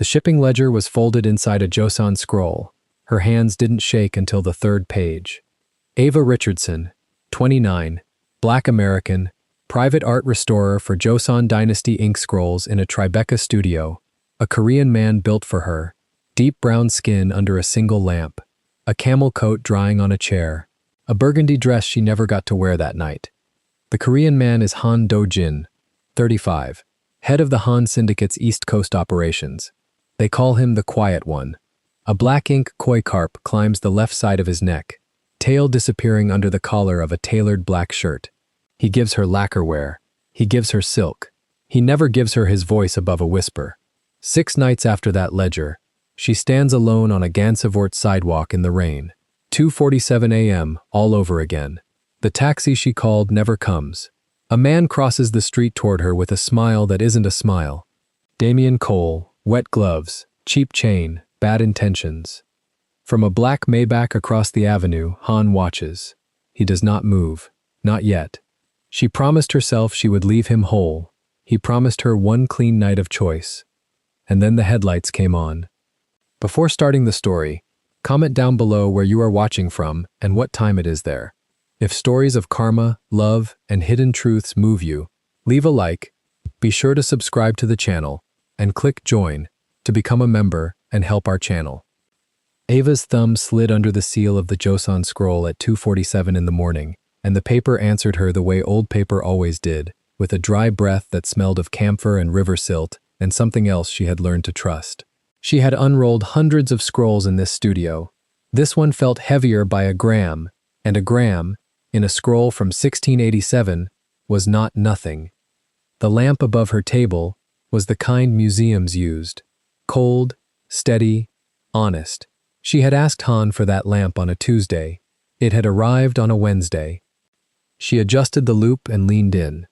The shipping ledger was folded inside a Joseon scroll. Her hands didn't shake until the third page. Ava Richardson, 29, Black American, private art restorer for Joseon Dynasty ink scrolls in a Tribeca studio. A Korean man built for her, deep brown skin under a single lamp, a camel coat drying on a chair, a burgundy dress she never got to wear that night. The Korean man is Han Do-jin, 35, head of the Han Syndicate's East Coast operations. They call him the Quiet One. A black ink koi carp climbs the left side of his neck, tail disappearing under the collar of a tailored black shirt. He gives her lacquerware. He gives her silk. He never gives her his voice above a whisper. 6 nights after that ledger, she stands alone on a Gansevoort sidewalk in the rain. 2:47 a.m. all over again. The taxi she called never comes. A man crosses the street toward her with a smile that isn't a smile. Damien Cole, wet gloves, cheap chain, bad intentions. From a black Maybach across the avenue, Han watches. He does not move. Not yet. She promised herself she would leave him whole. He promised her one clean night of choice. And then the headlights came on. Before starting the story, comment down below where you are watching from and what time it is there. If stories of karma, love, and hidden truths move you, leave a like, be sure to subscribe to the channel, and click join to become a member and help our channel. Ava's thumb slid under the seal of the Joseon scroll at 2:47 in the morning, and the paper answered her the way old paper always did, with a dry breath that smelled of camphor and river silt and something else she had learned to trust. She had unrolled hundreds of scrolls in this studio. This one felt heavier by a gram, and a gram, in a scroll from 1687, was not nothing. The lamp above her table was the kind museums used. Cold, steady, honest. She had asked Han for that lamp on a Tuesday. It had arrived on a Wednesday. She adjusted the loop and leaned in.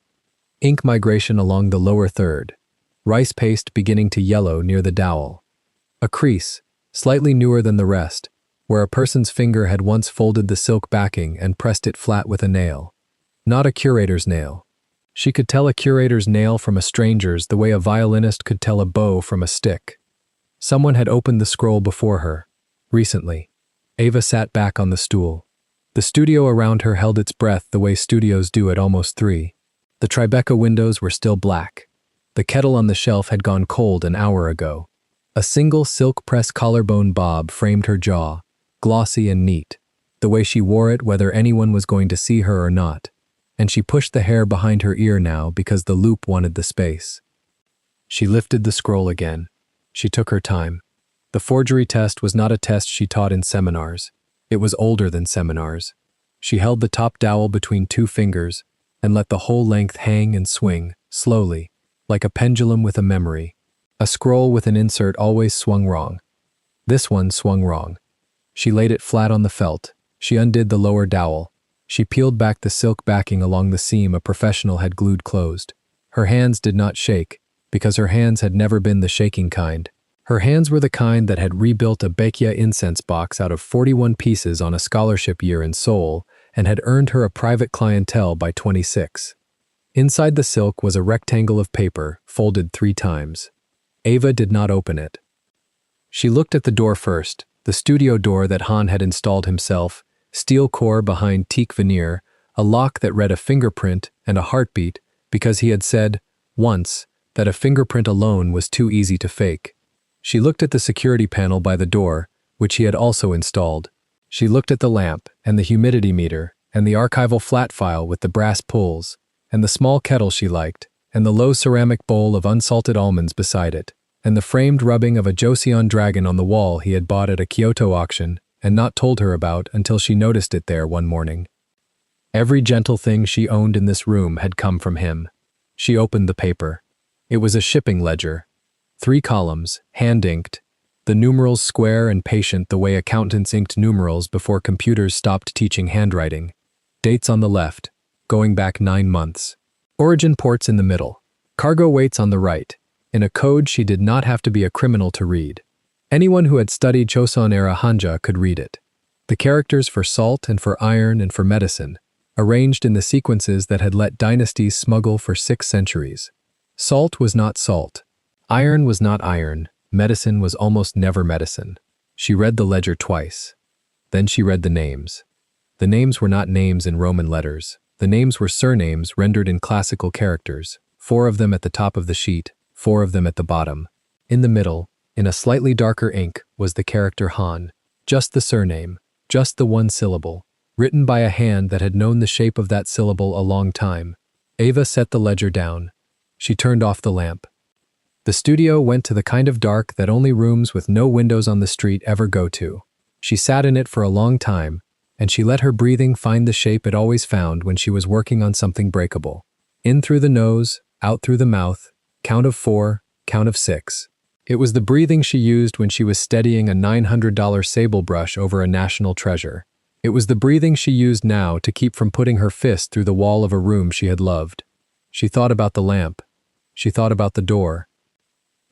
Ink migration along the lower third. Rice paste beginning to yellow near the dowel. A crease, slightly newer than the rest, where a person's finger had once folded the silk backing and pressed it flat with a nail. Not a curator's nail. She could tell a curator's nail from a stranger's the way a violinist could tell a bow from a stick. Someone had opened the scroll before her. Recently. Ava sat back on the stool. The studio around her held its breath the way studios do at almost 3. The Tribeca windows were still black. The kettle on the shelf had gone cold an hour ago. A single silk press collarbone bob framed her jaw, glossy and neat, the way she wore it whether anyone was going to see her or not, and she pushed the hair behind her ear now because the loop wanted the space. She lifted the scroll again. She took her time. The forgery test was not a test she taught in seminars. It was older than seminars. She held the top dowel between 2 fingers and let the whole length hang and swing, slowly, like a pendulum with a memory. A scroll with an insert always swung wrong. This one swung wrong. She laid it flat on the felt. She undid the lower dowel. She peeled back the silk backing along the seam a professional had glued closed. Her hands did not shake, because her hands had never been the shaking kind. Her hands were the kind that had rebuilt a Baekje incense box out of 41 pieces on a scholarship year in Seoul and had earned her a private clientele by 26. Inside the silk was a rectangle of paper, folded 3 times. Ava did not open it. She looked at the door first, the studio door that Han had installed himself, steel core behind teak veneer, a lock that read a fingerprint and a heartbeat because he had said, once, that a fingerprint alone was too easy to fake. She looked at the security panel by the door, which he had also installed. She looked at the lamp, and the humidity meter, and the archival flat file with the brass pulls, and the small kettle she liked, and the low ceramic bowl of unsalted almonds beside it, and the framed rubbing of a Joseon dragon on the wall he had bought at a Kyoto auction and not told her about until she noticed it there one morning. Every gentle thing she owned in this room had come from him. She opened the paper. It was a shipping ledger. 3 columns, hand-inked, the numerals square and patient the way accountants inked numerals before computers stopped teaching handwriting. Dates on the left, going back 9 months. Origin ports in the middle. Cargo weights on the right, in a code she did not have to be a criminal to read. Anyone who had studied Choson-era Hanja could read it. The characters for salt and for iron and for medicine, arranged in the sequences that had let dynasties smuggle for 6 centuries. Salt was not salt. Iron was not iron. medicine was almost never medicine. She read the ledger twice. Then she read the names. The names were not names in Roman letters. The names were surnames rendered in classical characters, 4 of them at the top of the sheet, 4 of them at the bottom. In the middle, in a slightly darker ink, was the character Han, just the surname, just the one syllable, written by a hand that had known the shape of that syllable a long time. Ava set the ledger down. She turned off the lamp. The studio went to the kind of dark that only rooms with no windows on the street ever go to. She sat in it for a long time, and she let her breathing find the shape it always found when she was working on something breakable. In through the nose, out through the mouth, count of 4, count of 6. It was the breathing she used when she was steadying a $900 sable brush over a national treasure. It was the breathing she used now to keep from putting her fist through the wall of a room she had loved. She thought about the lamp. She thought about the door.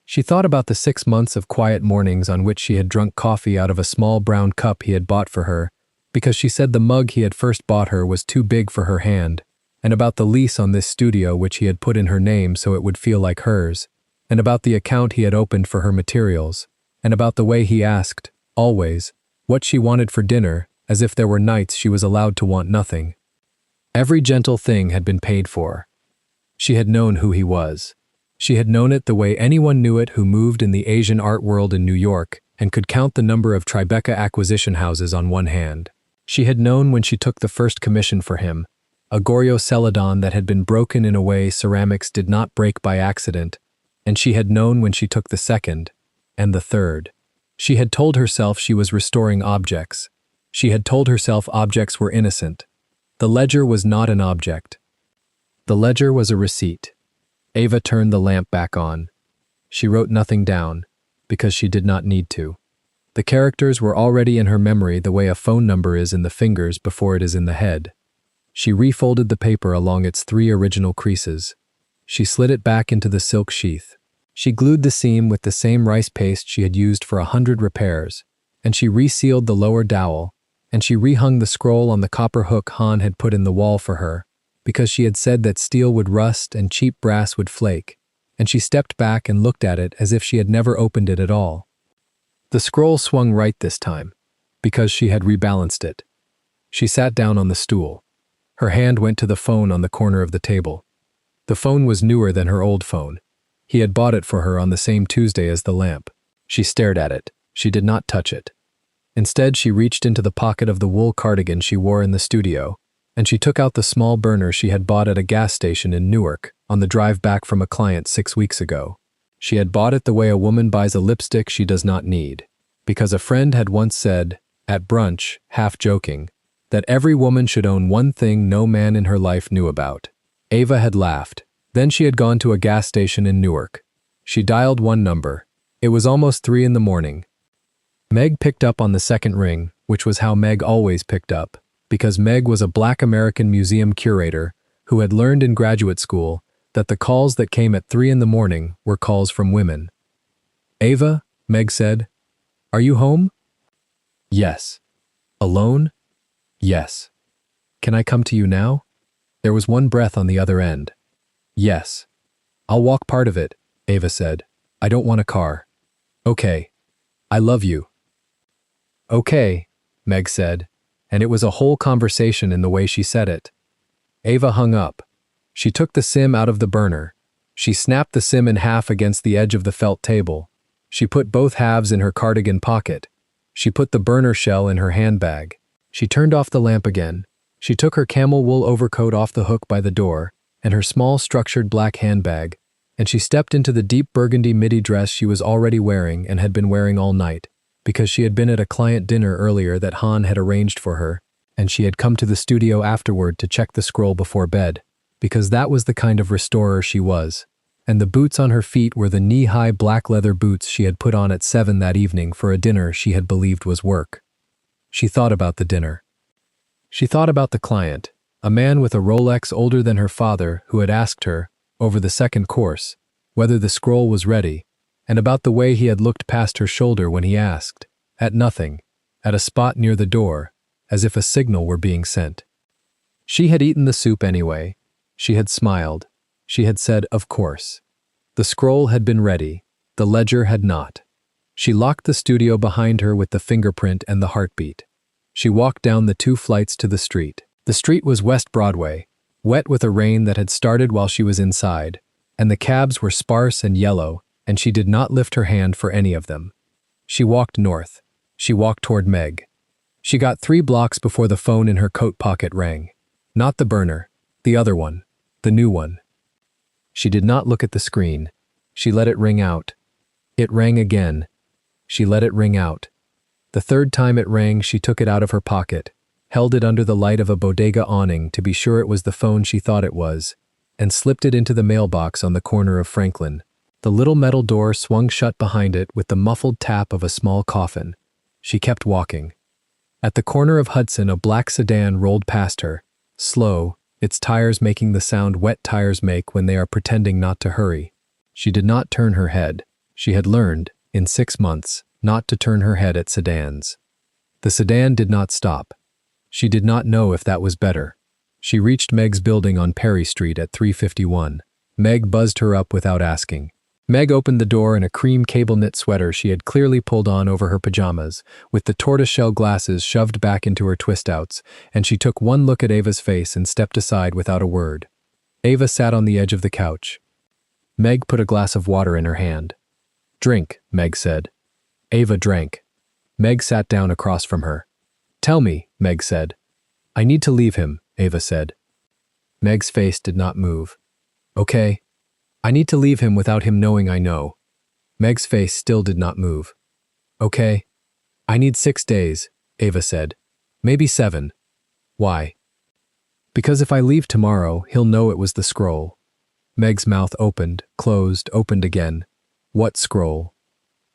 She thought about the 6 months of quiet mornings on which she had drunk coffee out of a small brown cup he had bought for her, because she said the mug he had first bought her was too big for her hand, and about the lease on this studio which he had put in her name so it would feel like hers, and about the account he had opened for her materials, and about the way he asked, always, what she wanted for dinner, as if there were nights she was allowed to want nothing. Every gentle thing had been paid for. She had known who he was. She had known it the way anyone knew it who moved in the Asian art world in New York and could count the number of Tribeca acquisition houses on one hand. She had known when she took the first commission for him, a Goryeo celadon that had been broken in a way ceramics did not break by accident, and she had known when she took the second, and the third. She had told herself she was restoring objects. She had told herself objects were innocent. The ledger was not an object. The ledger was a receipt. Ava turned the lamp back on. She wrote nothing down, because she did not need to. The characters were already in her memory the way a phone number is in the fingers before it is in the head. She refolded the paper along its 3 original creases. She slid it back into the silk sheath. She glued the seam with the same rice paste she had used for 100 repairs, and she resealed the lower dowel, and she rehung the scroll on the copper hook Han had put in the wall for her, because she had said that steel would rust and cheap brass would flake, and she stepped back and looked at it as if she had never opened it at all. The scroll swung right this time, because she had rebalanced it. She sat down on the stool. Her hand went to the phone on the corner of the table. The phone was newer than her old phone. He had bought it for her on the same Tuesday as the lamp. She stared at it. She did not touch it. Instead, she reached into the pocket of the wool cardigan she wore in the studio, and she took out the small burner she had bought at a gas station in Newark on the drive back from a client 6 weeks ago. She had bought it the way a woman buys a lipstick she does not need, because a friend had once said, at brunch, half joking, that every woman should own one thing no man in her life knew about. Ava had laughed. Then she had gone to a gas station in Newark. She dialed one number. It was almost 3 in the morning. Meg picked up on the second ring, which was how Meg always picked up, because Meg was a Black American museum curator who had learned in graduate school that the calls that came at 3 in the morning were calls from women. Ava, Meg said, "Are you home?" "Yes." "Alone?" "Yes." "Can I come to you now?" There was one breath on the other end. "Yes." "I'll walk part of it," Ava said. "I don't want a car." "Okay. I love you." "Okay," Meg said, and it was a whole conversation in the way she said it. Ava hung up. She took the sim out of the burner. She snapped the sim in half against the edge of the felt table. She put both halves in her cardigan pocket. She put the burner shell in her handbag. She turned off the lamp again. She took her camel wool overcoat off the hook by the door and her small structured black handbag, and she stepped into the deep burgundy midi dress she was already wearing and had been wearing all night, because she had been at a client dinner earlier that Han had arranged for her, and she had come to the studio afterward to check the scroll before bed, because that was the kind of restorer she was, and the boots on her feet were the knee-high black leather boots she had put on at 7 that evening for a dinner she had believed was work. She thought about the dinner. She thought about the client, a man with a Rolex older than her father who had asked her, over the second course, whether the scroll was ready, and about the way he had looked past her shoulder when he asked, at nothing, at a spot near the door, as if a signal were being sent. She had eaten the soup anyway. She had smiled. She had said, of course. The scroll had been ready. The ledger had not. She locked the studio behind her with the fingerprint and the heartbeat. She walked down the 2 flights to the street. The street was West Broadway, wet with a rain that had started while she was inside, and the cabs were sparse and yellow, and she did not lift her hand for any of them. She walked north. She walked toward Meg. She got 3 blocks before the phone in her coat pocket rang. Not the burner, the other one, the new one. She did not look at the screen. She let it ring out. It rang again. She let it ring out. The 3rd time it rang, she took it out of her pocket, held it under the light of a bodega awning to be sure it was the phone she thought it was, and slipped it into the mailbox on the corner of Franklin. The little metal door swung shut behind it with the muffled tap of a small coffin. She kept walking. At the corner of Hudson, a black sedan rolled past her, slow, its tires making the sound wet tires make when they are pretending not to hurry. She did not turn her head. She had learned, in 6 months, not to turn her head at sedans. The sedan did not stop. She did not know if that was better. She reached Meg's building on Perry Street at 3:51. Meg buzzed her up without asking. Meg opened the door in a cream cable-knit sweater she had clearly pulled on over her pajamas, with the tortoiseshell glasses shoved back into her twist-outs, and she took one look at Ava's face and stepped aside without a word. Ava sat on the edge of the couch. Meg put a glass of water in her hand. "Drink," Meg said. Ava drank. Meg sat down across from her. "Tell me," Meg said. "I need to leave him," Ava said. Meg's face did not move. "Okay. I need to leave him without him knowing I know." Meg's face still did not move. "Okay. I need 6 days," Ava said. "Maybe 7. Why?" "Because if I leave tomorrow, he'll know it was the scroll." Meg's mouth opened, closed, opened again. "What scroll?"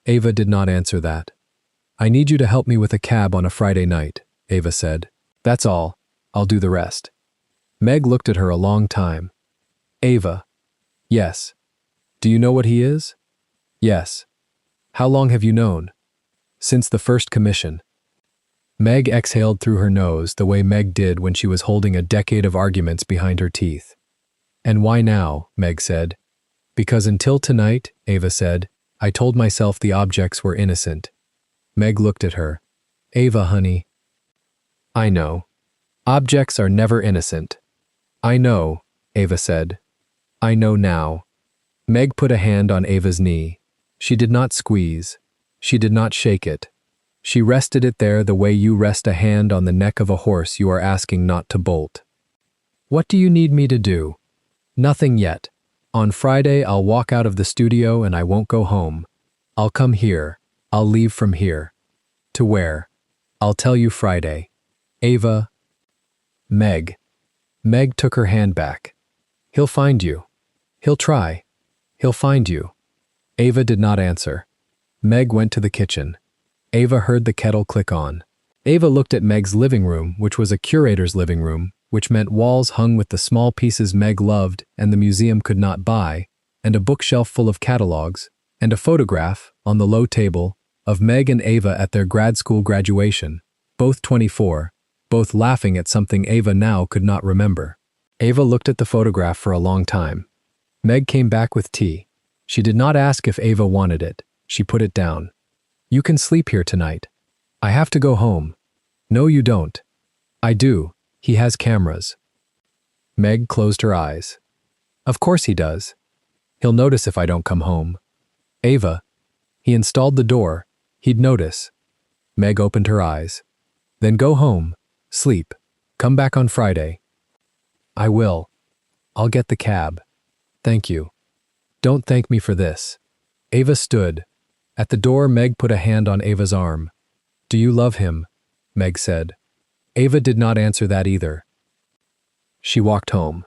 Ava did not answer that. "I need you to help me with a cab on a Friday night," Ava said. "That's all. I'll do the rest." Meg looked at her a long time. "Ava." "Yes." "Do you know what he is?" "Yes." "How long have you known?" "Since the first commission." Meg exhaled through her nose the way Meg did when she was holding a decade of arguments behind her teeth. "And why now?" Meg said. "Because until tonight," Ava said, "I told myself the objects were innocent." Meg looked at her. "Ava, honey." "I know. Objects are never innocent." "I know," Ava said. "I know now." Meg put a hand on Ava's knee. She did not squeeze. She did not shake it. She rested it there the way you rest a hand on the neck of a horse you are asking not to bolt. "What do you need me to do?" "Nothing yet. On Friday I'll walk out of the studio and I won't go home. I'll come here. I'll leave from here." "To where?" "I'll tell you Friday." "Ava." "Meg." Meg took her hand back. "He'll find you. He'll try. He'll find you." Ava did not answer. Meg went to the kitchen. Ava heard the kettle click on. Ava looked at Meg's living room, which was a curator's living room, which meant walls hung with the small pieces Meg loved and the museum could not buy, and a bookshelf full of catalogs, and a photograph, on the low table, of Meg and Ava at their grad school graduation, both 24, both laughing at something Ava now could not remember. Ava looked at the photograph for a long time. Meg came back with tea. She did not ask if Ava wanted it. She put it down. "You can sleep here tonight." "I have to go home." "No, you don't." "I do. He has cameras." Meg closed her eyes. "Of course he does. He'll notice if I don't come home." "Ava." "He installed the door. He'd notice." Meg opened her eyes. "Then go home. Sleep. Come back on Friday." "I will. I'll get the cab." "Thank you." "Don't thank me for this." Ava stood. At the door, Meg put a hand on Ava's arm. "Do you love him?" Meg said. Ava did not answer that either. She walked home.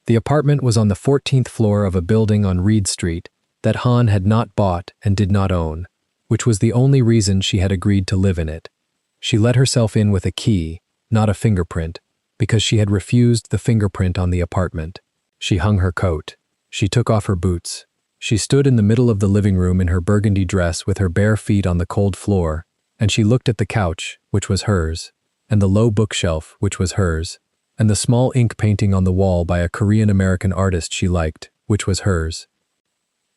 The apartment was on the 14th floor of a building on Reed Street that Han had not bought and did not own, which was the only reason she had agreed to live in it. She let herself in with a key, not a fingerprint, because she had refused the fingerprint on the apartment. She hung her coat. She took off her boots. She stood in the middle of the living room in her burgundy dress with her bare feet on the cold floor, and she looked at the couch, which was hers, and the low bookshelf, which was hers, and the small ink painting on the wall by a Korean-American artist she liked, which was hers.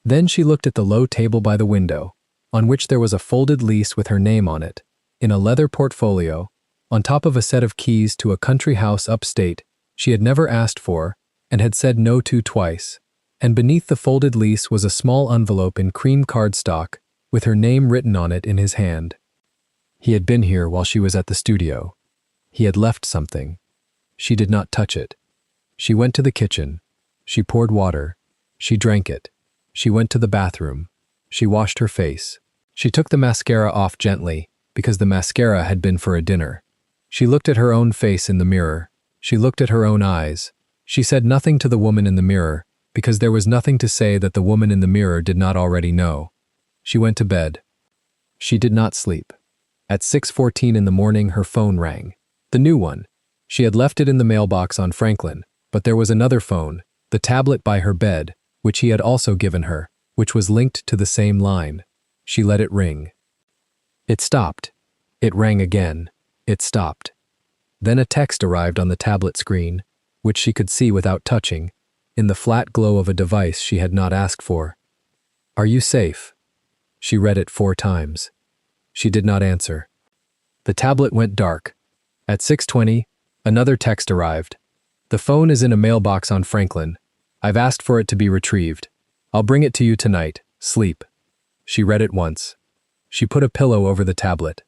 Then she looked at the low table by the window. on which there was a folded lease with her name on it, in a leather portfolio, on top of a set of keys to a country house upstate she had never asked for and had said no to twice, and beneath the folded lease was a small envelope in cream cardstock with her name written on it in his hand. He had been here while she was at the studio. He had left something. She did not touch it. She went to the kitchen. She poured water. She drank it. She went to the bathroom. She washed her face. She took the mascara off gently because the mascara had been for a dinner. She looked at her own face in the mirror. She looked at her own eyes. She said nothing to the woman in the mirror because there was nothing to say that the woman in the mirror did not already know. She went to bed. She did not sleep. At 6:14 in the morning, her phone rang. The new one. She had left it in the mailbox on Franklin, but there was another phone, the tablet by her bed, which he had also given her, which was linked to the same line. She let it ring. It stopped. It rang again. It stopped. Then a text arrived on the tablet screen, which she could see without touching, in the flat glow of a device she had not asked for. "Are you safe?" She read it 4 times. She did not answer. The tablet went dark. At 6:20, another text arrived. "The phone is in a mailbox on Franklin. I've asked for it to be retrieved. I'll bring it to you tonight. Sleep." She read it once. She put a pillow over the tablet.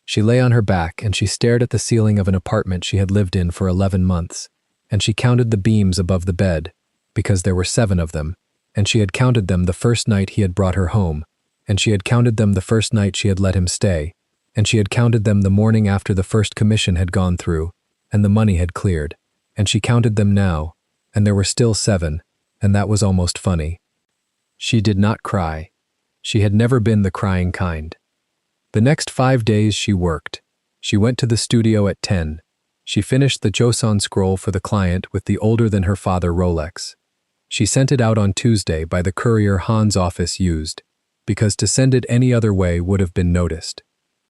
She lay on her back and she stared at the ceiling of an apartment she had lived in for 11 months, and she counted the beams above the bed, because there were 7 of them, and she had counted them the first night he had brought her home, and she had counted them the first night she had let him stay, and she had counted them the morning after the first commission had gone through, and the money had cleared, and she counted them now, and there were still 7, and that was almost funny. She did not cry. She had never been the crying kind. The next 5 days she worked. She went to the studio at 10. She finished the Joseon scroll for the client with the older-than-her-father Rolex. She sent it out on Tuesday by the courier Han's office used, because to send it any other way would have been noticed.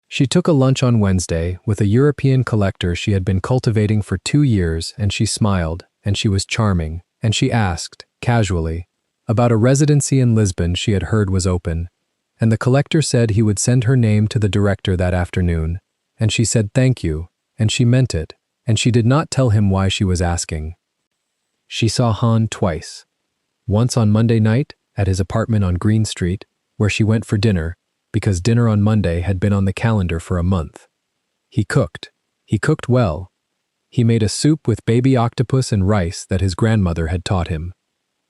She took a lunch on Wednesday with a European collector she had been cultivating for 2 years, and she smiled, and she was charming, and she asked, casually, about a residency in Lisbon she had heard was open, and the collector said he would send her name to the director that afternoon, and she said thank you, and she meant it, and she did not tell him why she was asking. She saw Han twice. Once on Monday night at his apartment on Green Street, where she went for dinner, because dinner on Monday had been on the calendar for a month. He cooked. He cooked well. He made a soup with baby octopus and rice that his grandmother had taught him.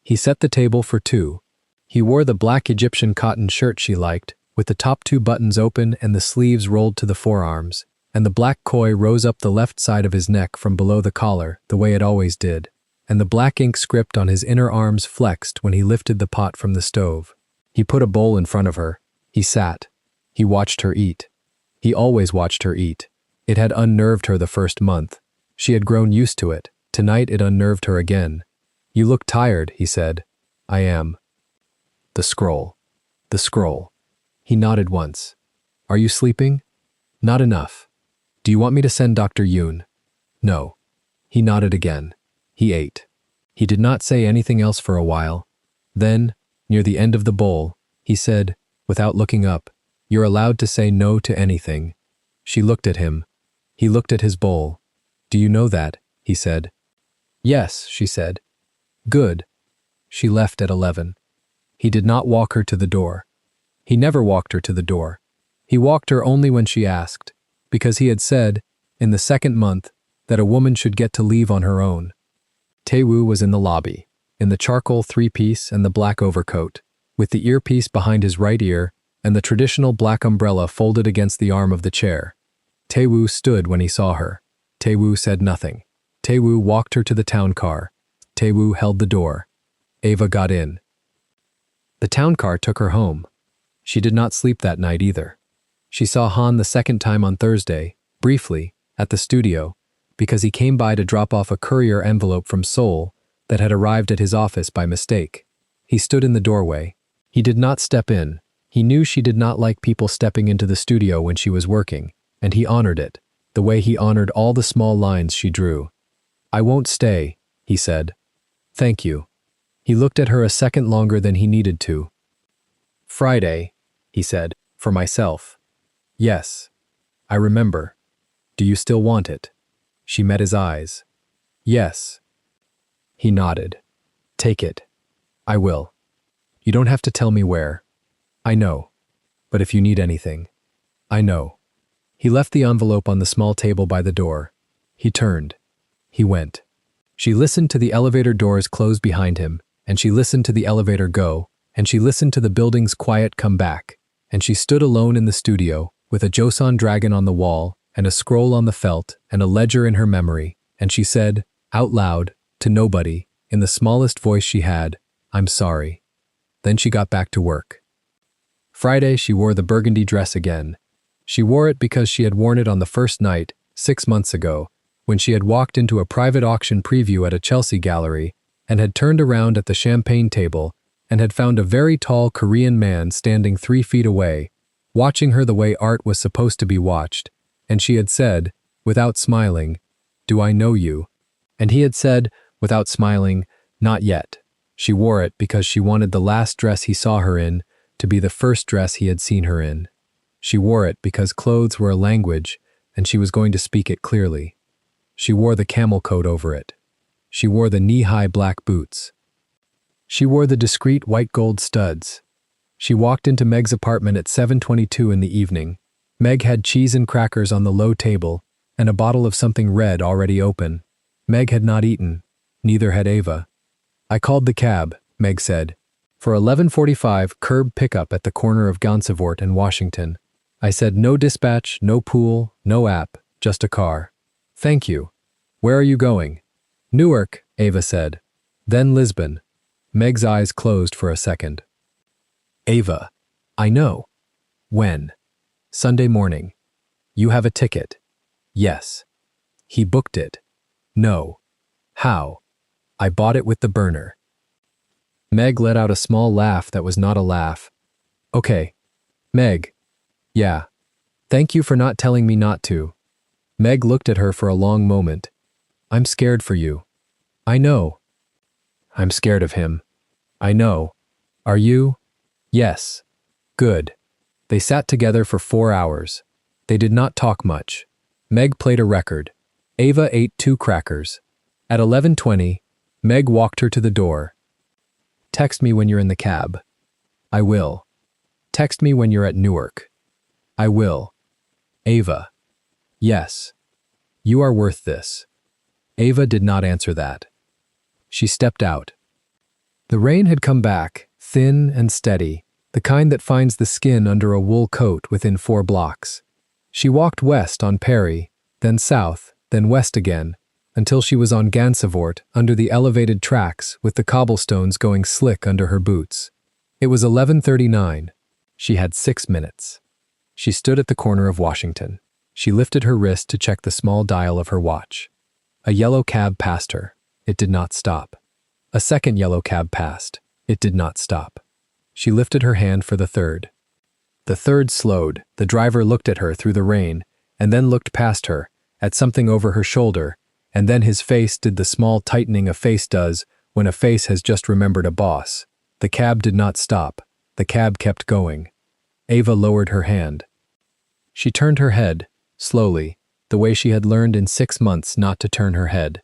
He set the table for 2. He wore the black Egyptian cotton shirt she liked, with the top 2 buttons open and the sleeves rolled to the forearms, and the black koi rose up the left side of his neck from below the collar, the way it always did, and the black ink script on his inner arms flexed when he lifted the pot from the stove. He put a bowl in front of her. He sat. He watched her eat. He always watched her eat. It had unnerved her the first month. She had grown used to it. Tonight it unnerved her again. "You look tired," he said. "I am." The scroll. The scroll. He nodded once. "Are you sleeping?" "Not enough." "Do you want me to send Dr. Yoon?" "No." He nodded again. He ate. He did not say anything else for a while. Then, near the end of the bowl, he said, without looking up, "You're allowed to say no to anything." She looked at him. He looked at his bowl. "Do you know that?" he said. "Yes," she said. "Good." She left at 11. He did not walk her to the door. He never walked her to the door. He walked her only when she asked, because he had said, in the 2nd month, that a woman should get to leave on her own. Taewoo was in the lobby, in the charcoal 3-piece and the black overcoat, with the earpiece behind his right ear and the traditional black umbrella folded against the arm of the chair. Taewoo stood when he saw her. Taewoo said nothing. Taewoo walked her to the town car. Taewoo held the door. Ava got in. The town car took her home. She did not sleep that night either. She saw Han the 2nd time on Thursday, briefly, at the studio, because he came by to drop off a courier envelope from Seoul that had arrived at his office by mistake. He stood in the doorway. He did not step in. He knew she did not like people stepping into the studio when she was working, and he honored it, the way he honored all the small lines she drew. "I won't stay," he said. "Thank you." He looked at her a second longer than he needed to. Friday. he said. For myself. Yes. I remember. Do you still want it? She met his eyes. Yes. He nodded. Take it. I will. You don't have to tell me where. I know. But if you need anything. I know. He left the envelope on the small table by the door. He turned. He went. She listened to the elevator doors close behind him, and she listened to the elevator go, and she listened to the building's quiet come back, and she stood alone in the studio, with a Joseon dragon on the wall, and a scroll on the felt, and a ledger in her memory, and she said, out loud, to nobody, in the smallest voice she had, I'm sorry. Then she got back to work. Friday, she wore the burgundy dress again. She wore it because she had worn it on the first night, 6 months ago, when she had walked into a private auction preview at a Chelsea gallery and had turned around at the champagne table and had found a very tall Korean man standing 3 feet away, watching her the way art was supposed to be watched, and she had said, without smiling, Do I know you? And he had said, without smiling, Not yet. She wore it because she wanted the last dress he saw her in to be the first dress he had seen her in. She wore it because clothes were a language and she was going to speak it clearly. She wore the camel coat over it. She wore the knee-high black boots. She wore the discreet white gold studs. She walked into Meg's apartment at 7:22 in the evening. Meg had cheese and crackers on the low table and a bottle of something red already open. Meg had not eaten. Neither had Ava. I called the cab, Meg said, for 11:45 curb pickup at the corner of Gansevoort and Washington. I said no dispatch, no pool, no app, just a car. Thank you. Where are you going? Newark, Ava said. Then Lisbon. Meg's eyes closed for a second. Ava, I know. When? Sunday morning. You have a ticket. Yes. He booked it. No. How? I bought it with the burner. Meg let out a small laugh that was not a laugh. Okay. Meg. Yeah. Thank you for not telling me not to. Meg looked at her for a long moment. I'm scared for you. I know. I'm scared of him. I know. Are you? Yes. Good. They sat together for 4 hours. They did not talk much. Meg played a record. Ava ate 2 crackers. At 11:20, Meg walked her to the door. Text me when you're in the cab. I will. Text me when you're at Newark. I will. Ava. Yes. You are worth this. Ava did not answer that. She stepped out. The rain had come back, thin and steady, the kind that finds the skin under a wool coat within 4 blocks. She walked west on Perry, then south, then west again, until she was on Gansevoort under the elevated tracks with the cobblestones going slick under her boots. It was 11:39. She had 6 minutes. She stood at the corner of Washington. She lifted her wrist to check the small dial of her watch. A yellow cab passed her. It did not stop. A second yellow cab passed. It did not stop. She lifted her hand for the third. The third slowed. The driver looked at her through the rain, and then looked past her, at something over her shoulder, and then his face did the small tightening a face does when a face has just remembered a boss. The cab did not stop. The cab kept going. Ava lowered her hand. She turned her head, slowly, the way she had learned in 6 months not to turn her head.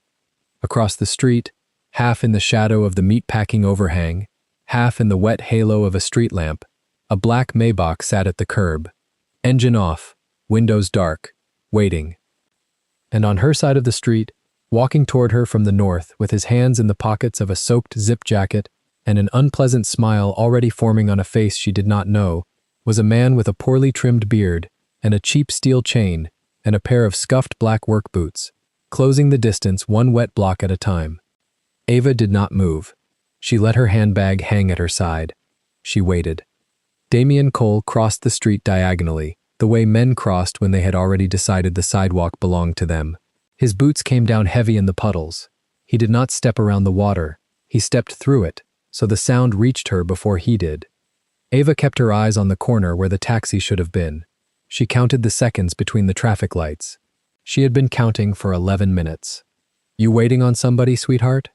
Across the street, half in the shadow of the meatpacking overhang, half in the wet halo of a street lamp, a black Maybach sat at the curb. Engine off, windows dark, waiting. And on her side of the street, walking toward her from the north with his hands in the pockets of a soaked zip jacket and an unpleasant smile already forming on a face she did not know, was a man with a poorly trimmed beard and a cheap steel chain and a pair of scuffed black work boots, closing the distance 1 wet block at a time. Ava did not move. She let her handbag hang at her side. She waited. Damien Cole crossed the street diagonally, the way men crossed when they had already decided the sidewalk belonged to them. His boots came down heavy in the puddles. He did not step around the water. He stepped through it, so the sound reached her before he did. Ava kept her eyes on the corner where the taxi should have been. She counted the seconds between the traffic lights. She had been counting for 11 minutes. You waiting on somebody, sweetheart?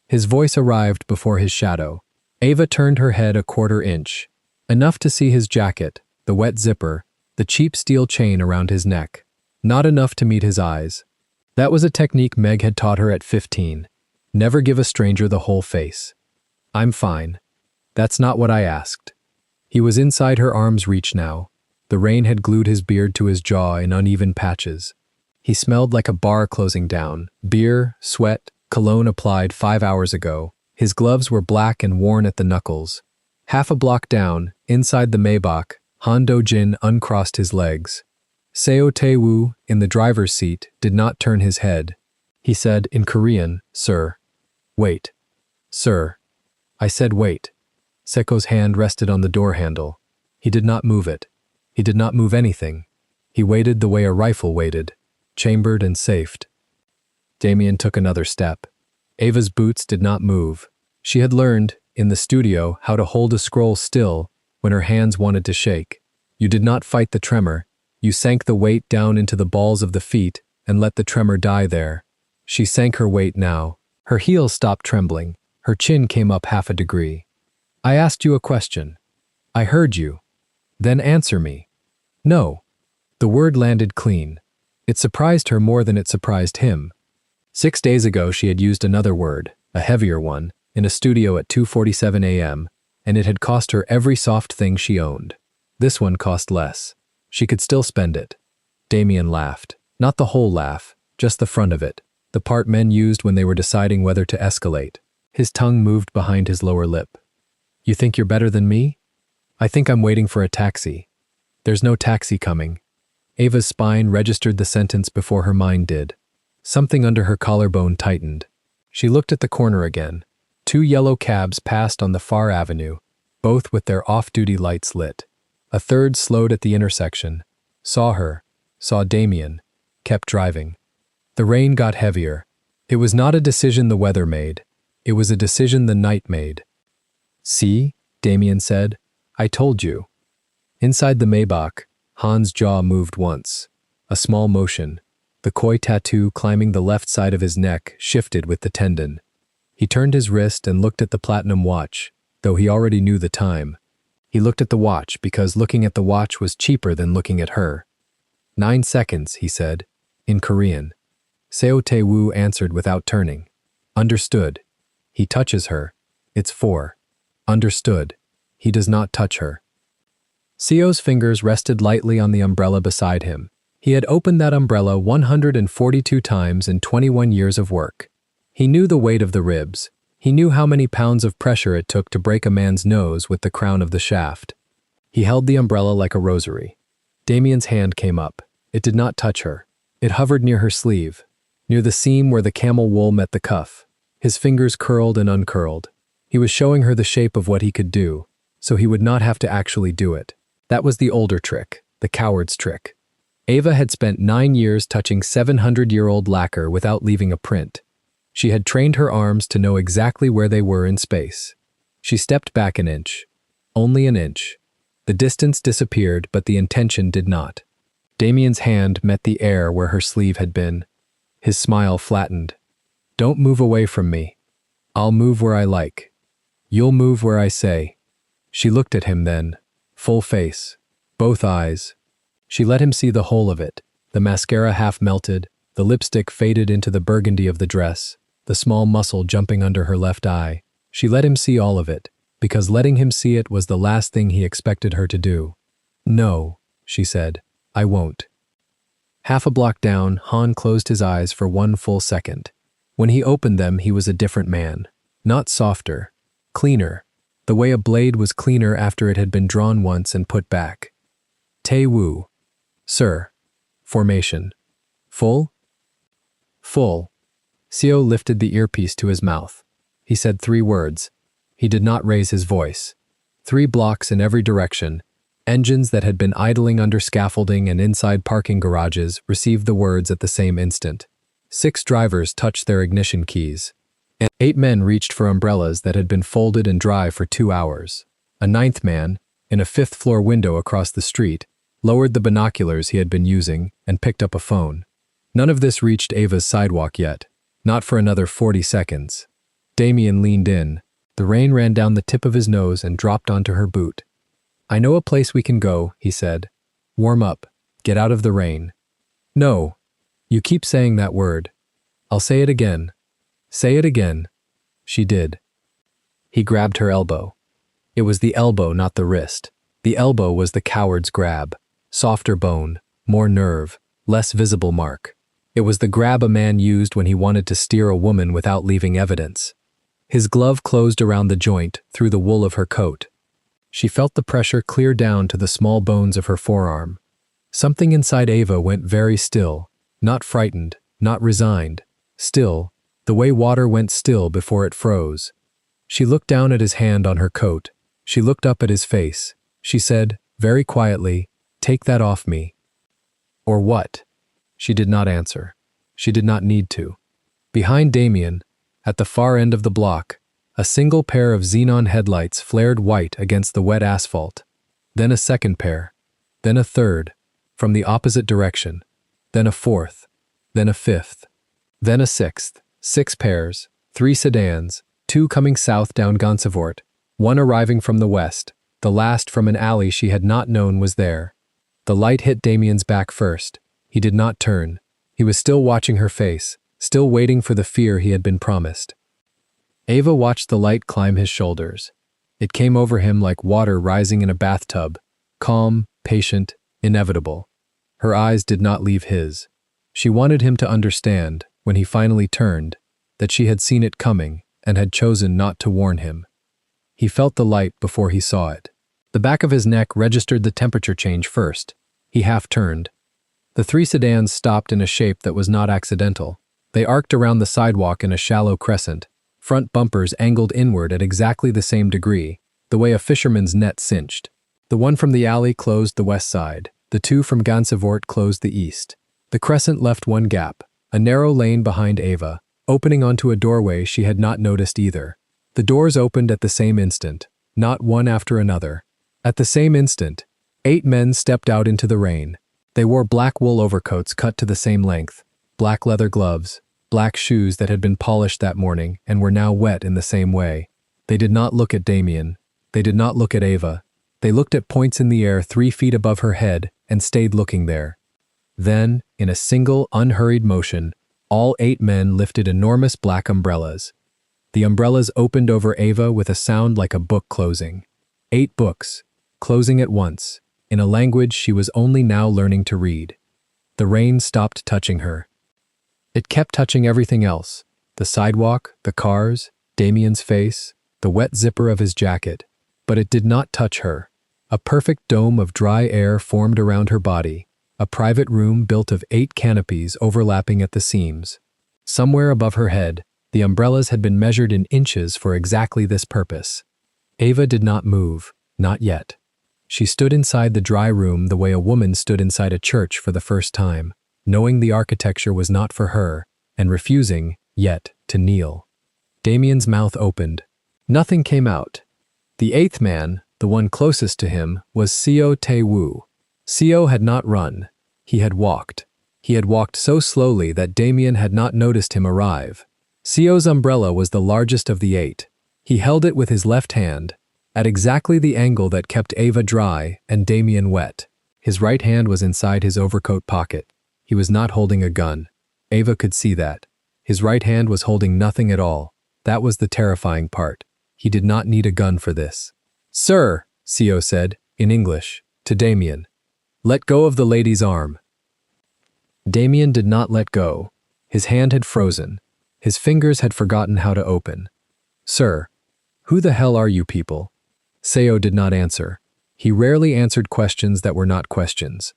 His voice arrived before his shadow. Ava turned her head a 1/4 inch. Enough to see his jacket, the wet zipper, the cheap steel chain around his neck. Not enough to meet his eyes. That was a technique Meg had taught her at 15. Never give a stranger the whole face. I'm fine. That's not what I asked. He was inside her arm's reach now. The rain had glued his beard to his jaw in uneven patches. He smelled like a bar closing down. Beer, sweat, cologne applied 5 hours ago. His gloves were black and worn at the knuckles. Half a block down, inside the Maybach, Han Do-jin uncrossed his legs. Seo Tae-woo, in the driver's seat, did not turn his head. He said in Korean, "Sir." "Wait." "Sir." I said wait. Seko's hand rested on the door handle. He did not move it. He did not move anything. He waited the way a rifle waited, chambered and safed. Damien took another step. Ava's boots did not move. She had learned, in the studio, how to hold a scroll still when her hands wanted to shake. You did not fight the tremor. You sank the weight down into the balls of the feet and let the tremor die there. She sank her weight now. Her heels stopped trembling. Her chin came up half a degree. I asked you a question. I heard you. Then answer me. No. The word landed clean. It surprised her more than it surprised him. 6 days ago she had used another word, a heavier one, in a studio at 2:47 a.m., and it had cost her every soft thing she owned. This one cost less. She could still spend it. Damien laughed. Not the whole laugh, just the front of it, the part men used when they were deciding whether to escalate. His tongue moved behind his lower lip. You think you're better than me? I think I'm waiting for a taxi. There's no taxi coming. Ava's spine registered the sentence before her mind did. Something under her collarbone tightened. She looked at the corner again. 2 yellow cabs passed on the far avenue, both with their off-duty lights lit. A third slowed at the intersection, saw her, saw Damien, kept driving. The rain got heavier. It was not a decision the weather made. It was a decision the night made. See, Damien said, I told you. Inside the Maybach, Han's jaw moved once. A small motion. The koi tattoo climbing the left side of his neck shifted with the tendon. He turned his wrist and looked at the platinum watch, though he already knew the time. He looked at the watch because looking at the watch was cheaper than looking at her. 9 seconds, he said, in Korean. Seo Tae-woo answered without turning. Understood. He touches her. It's 4. Understood. He does not touch her. Seo's fingers rested lightly on the umbrella beside him. He had opened that umbrella 142 times in 21 years of work. He knew the weight of the ribs. He knew how many pounds of pressure it took to break a man's nose with the crown of the shaft. He held the umbrella like a rosary. Damien's hand came up. It did not touch her. It hovered near her sleeve, near the seam where the camel wool met the cuff. His fingers curled and uncurled. He was showing her the shape of what he could do, so he would not have to actually do it. That was the older trick, the coward's trick. Ava had spent 9 years touching 700-year-old lacquer without leaving a print. She had trained her arms to know exactly where they were in space. She stepped back an inch. Only an inch. The distance disappeared, but the intention did not. Damien's hand met the air where her sleeve had been. His smile flattened. Don't move away from me. I'll move where I like. You'll move where I say. She looked at him then, full face, both eyes. She let him see the whole of it, the mascara half melted, the lipstick faded into the burgundy of the dress, the small muscle jumping under her left eye. She let him see all of it, because letting him see it was the last thing he expected her to do. No, she said, I won't. Half a block down, Han closed his eyes for 1 full second. When he opened them, he was a different man. Not softer, cleaner, the way a blade was cleaner after it had been drawn once and put back. Tae-woo. Sir. Formation. Full? Full. Seo lifted the earpiece to his mouth. He said 3 words. He did not raise his voice. 3 blocks in every direction. Engines that had been idling under scaffolding and inside parking garages received the words at the same instant. 6 drivers touched their ignition keys. And 8 men reached for umbrellas that had been folded and dry for 2 hours. A 9th man, in a 5th-floor window across the street, lowered the binoculars he had been using and picked up a phone. None of this reached Ava's sidewalk yet. Not for another 40 seconds. Damien leaned in. The rain ran down the tip of his nose and dropped onto her boot. I know a place we can go, he said. Warm up. Get out of the rain. No. You keep saying that word. I'll say it again. Say it again. She did. He grabbed her elbow. It was the elbow, not the wrist. The elbow was the coward's grab. Softer bone, more nerve, less visible mark. It was the grab a man used when he wanted to steer a woman without leaving evidence. His glove closed around the joint, through the wool of her coat. She felt the pressure clear down to the small bones of her forearm. Something inside Ava went very still, not frightened, not resigned. Still, the way water went still before it froze. She looked down at his hand on her coat. She looked up at his face. She said, very quietly, "Take that off me." Or what? She did not answer. She did not need to. Behind Damien, at the far end of the block, a single pair of xenon headlights flared white against the wet asphalt. Then a second pair. Then a third, from the opposite direction. Then a fourth. Then a fifth. Then a sixth. 6 pairs, 3 sedans, 2 coming south down Gansevoort, 1 arriving from the west, the last from an alley she had not known was there. The light hit Damien's back first. He did not turn. He was still watching her face, still waiting for the fear he had been promised. Ava watched the light climb his shoulders. It came over him like water rising in a bathtub, calm, patient, inevitable. Her eyes did not leave his. She wanted him to understand, when he finally turned, that she had seen it coming and had chosen not to warn him. He felt the light before he saw it. The back of his neck registered the temperature change first. He half turned. The 3 sedans stopped in a shape that was not accidental. They arced around the sidewalk in a shallow crescent. Front bumpers angled inward at exactly the same degree, the way a fisherman's net cinched. The one from the alley closed the west side. The 2 from Gansevoort closed the east. The crescent left one gap, a narrow lane behind Ava, opening onto a doorway she had not noticed either. The doors opened at the same instant, not one after another. At the same instant, 8 men stepped out into the rain. They wore black wool overcoats cut to the same length, black leather gloves, black shoes that had been polished that morning and were now wet in the same way. They did not look at Damien. They did not look at Ava. They looked at points in the air 3 feet above her head and stayed looking there. Then, in a single, unhurried motion, all 8 men lifted enormous black umbrellas. The umbrellas opened over Ava with a sound like a book closing. 8 books, closing at once, in a language she was only now learning to read. The rain stopped touching her. It kept touching everything else: the sidewalk, the cars, Damien's face, the wet zipper of his jacket. But it did not touch her. A perfect dome of dry air formed around her body, a private room built of 8 canopies overlapping at the seams. Somewhere above her head, the umbrellas had been measured in inches for exactly this purpose. Ava did not move, not yet. She stood inside the dry room the way a woman stood inside a church for the first time, knowing the architecture was not for her, and refusing, yet, to kneel. Damien's mouth opened. Nothing came out. The 8th man, the one closest to him, was Seo Tae-woo. Seo had not run. He had walked. He had walked so slowly that Damien had not noticed him arrive. Seo's umbrella was the largest of the 8. He held it with his left hand, at exactly the angle that kept Ava dry and Damien wet. His right hand was inside his overcoat pocket. He was not holding a gun. Ava could see that. His right hand was holding nothing at all. That was the terrifying part. He did not need a gun for this. "Sir," Seo said, in English, to Damien, "let go of the lady's arm." Damien did not let go. His hand had frozen. His fingers had forgotten how to open. "Sir, who the hell are you people?" Seo did not answer. He rarely answered questions that were not questions.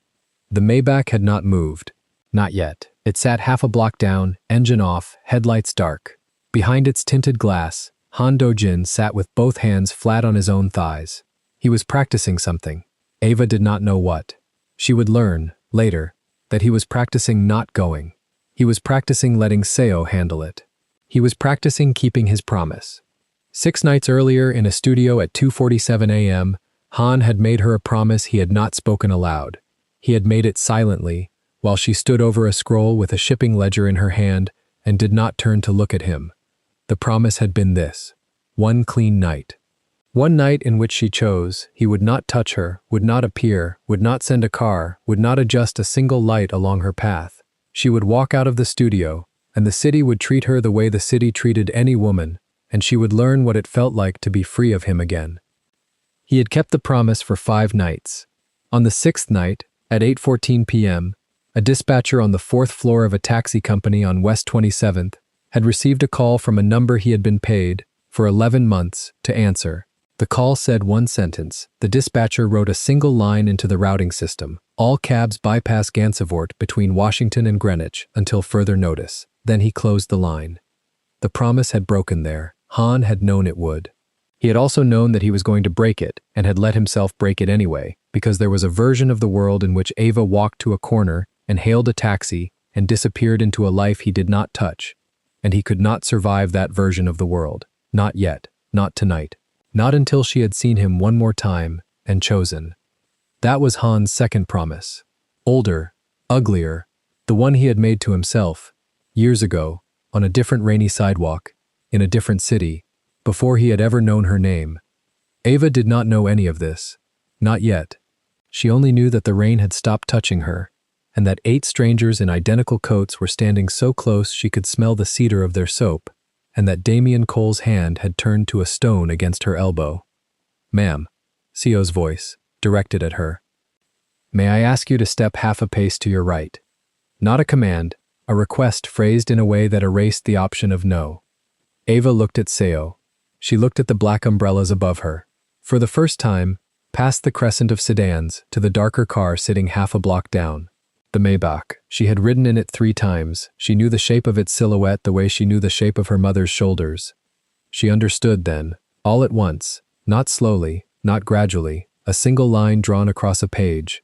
The Maybach had not moved. Not yet. It sat half a block down, engine off, headlights dark. Behind its tinted glass, Han Do-jin sat with both hands flat on his own thighs. He was practicing something. Ava did not know what. She would learn, later, that he was practicing not going. He was practicing letting Seo handle it. He was practicing keeping his promise. 6 nights earlier, in a studio at 2:47 a.m., Han had made her a promise he had not spoken aloud. He had made it silently, while she stood over a scroll with a shipping ledger in her hand and did not turn to look at him. The promise had been this: 1 clean night. One night in which she chose, he would not touch her, would not appear, would not send a car, would not adjust a single light along her path. She would walk out of the studio, and the city would treat her the way the city treated any woman, and she would learn what it felt like to be free of him again. He had kept the promise for 5 nights. On the 6th night, at 8:14 p.m., a dispatcher on the 4th floor of a taxi company on West 27th had received a call from a number he had been paid, for 11 months, to answer. The call said one sentence. The dispatcher wrote a single line into the routing system. All cabs bypass Gansevoort between Washington and Greenwich until further notice. Then he closed the line. The promise had broken there. Han had known it would. He had also known that he was going to break it, and had let himself break it anyway, because there was a version of the world in which Ava walked to a corner and hailed a taxi and disappeared into a life he did not touch. And he could not survive that version of the world. Not yet. Not tonight. Not until she had seen him one more time and chosen. That was Han's second promise. Older, uglier, the one he had made to himself, years ago, on a different rainy sidewalk, in a different city, before he had ever known her name. Ava did not know any of this. Not yet. She only knew that the rain had stopped touching her, and that 8 strangers in identical coats were standing so close she could smell the cedar of their soap, and that Damien Cole's hand had turned to a stone against her elbow. "Ma'am," Sio's voice, directed at her. "May I ask you to step half a pace to your right?" Not a command, a request phrased in a way that erased the option of no. Ava looked at Seo. She looked at the black umbrellas above her. For the first time, past the crescent of sedans, to the darker car sitting half a block down. The Maybach. She had ridden in it 3 times. She knew the shape of its silhouette the way she knew the shape of her mother's shoulders. She understood then, all at once, not slowly, not gradually, a single line drawn across a page.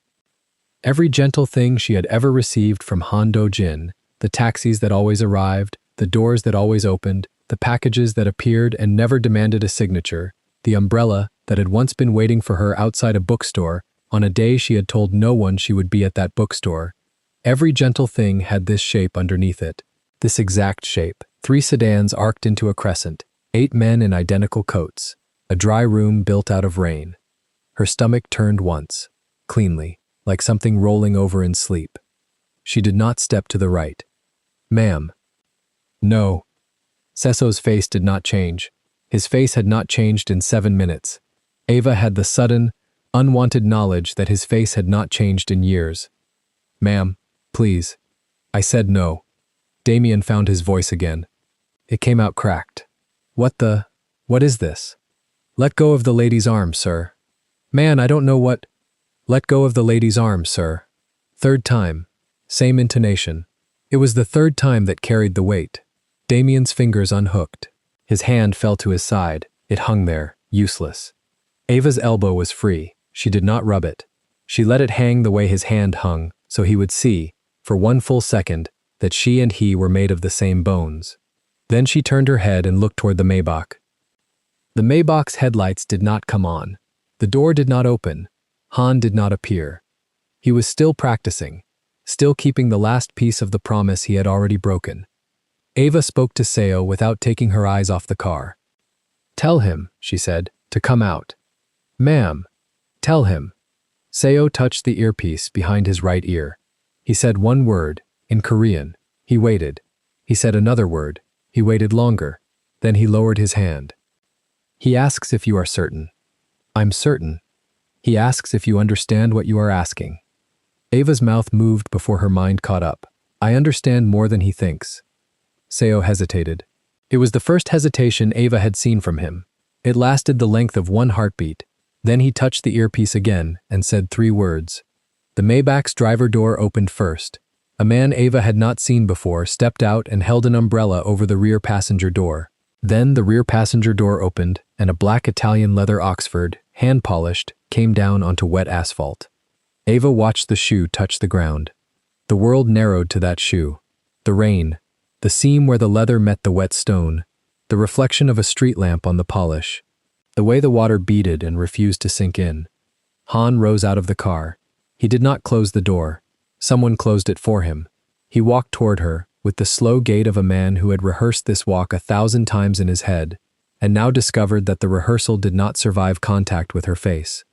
Every gentle thing she had ever received from Han Do-jin, the taxis that always arrived, the doors that always opened, the packages that appeared and never demanded a signature, the umbrella that had once been waiting for her outside a bookstore on a day she had told no one she would be at that bookstore. Every gentle thing had this shape underneath it, this exact shape. 3 sedans arced into a crescent, 8 men in identical coats, a dry room built out of rain. Her stomach turned once, cleanly, like something rolling over in sleep. She did not step to the right. "Ma'am." "No." Seso's face did not change. His face had not changed in 7 minutes. Ava had the sudden, unwanted knowledge that his face had not changed in years. "Ma'am, please." I said no. Damien found his voice again. It came out cracked. What is this?" "Let go of the lady's arm, sir." "Man, I don't know what—" "Let go of the lady's arm, sir." 3rd time. Same intonation. It was the 3rd time that carried the weight. Damien's fingers unhooked. His hand fell to his side. It hung there, useless. Ava's elbow was free. She did not rub it. She let it hang the way his hand hung, so he would see, for 1 full second, that she and he were made of the same bones. Then she turned her head and looked toward the Maybach. The Maybach's headlights did not come on. The door did not open. Han did not appear. He was still practicing, still keeping the last piece of the promise he had already broken. Ava spoke to Seo without taking her eyes off the car. "Tell him," she said, "to come out." "Ma'am." "Tell him." Seo touched the earpiece behind his right ear. He said one word, in Korean. He waited. He said another word. He waited longer. Then he lowered his hand. "He asks if you are certain." "I'm certain." "He asks if you understand what you are asking." Ava's mouth moved before her mind caught up. "I understand more than he thinks." Seo hesitated. It was the first hesitation Ava had seen from him. It lasted the length of 1 heartbeat. Then he touched the earpiece again and said 3 words. The Maybach's driver door opened first. A man Ava had not seen before stepped out and held an umbrella over the rear passenger door. Then the rear passenger door opened and a black Italian leather Oxford, hand-polished, came down onto wet asphalt. Ava watched the shoe touch the ground. The world narrowed to that shoe. The rain, the seam where the leather met the wet stone, the reflection of a street lamp on the polish, the way the water beaded and refused to sink in. Han rose out of the car. He did not close the door. Someone closed it for him. He walked toward her, with the slow gait of a man who had rehearsed this walk 1,000 times in his head. and now discovered that the rehearsal did not survive contact with her face.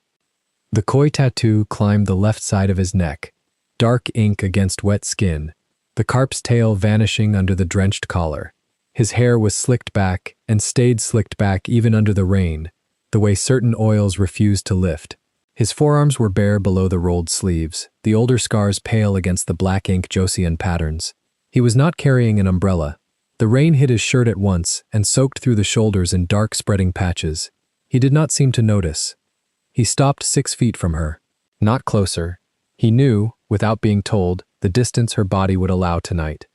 The koi tattoo climbed the left side of his neck, dark ink against wet skin, the carp's tail vanishing under the drenched collar. His hair was slicked back and stayed slicked back even under the rain, the way certain oils refused to lift. His forearms were bare below the rolled sleeves, the older scars pale against the black ink Josian patterns. He was not carrying an umbrella. The rain hit his shirt at once and soaked through the shoulders in dark spreading patches. He did not seem to notice. He stopped 6 feet from her. Not closer. He knew, without being told, the distance her body would allow tonight.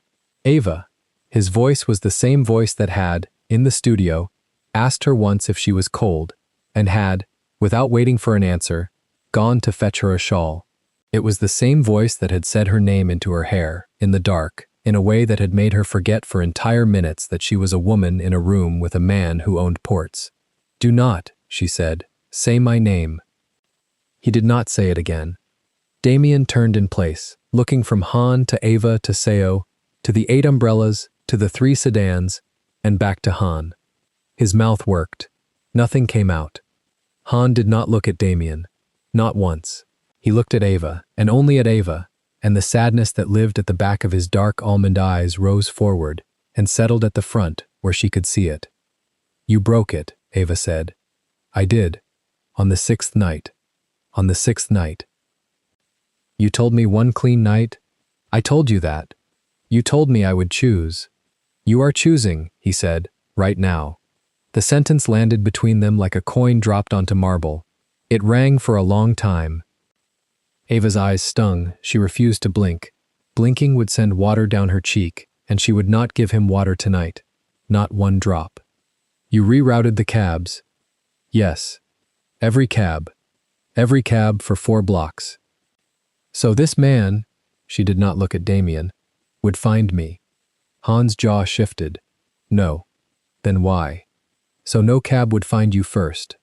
Ava. His voice was the same voice that had, in the studio, asked her once if she was cold, and had, without waiting for an answer, gone to fetch her a shawl. It was the same voice that had said her name into her hair, in the dark, in a way that had made her forget for entire minutes that she was a woman in a room with a man who owned ports. "Do not," she said, "say my name." He did not say it again. Damien turned in place, looking from Han to Ava to Seo, to the 8 umbrellas, to the 3 sedans, and back to Han. His mouth worked. Nothing came out. Han did not look at Damien. Not once. He looked at Ava, and only at Ava, and the sadness that lived at the back of his dark almond eyes rose forward and settled at the front where she could see it. "You broke it," Ava said. "I did. On the 6th night. On the 6th night." "You told me one clean night?" "I told you that. You told me I would choose." "You are choosing," he said, "right now." The sentence landed between them like a coin dropped onto marble. It rang for a long time. Ava's eyes stung. She refused to blink. Blinking would send water down her cheek, and she would not give him water tonight. Not one drop. "You rerouted the cabs?" "Yes. Every cab. Every cab for 4 blocks. So this man," she did not look at Damien, "would find me." Han's jaw shifted. "No. Then why? So no cab would find you first."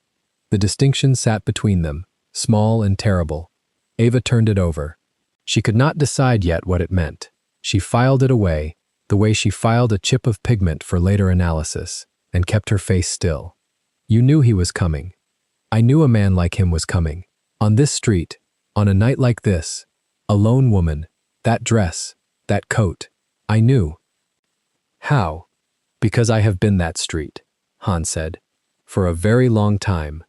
The distinction sat between them, small and terrible. Ava turned it over. She could not decide yet what it meant. She filed it away, the way she filed a chip of pigment for later analysis, and kept her face still. "You knew he was coming. I knew a man like him was coming. On this street, on a night like this, a lone woman, that dress, that coat. I knew." "How?" "Because I have been that street," Han said, "for a very long time."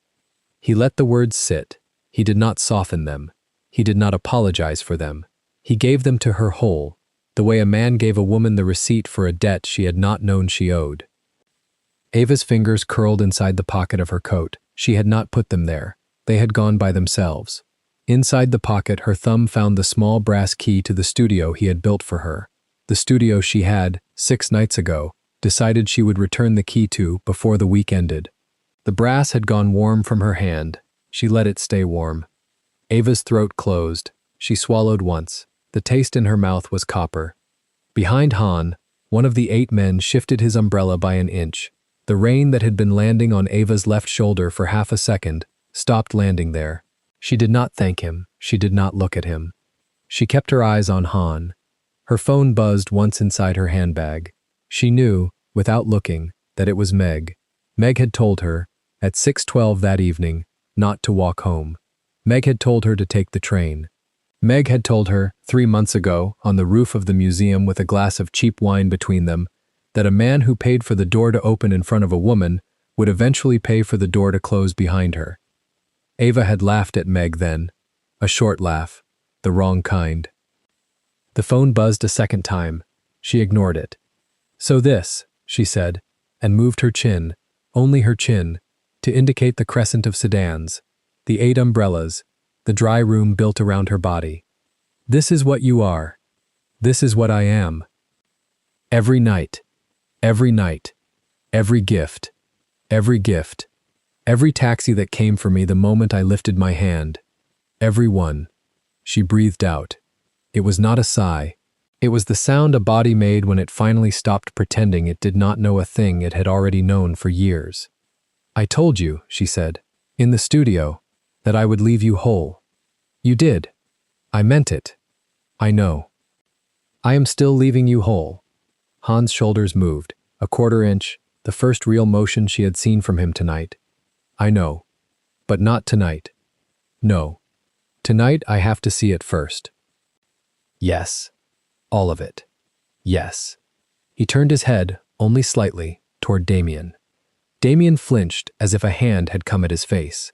He let the words sit. He did not soften them. He did not apologize for them. He gave them to her whole, the way a man gave a woman the receipt for a debt she had not known she owed. Ava's fingers curled inside the pocket of her coat. She had not put them there. They had gone by themselves. Inside the pocket, her thumb found the small brass key to the studio he had built for her. The studio she had, 6 nights ago, decided she would return the key to before the week ended. The brass had gone warm from her hand. She let it stay warm. Ava's throat closed. She swallowed once. The taste in her mouth was copper. Behind Han, one of the 8 men shifted his umbrella by an inch. The rain that had been landing on Ava's left shoulder for half a second stopped landing there. She did not thank him. She did not look at him. She kept her eyes on Han. Her phone buzzed once inside her handbag. She knew, without looking, that it was Meg. Meg had told her, at 6:12 that evening, not to walk home. Meg had told her to take the train. Meg had told her, 3 months ago, on the roof of the museum with a glass of cheap wine between them, that a man who paid for the door to open in front of a woman would eventually pay for the door to close behind her. Ava had laughed at Meg then. A short laugh. The wrong kind. The phone buzzed a second time. She ignored it. "So this," she said, and moved her chin, only her chin, to indicate the crescent of sedans, the 8 umbrellas, the dry room built around her body. "This is what you are. This is what I am. Every night, every night, every gift, every taxi that came for me the moment I lifted my hand. Every one." She breathed out. It was not a sigh. It was the sound a body made when it finally stopped pretending it did not know a thing it had already known for years. "I told you," she said, "in the studio, that I would leave you whole. You did. I meant it. I know. I am still leaving you whole." Han's shoulders moved, a quarter inch, the first real motion she had seen from him tonight. I know. But not tonight. No. Tonight I have to see it first. Yes. All of it. Yes. He turned his head, only slightly, toward Damien. Damien flinched as if a hand had come at his face.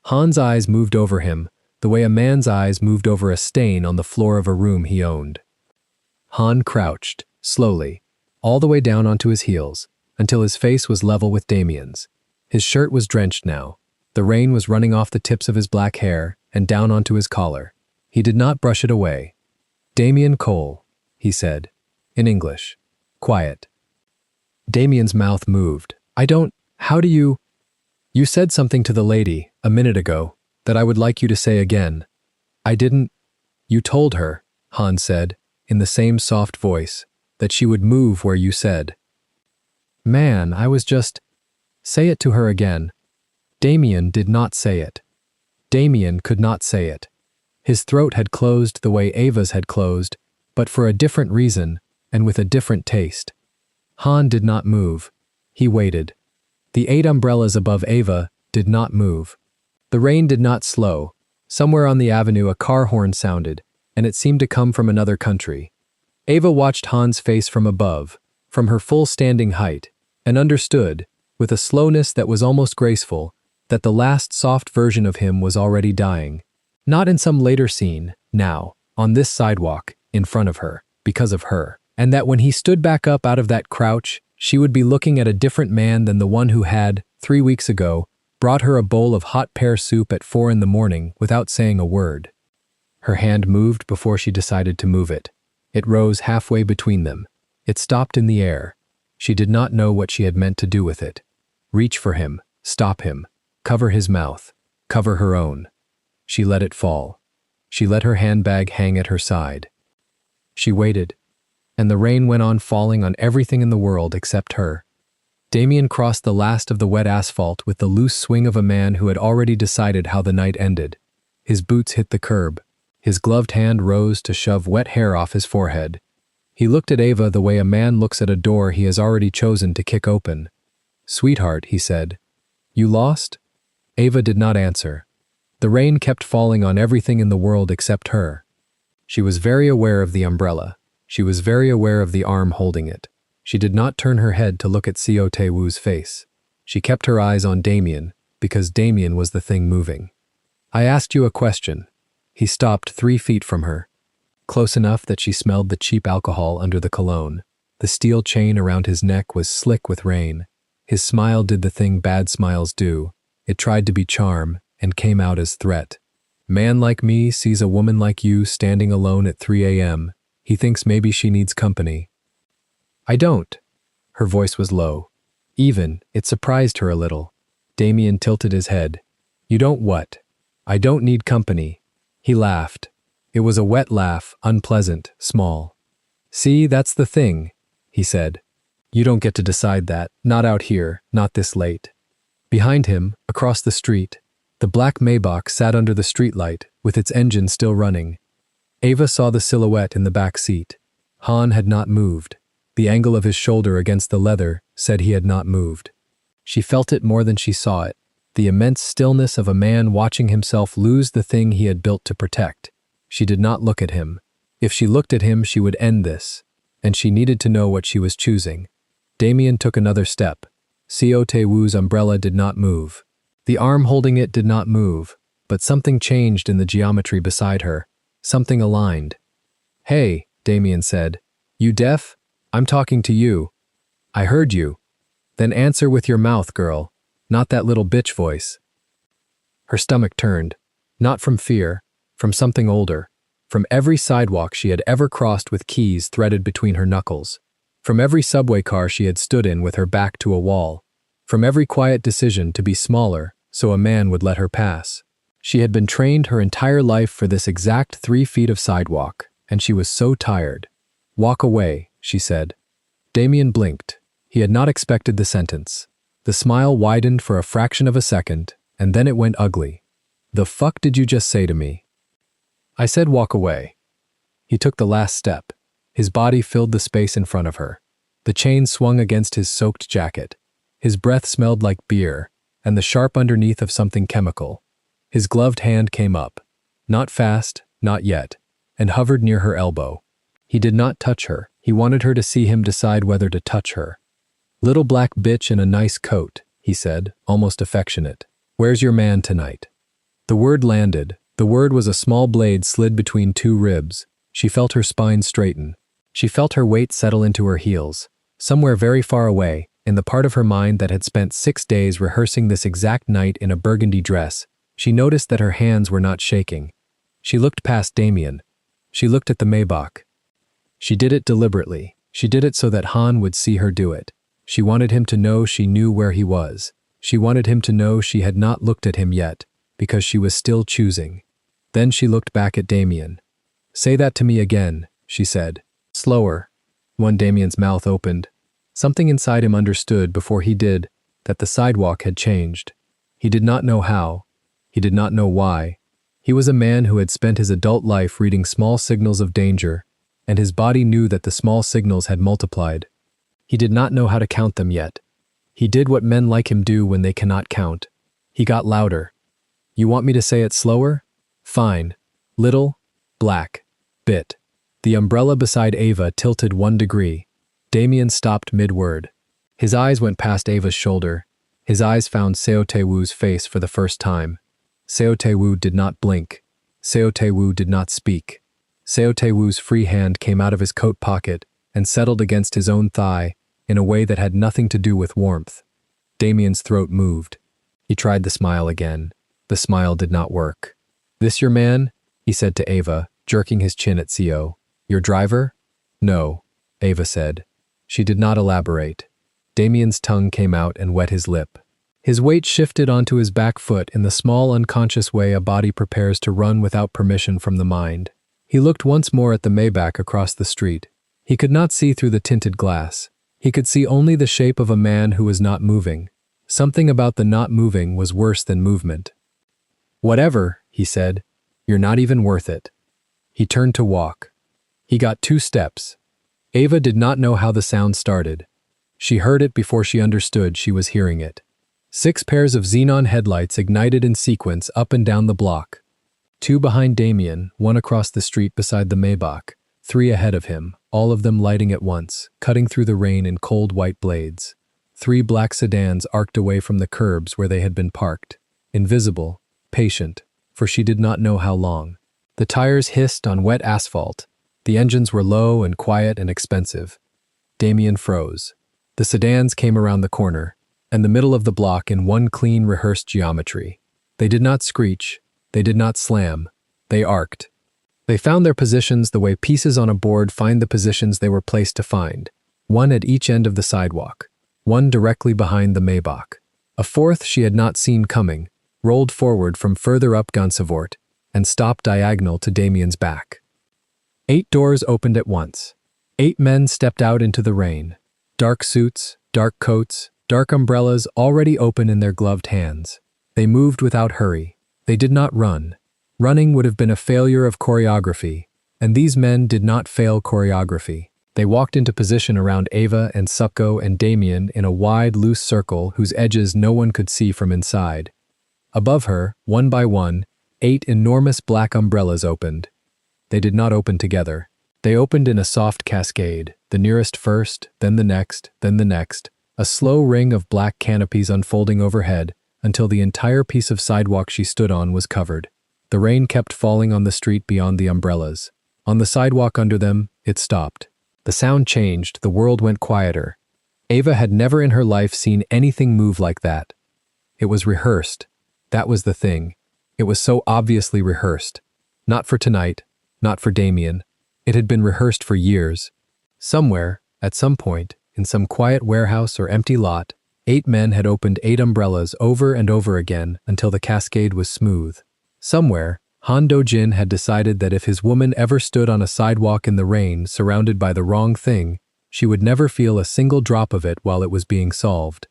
Han's eyes moved over him, the way a man's eyes moved over a stain on the floor of a room he owned. Han crouched, slowly, all the way down onto his heels, until his face was level with Damien's. His shirt was drenched now. The rain was running off the tips of his black hair and down onto his collar. He did not brush it away. "Damien Cole," he said, in English. "Quiet." Damien's mouth moved. How do you... You said something to the lady, a minute ago, that I would like you to say again. I didn't... You told her, Han said, in the same soft voice, that she would move where you said. Man, I was just... Say it to her again. Damien did not say it. Damien could not say it. His throat had closed the way Ava's had closed, but for a different reason and with a different taste. Han did not move. He waited. The 8 umbrellas above Ava did not move. The rain did not slow. Somewhere on the avenue a car horn sounded, and it seemed to come from another country. Ava watched Han's face from above, from her full standing height, and understood, with a slowness that was almost graceful, that the last soft version of him was already dying. Not in some later scene, now, on this sidewalk, in front of her, because of her, and that when he stood back up out of that crouch, she would be looking at a different man than the one who had, 3 weeks ago, brought her a bowl of hot pear soup at 4 in the morning without saying a word. Her hand moved before she decided to move it. It rose halfway between them. It stopped in the air. She did not know what she had meant to do with it. Reach for him, stop him, cover his mouth, cover her own. She let it fall. She let her handbag hang at her side. She waited, and the rain went on falling on everything in the world except her. Damien crossed the last of the wet asphalt with the loose swing of a man who had already decided how the night ended. His boots hit the curb. His gloved hand rose to shove wet hair off his forehead. He looked at Ava the way a man looks at a door he has already chosen to kick open. "Sweetheart," he said. "You lost?" Ava did not answer. The rain kept falling on everything in the world except her. She was very aware of the umbrella. She was very aware of the arm holding it. She did not turn her head to look at Seo Tae-woo's face. She kept her eyes on Damien, because Damien was the thing moving. "I asked you a question." He stopped 3 feet from her, close enough that she smelled the cheap alcohol under the cologne. The steel chain around his neck was slick with rain. His smile did the thing bad smiles do. It tried to be charm and came out as threat. "Man like me sees a woman like you standing alone at 3 a.m. He thinks maybe she needs company." "I don't." Her voice was low. Even, it surprised her a little. Damien tilted his head. "You don't what?" "I don't need company." He laughed. It was a wet laugh, unpleasant, small. "See, that's the thing," he said. "You don't get to decide that, not out here, not this late." Behind him, across the street, the black Maybach sat under the streetlight, with its engine still running. Ava saw the silhouette in the back seat. Han had not moved. The angle of his shoulder against the leather said he had not moved. She felt it more than she saw it, the immense stillness of a man watching himself lose the thing he had built to protect. She did not look at him. If she looked at him, she would end this, and she needed to know what she was choosing. Damien took another step. Seo Tae-woo's umbrella did not move. The arm holding it did not move, but something changed in the geometry beside her. Something aligned. "Hey," Damien said. "You deaf? I'm talking to you." "I heard you." "Then answer with your mouth, girl, not that little bitch voice." Her stomach turned, not from fear, from something older, from every sidewalk she had ever crossed with keys threaded between her knuckles, from every subway car she had stood in with her back to a wall, from every quiet decision to be smaller so a man would let her pass. She had been trained her entire life for this exact 3 feet of sidewalk, and she was so tired. "Walk away," she said. Damien blinked. He had not expected the sentence. The smile widened for a fraction of a second, and then it went ugly. "The fuck did you just say to me?" "I said walk away." He took the last step. His body filled the space in front of her. The chain swung against his soaked jacket. His breath smelled like beer, and the sharp underneath of something chemical. His gloved hand came up. Not fast, not yet, and hovered near her elbow. He did not touch her. He wanted her to see him decide whether to touch her. "Little black bitch in a nice coat," he said, almost affectionate. "Where's your man tonight?" The word landed. The word was a small blade slid between two ribs. She felt her spine straighten. She felt her weight settle into her heels. Somewhere very far away, in the part of her mind that had spent 6 days rehearsing this exact night in a burgundy dress, she noticed that her hands were not shaking. She looked past Damien. She looked at the Maybach. She did it deliberately. She did it so that Han would see her do it. She wanted him to know she knew where he was. She wanted him to know she had not looked at him yet, because she was still choosing. Then she looked back at Damien. "Say that to me again," she said. Slower. When Damien's mouth opened, something inside him understood before he did that the sidewalk had changed. He did not know how. He did not know why. He was a man who had spent his adult life reading small signals of danger, and his body knew that the small signals had multiplied. He did not know how to count them yet. He did what men like him do when they cannot count. He got louder. "You want me to say it slower? Fine. Little, black, bit." The umbrella beside Ava tilted 1 degree. Damien stopped mid-word. His eyes went past Ava's shoulder. His eyes found Seo Tae-woo's face for the first time. Seo Tae-woo did not blink. Seo Tae-woo did not speak. Seo Tae-woo's free hand came out of his coat pocket and settled against his own thigh in a way that had nothing to do with warmth. Damien's throat moved. He tried the smile again. The smile did not work. "This your man?" he said to Ava, jerking his chin at Seo. "Your driver?" "No," Ava said. She did not elaborate. Damien's tongue came out and wet his lip. His weight shifted onto his back foot in the small unconscious way a body prepares to run without permission from the mind. He looked once more at the Maybach across the street. He could not see through the tinted glass. He could see only the shape of a man who was not moving. Something about the not moving was worse than movement. "Whatever," he said. "You're not even worth it." He turned to walk. He got 2 steps. Ava did not know how the sound started. She heard it before she understood she was hearing it. 6 pairs of xenon headlights ignited in sequence up and down the block. 2 behind Damien, 1 across the street beside the Maybach, 3 ahead of him, all of them lighting at once, cutting through the rain in cold white blades. 3 black sedans arced away from the curbs where they had been parked, invisible, patient, for she did not know how long. The tires hissed on wet asphalt. The engines were low and quiet and expensive. Damien froze. The sedans came around the corner, and the middle of the block in one clean, rehearsed geometry. They did not screech. They did not slam. They arced. They found their positions the way pieces on a board find the positions they were placed to find, 1 at each end of the sidewalk, 1 directly behind the Maybach. A 4th she had not seen coming, rolled forward from further up Gansevoort, and stopped diagonal to Damien's back. 8 doors opened at once. 8 men stepped out into the rain. Dark suits, dark coats, dark umbrellas already open in their gloved hands. They moved without hurry. They did not run. Running would have been a failure of choreography, and these men did not fail choreography. They walked into position around Ava and Succo and Damien in a wide, loose circle whose edges no one could see from inside. Above her, 1 by 1, 8 enormous black umbrellas opened. They did not open together. They opened in a soft cascade, the nearest first, then the next, a slow ring of black canopies unfolding overhead until the entire piece of sidewalk she stood on was covered. The rain kept falling on the street beyond the umbrellas. On the sidewalk under them, it stopped. The sound changed, the world went quieter. Ava had never in her life seen anything move like that. It was rehearsed. That was the thing. It was so obviously rehearsed. Not for tonight, not for Damien. It had been rehearsed for years. Somewhere, at some point, in some quiet warehouse or empty lot, 8 men had opened 8 umbrellas over and over again until the cascade was smooth. Somewhere, Han Do-jin had decided that if his woman ever stood on a sidewalk in the rain surrounded by the wrong thing, she would never feel a single drop of it while it was being solved.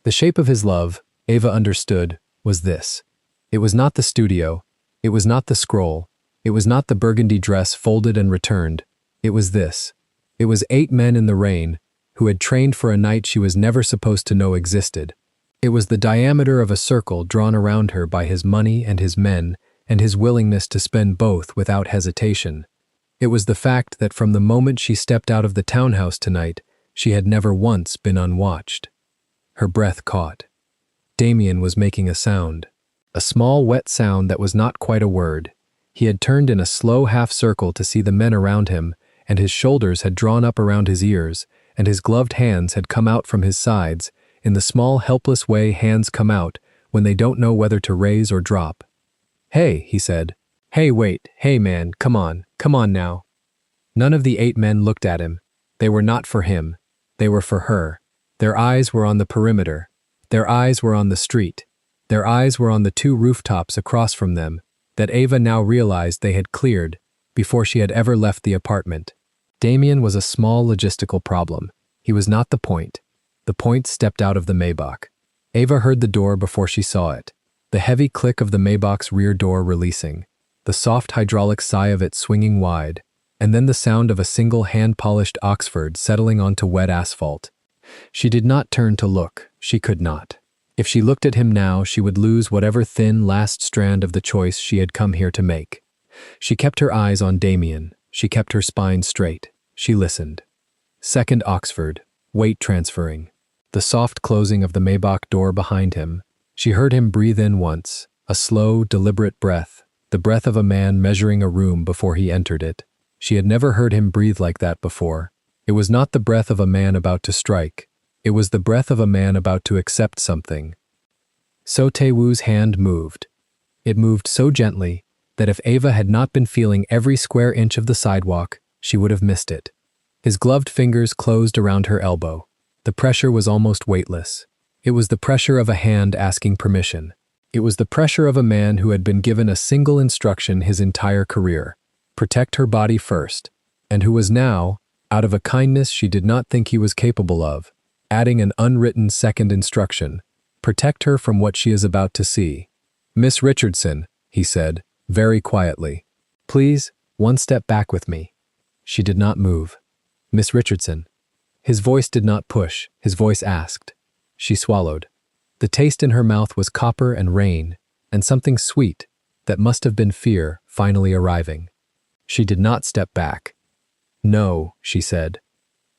The shape of his love, Ava understood, was this. It was not the studio. It was not the scroll. It was not the burgundy dress folded and returned. It was this. It was 8 men in the rain, who who had trained for a night she was never supposed to know existed. It was the diameter of a circle drawn around her by his money and his men and his willingness to spend both without hesitation. It was the fact that from the moment she stepped out of the townhouse tonight, she had never once been unwatched. Her breath caught. Damien was making a sound. A small, wet sound that was not quite a word. He had turned in a slow half-circle to see the men around him, and his shoulders had drawn up around his ears, and his gloved hands had come out from his sides, in the small, helpless way hands come out when they don't know whether to raise or drop. "Hey," he said. "Hey, wait. Hey, man, come on now." None of the 8 men looked at him. They were not for him. They were for her. Their eyes were on the perimeter. Their eyes were on the street. Their eyes were on the 2 rooftops across from them that Ava now realized they had cleared before she had ever left the apartment. Damien was a small logistical problem. He was not the point. The point stepped out of the Maybach. Ava heard the door before she saw it. The heavy click of the Maybach's rear door releasing. The soft hydraulic sigh of it swinging wide. And then the sound of a single hand-polished Oxford settling onto wet asphalt. She did not turn to look. She could not. If she looked at him now, she would lose whatever thin last strand of the choice she had come here to make. She kept her eyes on Damien. She kept her spine straight. She listened. Second Oxford. Weight transferring. The soft closing of the Maybach door behind him. She heard him breathe in once. A slow, deliberate breath. The breath of a man measuring a room before he entered it. She had never heard him breathe like that before. It was not the breath of a man about to strike. It was the breath of a man about to accept something. So Tae-woo's hand moved. It moved so gently that if Ava had not been feeling every square inch of the sidewalk, she would have missed it. His gloved fingers closed around her elbow. The pressure was almost weightless. It was the pressure of a hand asking permission. It was the pressure of a man who had been given a single instruction his entire career: protect her body first, and who was now, out of a kindness she did not think he was capable of, adding an unwritten second instruction: protect her from what she is about to see. "Miss Richardson," he said, very quietly, "please, one step back with me." She did not move. "Miss Richardson." His voice did not push, his voice asked. She swallowed. The taste in her mouth was copper and rain, and something sweet, that must have been fear, finally arriving. She did not step back. "No," she said.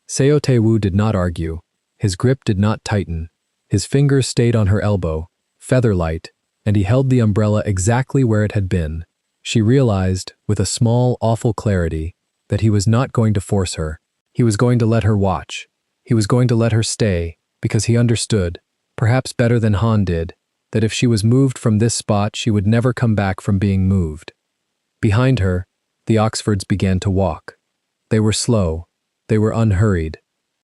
Seo Tae-woo did not argue. His grip did not tighten. His fingers stayed on her elbow, feather-light, and he held the umbrella exactly where it had been. She realized, with a small, awful clarity, that he was not going to force her. He was going to let her watch. He was going to let her stay, because he understood, perhaps better than Han did, that if she was moved from this spot, she would never come back from being moved. Behind her, the Oxfords began to walk. They were slow. They were unhurried.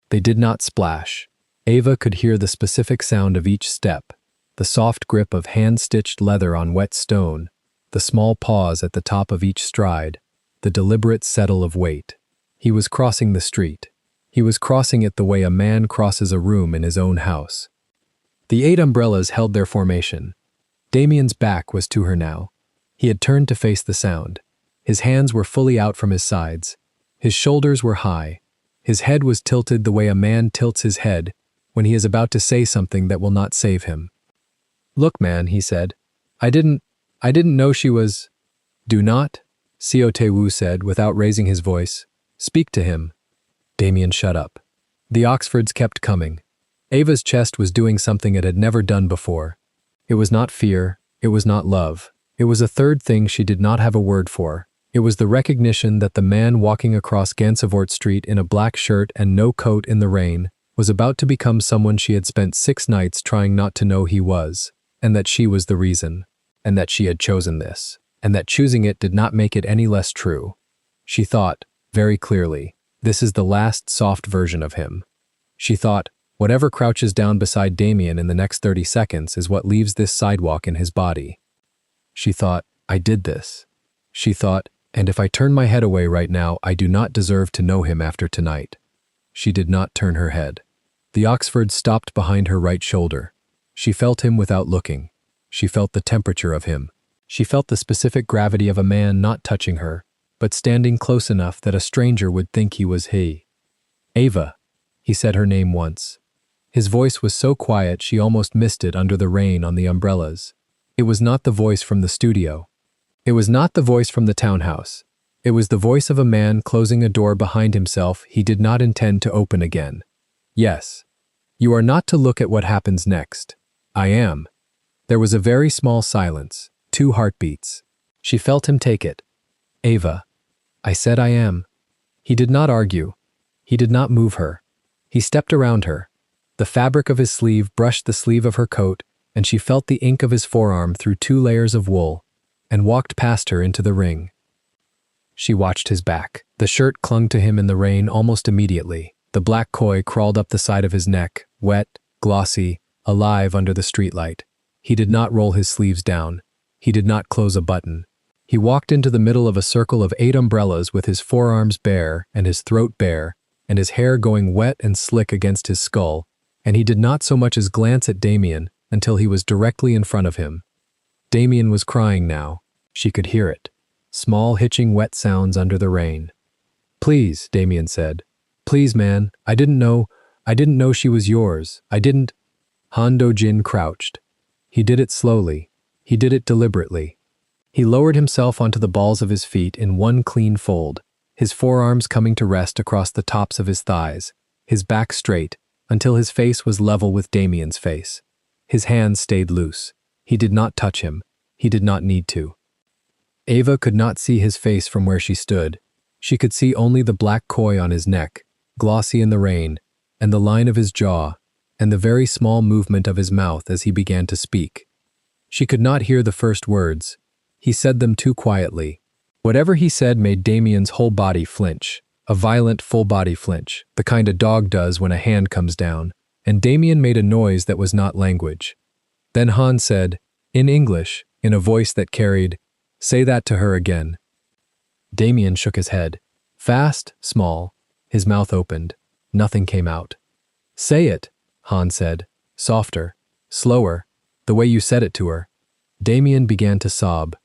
They did not splash. Ava could hear the specific sound of each step, the soft grip of hand-stitched leather on wet stone, the small pause at the top of each stride, the deliberate settle of weight. He was crossing the street. He was crossing it the way a man crosses a room in his own house. The 8 umbrellas held their formation. Damien's back was to her now. He had turned to face the sound. His hands were fully out from his sides. His shoulders were high. His head was tilted the way a man tilts his head when he is about to say something that will not save him. "Look, man," he said. I didn't know she was—" "Do not," Seo Tae-woo said without raising his voice. "Speak to him." Damien shut up. The Oxfords kept coming. Ava's chest was doing something it had never done before. It was not fear. It was not love. It was a third thing she did not have a word for. It was the recognition that the man walking across Gansevoort Street in a black shirt and no coat in the rain was about to become someone she had spent 6 nights trying not to know he was, and that she was the reason, and that she had chosen this, and that choosing it did not make it any less true. She thought, very clearly, this is the last soft version of him. She thought, whatever crouches down beside Damien in the next 30 seconds is what leaves this sidewalk in his body. She thought, I did this. She thought, and if I turn my head away right now, I do not deserve to know him after tonight. She did not turn her head. The Oxford stopped behind her right shoulder. She felt him without looking. She felt the temperature of him. She felt the specific gravity of a man not touching her, but standing close enough that a stranger would think he was he. "Ava," He said her name once. His voice was so quiet she almost missed it under the rain on the umbrellas. It was not the voice from the studio. It was not the voice from the townhouse. It was the voice of a man closing a door behind himself he did not intend to open again. Yes. You are not to look at what happens next. I am. There was a very small silence, 2 heartbeats. She felt him take it. Ava. I said I am. He did not argue. He did not move her. He stepped around her. The fabric of his sleeve brushed the sleeve of her coat, and she felt the ink of his forearm through 2 layers of wool, and walked past her into the ring. She watched his back. The shirt clung to him in the rain almost immediately. The black koi crawled up the side of his neck, wet, glossy, alive under the streetlight. He did not roll his sleeves down. He did not close a button. He walked into the middle of a circle of 8 umbrellas with his forearms bare and his throat bare, and his hair going wet and slick against his skull, and he did not so much as glance at Damien until he was directly in front of him. Damien was crying now. She could hear it. Small hitching wet sounds under the rain. Please, Damien said. Please, man, I didn't know she was yours. I didn't. Han Do-jin crouched. He did it slowly. He did it deliberately. He lowered himself onto the balls of his feet in one clean fold, his forearms coming to rest across the tops of his thighs, his back straight, until his face was level with Damien's face. His hands stayed loose. He did not touch him. He did not need to. Ava could not see his face from where she stood. She could see only the black koi on his neck, glossy in the rain, and the line of his jaw, and the very small movement of his mouth as he began to speak. She could not hear the first words. He said them too quietly. Whatever he said made Damien's whole body flinch, a violent full-body flinch, the kind a dog does when a hand comes down, and Damien made a noise that was not language. Then Han said, in English, in a voice that carried, "Say that to her again." Damien shook his head. Fast, small, his mouth opened. Nothing came out. "Say it," Han said, softer, slower, the way you said it to her. Damien began to sob.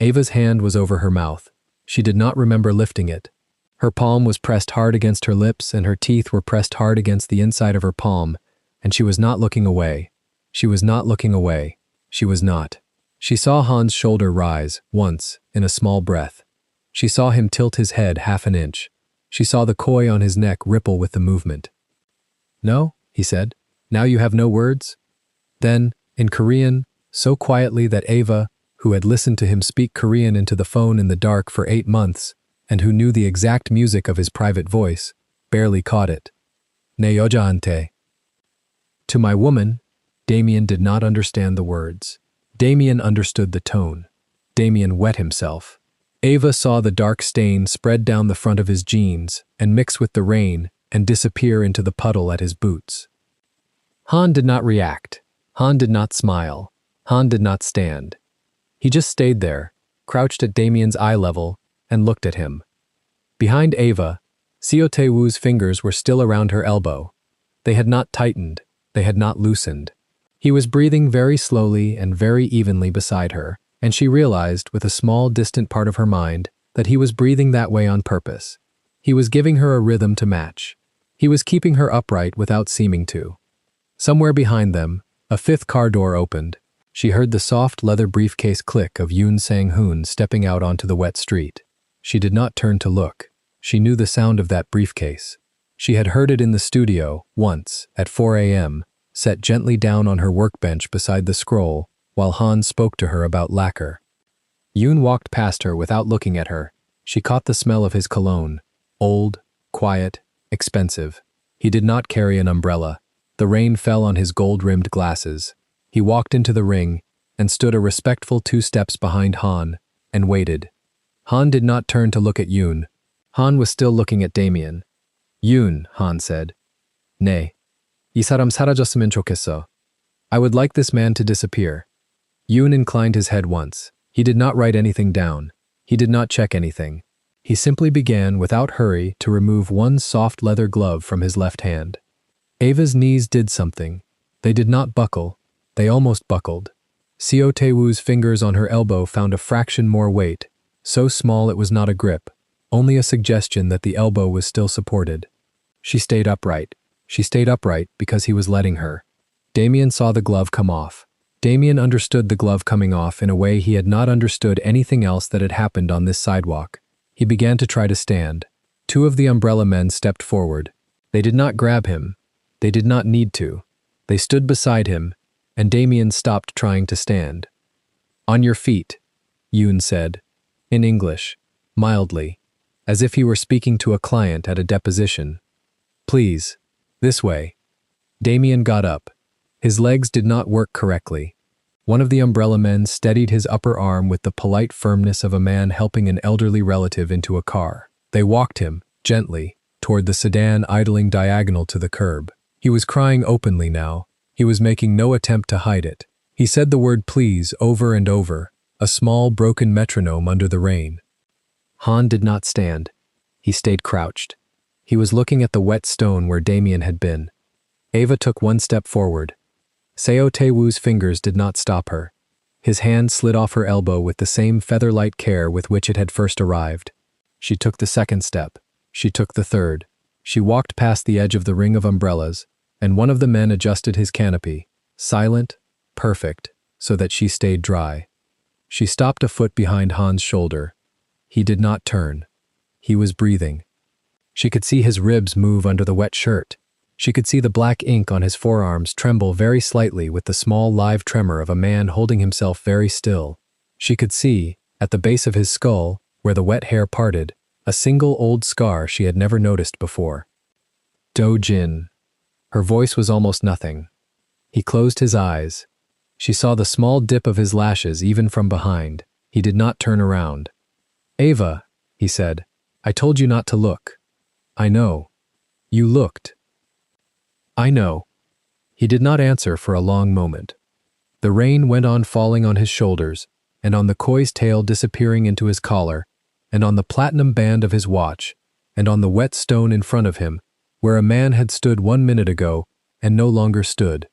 Ava's hand was over her mouth. She did not remember lifting it. Her palm was pressed hard against her lips, and her teeth were pressed hard against the inside of her palm, and she was not looking away. She was not looking away. She was not. She saw Han's shoulder rise, once, in a small breath. She saw him tilt his head half an inch. She saw the koi on his neck ripple with the movement. "No," he said. "Now you have no words?" Then, in Korean, so quietly that Ava, who had listened to him speak Korean into the phone in the dark for 8 months, and who knew the exact music of his private voice, barely caught it. "Ne 여자한테." To my woman, Damien did not understand the words. Damien understood the tone. Damien wet himself. Ava saw the dark stain spread down the front of his jeans and mix with the rain and disappear into the puddle at his boots. Han did not react. Han did not smile. Han did not stand. He just stayed there, crouched at Damien's eye level, and looked at him. Behind Ava, Seo Tae-woo's fingers were still around her elbow. They had not tightened. They had not loosened. He was breathing very slowly and very evenly beside her, and she realized, with a small, distant part of her mind, that he was breathing that way on purpose. He was giving her a rhythm to match. He was keeping her upright without seeming to. Somewhere behind them, a 5th car door opened. She heard the soft leather briefcase click of Yoon Sang-hoon stepping out onto the wet street. She did not turn to look. She knew the sound of that briefcase. She had heard it in the studio, once, at 4 a.m., set gently down on her workbench beside the scroll, while Han spoke to her about lacquer. Yoon walked past her without looking at her. She caught the smell of his cologne. Old, quiet, expensive. He did not carry an umbrella. The rain fell on his gold-rimmed glasses. He walked into the ring and stood a respectful 2 steps behind Han and waited. Han did not turn to look at Yoon. Han was still looking at Damien. "Yoon," Han said. "네. 이 사람 사라졌으면 좋겠어. I would like this man to disappear." Yoon inclined his head once. He did not write anything down. He did not check anything. He simply began, without hurry, to remove one soft leather glove from his left hand. Ava's knees did something. They did not buckle. They almost buckled. Seo Tae-woo's fingers on her elbow found a fraction more weight, so small it was not a grip, only a suggestion that the elbow was still supported. She stayed upright. She stayed upright because he was letting her. Damien saw the glove come off. Damien understood the glove coming off in a way he had not understood anything else that had happened on this sidewalk. He began to try to stand. Two of the umbrella men stepped forward. They did not grab him. They did not need to. They stood beside him, and Damien stopped trying to stand. "On your feet," Yoon said, in English, mildly, as if he were speaking to a client at a deposition. "Please, this way." Damien got up. His legs did not work correctly. One of the umbrella men steadied his upper arm with the polite firmness of a man helping an elderly relative into a car. They walked him, gently, toward the sedan idling diagonal to the curb. He was crying openly now. He was making no attempt to hide it. He said the word please over and over, a small broken metronome under the rain. Han did not stand. He stayed crouched. He was looking at the wet stone where Damien had been. Ava took one step forward. Seo Tae-woo's fingers did not stop her. His hand slid off her elbow with the same feather-light care with which it had first arrived. She took the second step. She took the third. She walked past the edge of the ring of umbrellas, and one of the men adjusted his canopy, silent, perfect, so that she stayed dry. She stopped a foot behind Han's shoulder. He did not turn. He was breathing. She could see his ribs move under the wet shirt. She could see the black ink on his forearms tremble very slightly with the small live tremor of a man holding himself very still. She could see, at the base of his skull, where the wet hair parted, a single old scar she had never noticed before. Do-jin. Her voice was almost nothing. He closed his eyes. She saw the small dip of his lashes even from behind. He did not turn around. "Ava," he said, "I told you not to look." "I know." "You looked." "I know." He did not answer for a long moment. The rain went on falling on his shoulders, and on the koi's tail disappearing into his collar, and on the platinum band of his watch, and on the wet stone in front of him, where a man had stood 1 minute ago and no longer stood.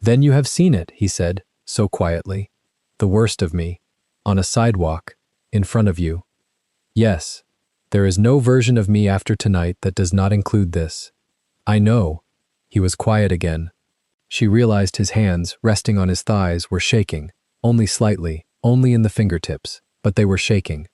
"Then you have seen it," he said, so quietly. "The worst of me, on a sidewalk, in front of you. Yes, there is no version of me after tonight that does not include this. I know." He was quiet again. She realized his hands, resting on his thighs, were shaking, only slightly, only in the fingertips, but they were shaking.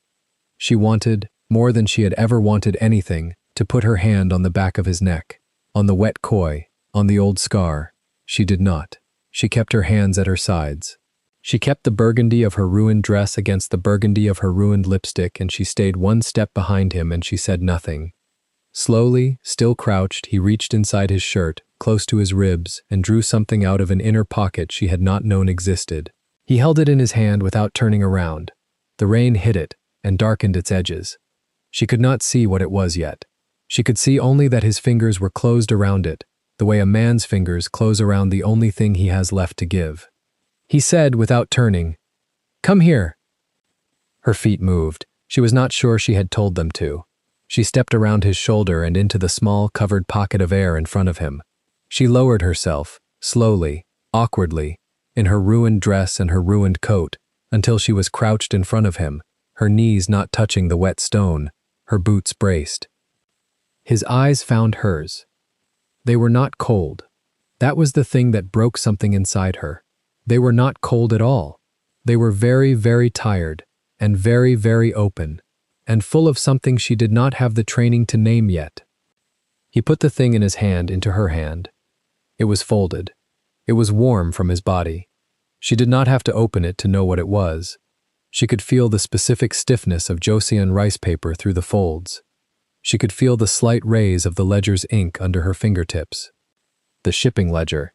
She wanted, more than she had ever wanted anything, to put her hand on the back of his neck, on the wet koi, on the old scar. She did not. She kept her hands at her sides. She kept the burgundy of her ruined dress against the burgundy of her ruined lipstick, and she stayed one step behind him, and she said nothing. Slowly, still crouched, he reached inside his shirt, close to his ribs, and drew something out of an inner pocket she had not known existed. He held it in his hand without turning around. The rain hit it and darkened its edges. She could not see what it was yet. She could see only that his fingers were closed around it, the way a man's fingers close around the only thing he has left to give. He said, without turning, "Come here." Her feet moved. She was not sure she had told them to. She stepped around his shoulder and into the small, covered pocket of air in front of him. She lowered herself, slowly, awkwardly, in her ruined dress and her ruined coat, until she was crouched in front of him, her knees not touching the wet stone, her boots braced. His eyes found hers. They were not cold. That was the thing that broke something inside her. They were not cold at all. They were very, very tired, and very, very open, and full of something she did not have the training to name yet. He put the thing in his hand into her hand. It was folded. It was warm from his body. She did not have to open it to know what it was. She could feel the specific stiffness of Joseon rice paper through the folds. She could feel the slight rays of the ledger's ink under her fingertips. The shipping ledger.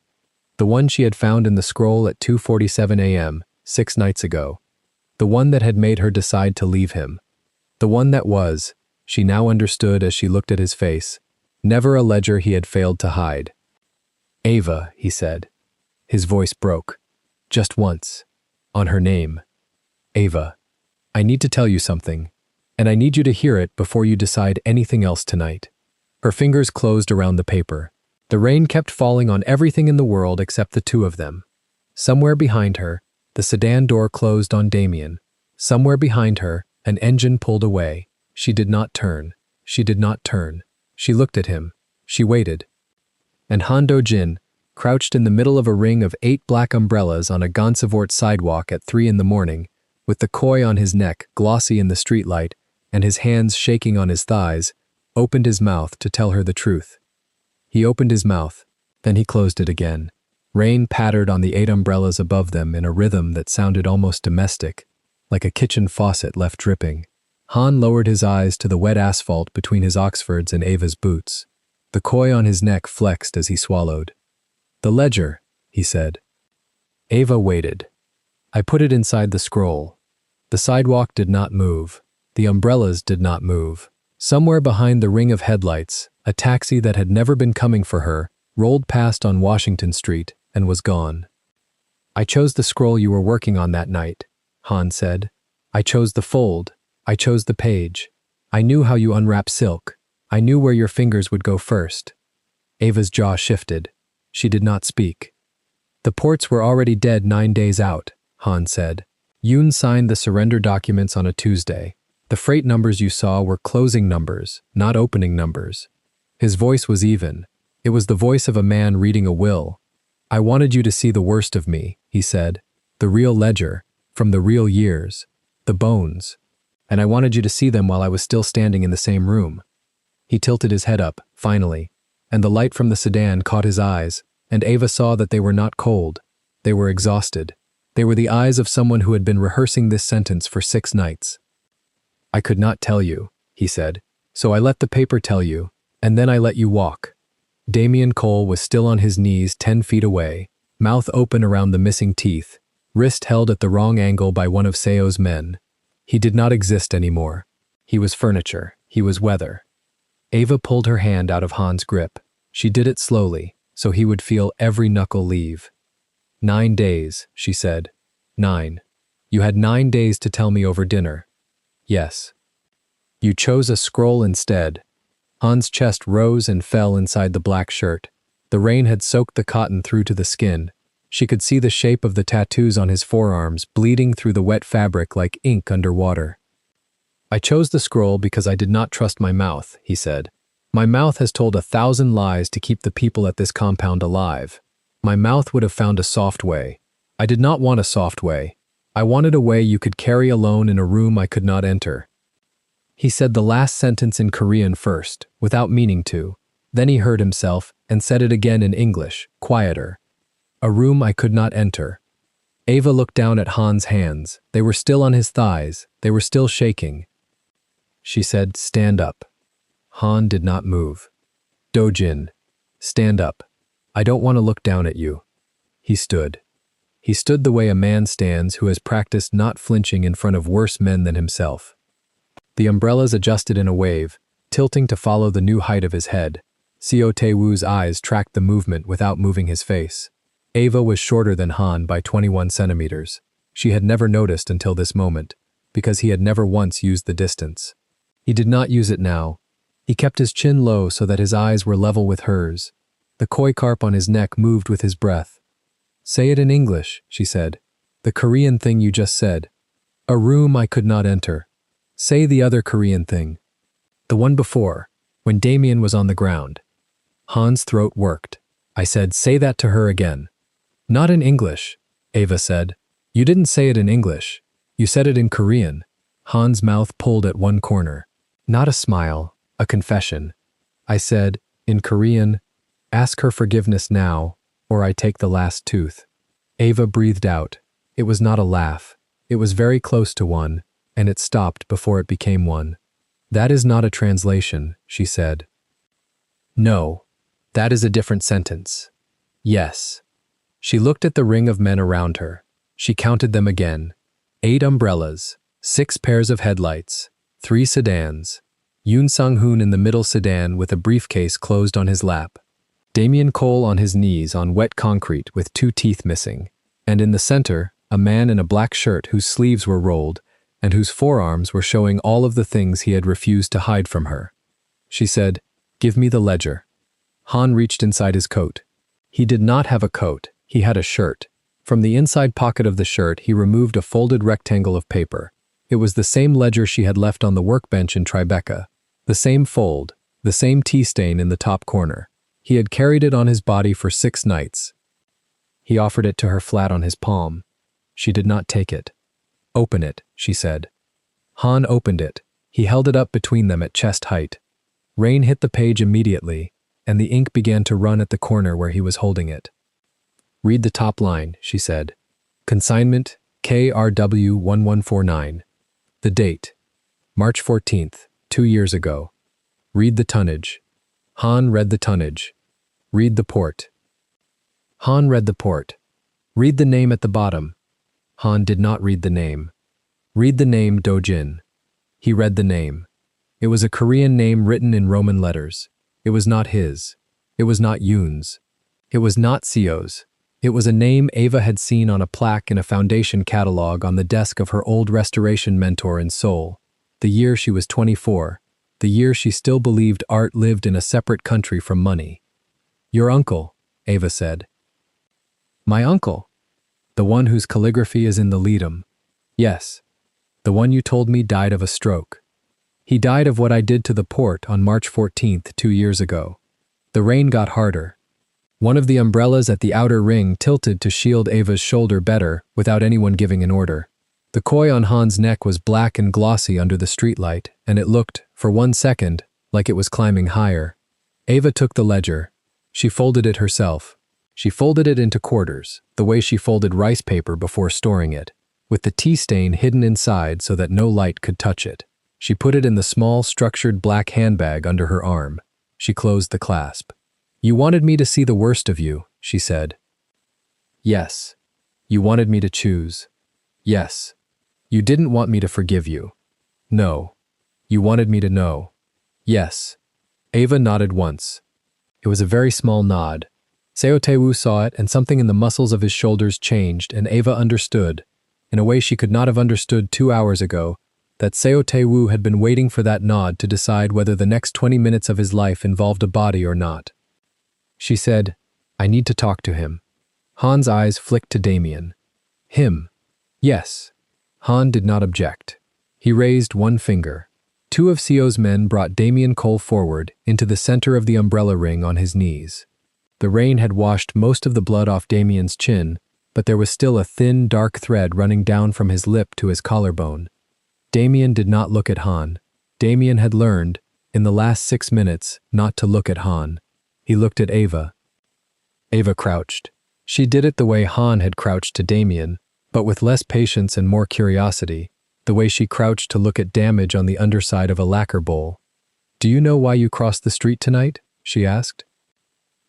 The one she had found in the scroll at 2:47 a.m., 6 nights ago. The one that had made her decide to leave him. The one that was, she now understood as she looked at his face, never a ledger he had failed to hide. "Ava," he said. His voice broke. Just once. On her name. "Ava, I need to tell you something, and I need you to hear it before you decide anything else tonight." Her fingers closed around the paper. The rain kept falling on everything in the world except the two of them. Somewhere behind her, the sedan door closed on Damien. Somewhere behind her, an engine pulled away. She did not turn. She did not turn. She looked at him. She waited. and Han Do-jin, crouched in the middle of a ring of 8 black umbrellas on a Gansevoort sidewalk at 3 in the morning, with the koi on his neck glossy in the streetlight and his hands shaking on his thighs, opened his mouth to tell her the truth. He opened his mouth, then he closed it again. Rain pattered on the 8 umbrellas above them in a rhythm that sounded almost domestic, like a kitchen faucet left dripping. Han lowered his eyes to the wet asphalt between his Oxfords and Ava's boots. The koi on his neck flexed as he swallowed. "The ledger," he said. Ava waited. "I put it inside the scroll." The sidewalk did not move. The umbrellas did not move. Somewhere behind the ring of headlights, a taxi that had never been coming for her rolled past on Washington Street and was gone. "I chose the scroll you were working on that night," Han said. "I chose the fold. I chose the page. I knew how you unwrap silk. I knew where your fingers would go first." Ava's jaw shifted. She did not speak. "The ports were already dead 9 days out," Han said. "Yoon signed the surrender documents on a Tuesday. The freight numbers you saw were closing numbers, not opening numbers." His voice was even. It was the voice of a man reading a will. "I wanted you to see the worst of me," he said. "The real ledger, from the real years, the bones. And I wanted you to see them while I was still standing in the same room." He tilted his head up, finally, and the light from the sedan caught his eyes, and Ava saw that they were not cold. They were exhausted. They were the eyes of someone who had been rehearsing this sentence for 6 nights. "I could not tell you," he said, "so I let the paper tell you, and then I let you walk." Damien Cole was still on his knees 10 feet away, mouth open around the missing teeth, wrist held at the wrong angle by one of Seo's men. He did not exist anymore. He was furniture. He was weather. Ava pulled her hand out of Han's grip. She did it slowly, so he would feel every knuckle leave. 9 days, she said. 9. You had 9 days to tell me over dinner. Yes. You chose a scroll instead. Han's chest rose and fell inside the black shirt. The rain had soaked the cotton through to the skin. She could see the shape of the tattoos on his forearms bleeding through the wet fabric like ink under water. "I chose the scroll because I did not trust my mouth," he said. "My mouth has told 1,000 lies to keep the people at this compound alive. My mouth would have found a soft way. I did not want a soft way. I wanted a way you could carry alone in a room I could not enter." He said the last sentence in Korean first, without meaning to. Then he heard himself and said it again in English, quieter. "A room I could not enter." Ava looked down at Han's hands. They were still on his thighs. They were still shaking. She said, "Stand up." Han did not move. "Do-jin, stand up. I don't want to look down at you." He stood. He stood the way a man stands who has practiced not flinching in front of worse men than himself. The umbrellas adjusted in a wave, tilting to follow the new height of his head. Seo Tae-woo's eyes tracked the movement without moving his face. Ava was shorter than Han by 21 centimeters. She had never noticed until this moment, because he had never once used the distance. He did not use it now. He kept his chin low so that his eyes were level with hers. The koi carp on his neck moved with his breath. "Say it in English," she said. "The Korean thing you just said. A room I could not enter. Say the other Korean thing. The one before, when Damien was on the ground." Han's throat worked. I said, "Say that to her again." "Not in English," Ava said. "You didn't say it in English. You said it in Korean." Han's mouth pulled at one corner. Not a smile, a confession. I said, in Korean, "Ask her forgiveness now, or I take the last tooth." Ava breathed out. It was not a laugh. It was very close to one, and it stopped before it became one. "That is not a translation," she said. "No, that is a different sentence." "Yes." She looked at the ring of men around her. She counted them again. 8 umbrellas, 6 pairs of headlights, 3 sedans. Yoon Sang-hoon in the middle sedan with a briefcase closed on his lap. Damien Cole on his knees on wet concrete with 2 teeth missing. And in the center, a man in a black shirt whose sleeves were rolled and whose forearms were showing all of the things he had refused to hide from her. She said, "Give me the ledger." Han reached inside his coat. He did not have a coat, he had a shirt. From the inside pocket of the shirt, he removed a folded rectangle of paper. It was the same ledger she had left on the workbench in Tribeca. The same fold, the same tea stain in the top corner. He had carried it on his body for 6 nights. He offered it to her flat on his palm. She did not take it. "Open it," she said. Han opened it. He held it up between them at chest height. Rain hit the page immediately, and the ink began to run at the corner where he was holding it. "Read the top line," she said. "Consignment KRW 1149. The date, March 14th, 2 years ago. Read the tonnage." Han read the tonnage. "Read the port." Han read the port. "Read the name at the bottom." Han did not read the name. "Read the name Dojin." He read the name. It was a Korean name written in Roman letters. It was not his. It was not Yoon's. It was not Seo's. It was a name Ava had seen on a plaque in a foundation catalog on the desk of her old restoration mentor in Seoul, the year she was 24, the year she still believed art lived in a separate country from money. "Your uncle," Ava said. "My uncle? The one whose calligraphy is in the Leadum." "Yes. The one you told me died of a stroke. He died of what I did to the port on March 14th, 2 years ago." The rain got harder. One of the umbrellas at the outer ring tilted to shield Ava's shoulder better without anyone giving an order. The koi on Han's neck was black and glossy under the streetlight, and it looked, for 1 second, like it was climbing higher. Ava took the ledger. She folded it herself. She folded it into quarters, the way she folded rice paper before storing it, with the tea stain hidden inside so that no light could touch it. She put it in the small, structured black handbag under her arm. She closed the clasp. "You wanted me to see the worst of you," she said. "Yes. You wanted me to choose." "Yes. You didn't want me to forgive you." "No. You wanted me to know." "Yes." Ava nodded once. It was a very small nod. Seo Tae-woo saw it, and something in the muscles of his shoulders changed, and Ava understood, in a way she could not have understood 2 hours ago, that Seo Tae-woo had been waiting for that nod to decide whether the next 20 minutes of his life involved a body or not. She said, "I need to talk to him." Han's eyes flicked to Damien. "Him?" "Yes." Han did not object. He raised one finger. 2 of Seo's men brought Damien Cole forward into the center of the umbrella ring on his knees. The rain had washed most of the blood off Damien's chin, but there was still a thin, dark thread running down from his lip to his collarbone. Damien did not look at Han. Damien had learned, in the last 6 minutes, not to look at Han. He looked at Ava. Ava crouched. She did it the way Han had crouched to Damien, but with less patience and more curiosity, the way she crouched to look at damage on the underside of a lacquer bowl. "Do you know why you crossed the street tonight?" she asked.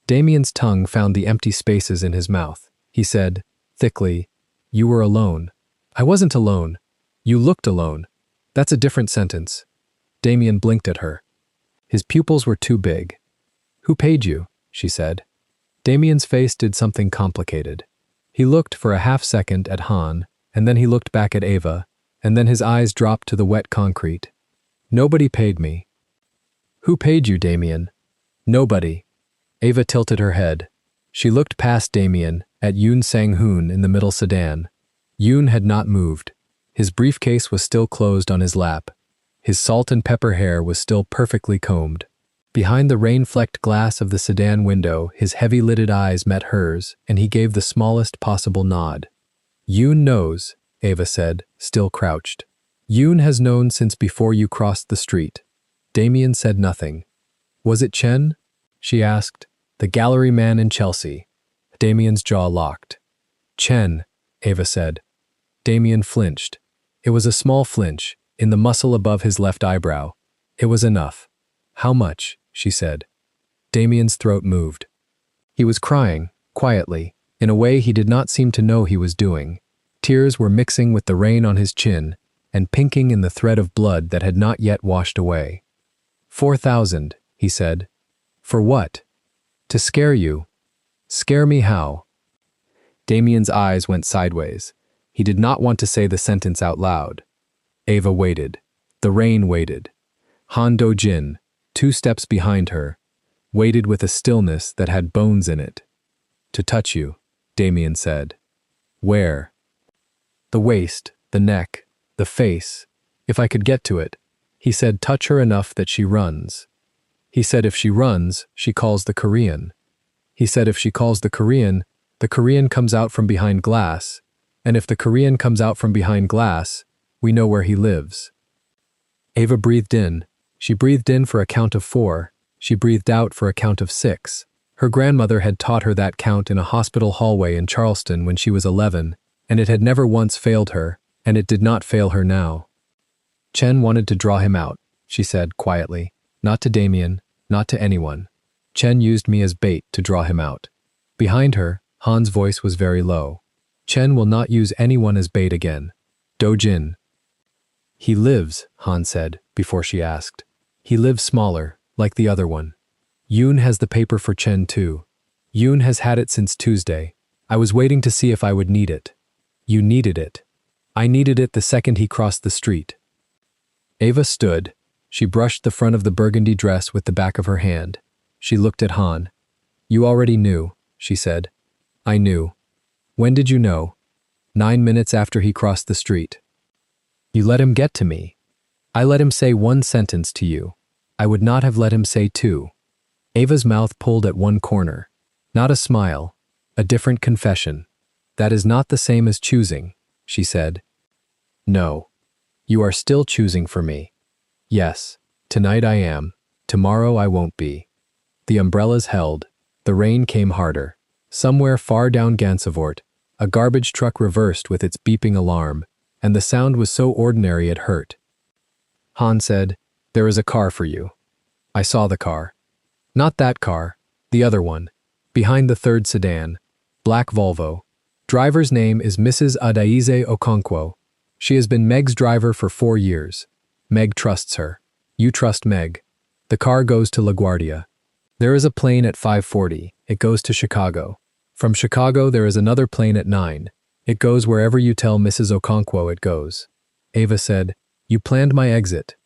Damien's tongue found the empty spaces in his mouth. He said, thickly, "You were alone." "I wasn't alone. You looked alone. That's a different sentence." Damien blinked at her. His pupils were too big. "Who paid you?" she said. Damien's face did something complicated. He looked for a half-second at Han, and then he looked back at Ava, and then his eyes dropped to the wet concrete. "Nobody paid me." "Who paid you, Damien?" "Nobody." Ava tilted her head. She looked past Damien at Yoon Sang-hoon in the middle sedan. Yoon had not moved. His briefcase was still closed on his lap. His salt and pepper hair was still perfectly combed. Behind the rain-flecked glass of the sedan window, his heavy-lidded eyes met hers, and he gave the smallest possible nod. "Yoon knows," Ava said, still crouched. "Yoon has known since before you crossed the street." Damien said nothing. "Was it Chen?" she asked. "The gallery man in Chelsea." Damien's jaw locked. "Chen," Ava said. Damien flinched. It was a small flinch, in the muscle above his left eyebrow. It was enough. "How much?" she said. Damien's throat moved. He was crying, quietly, in a way he did not seem to know he was doing. Tears were mixing with the rain on his chin and pinking in the thread of blood that had not yet washed away. 4,000, he said. "For what?" "To scare you." "Scare me how?" Damien's eyes went sideways. He did not want to say the sentence out loud. Ava waited. The rain waited. Han Do-jin, 2 steps behind her, waited with a stillness that had bones in it. "To touch you," Damien said. "Where?" "The waist, the neck, the face. If I could get to it." He said, "Touch her enough that she runs." He said if she runs, she calls the Korean. He said if she calls the Korean comes out from behind glass, and if the Korean comes out from behind glass, we know where he lives. Ava breathed in. She breathed in for a count of 4. She breathed out for a count of 6. Her grandmother had taught her that count in a hospital hallway in Charleston when she was 11, and it had never once failed her, and it did not fail her now. Chen wanted to draw him out, she said quietly. Not to Damien, not to anyone. Chen used me as bait to draw him out. Behind her, Han's voice was very low. Chen will not use anyone as bait again. Dojin. He lives, Han said, before she asked. He lives smaller, like the other one. Yoon has the paper for Chen too. Yoon has had it since Tuesday. I was waiting to see if I would need it. You needed it. I needed it the second he crossed the street. Ava stood. She brushed the front of the burgundy dress with the back of her hand. She looked at Han. You already knew, she said. I knew. When did you know? 9 minutes after he crossed the street. You let him get to me. I let him say 1 sentence to you. I would not have let him say 2. Ava's mouth pulled at one corner. Not a smile. A different confession. That is not the same as choosing, she said. No. You are still choosing for me. Yes. Tonight I am. Tomorrow I won't be. The umbrellas held. The rain came harder. Somewhere far down Gansevoort, a garbage truck reversed with its beeping alarm, and the sound was so ordinary it hurt. Han said, There is a car for you. I saw the car. Not that car, the other one, behind the third sedan, black Volvo. Driver's name is Mrs. Adaize Okonkwo. She has been Meg's driver for 4 years. Meg trusts her. You trust Meg. The car goes to LaGuardia. There is a plane at 5:40. It goes to Chicago. From Chicago there is another plane at 9. It goes wherever you tell Mrs. Okonkwo it goes. Ava said, You planned my exit.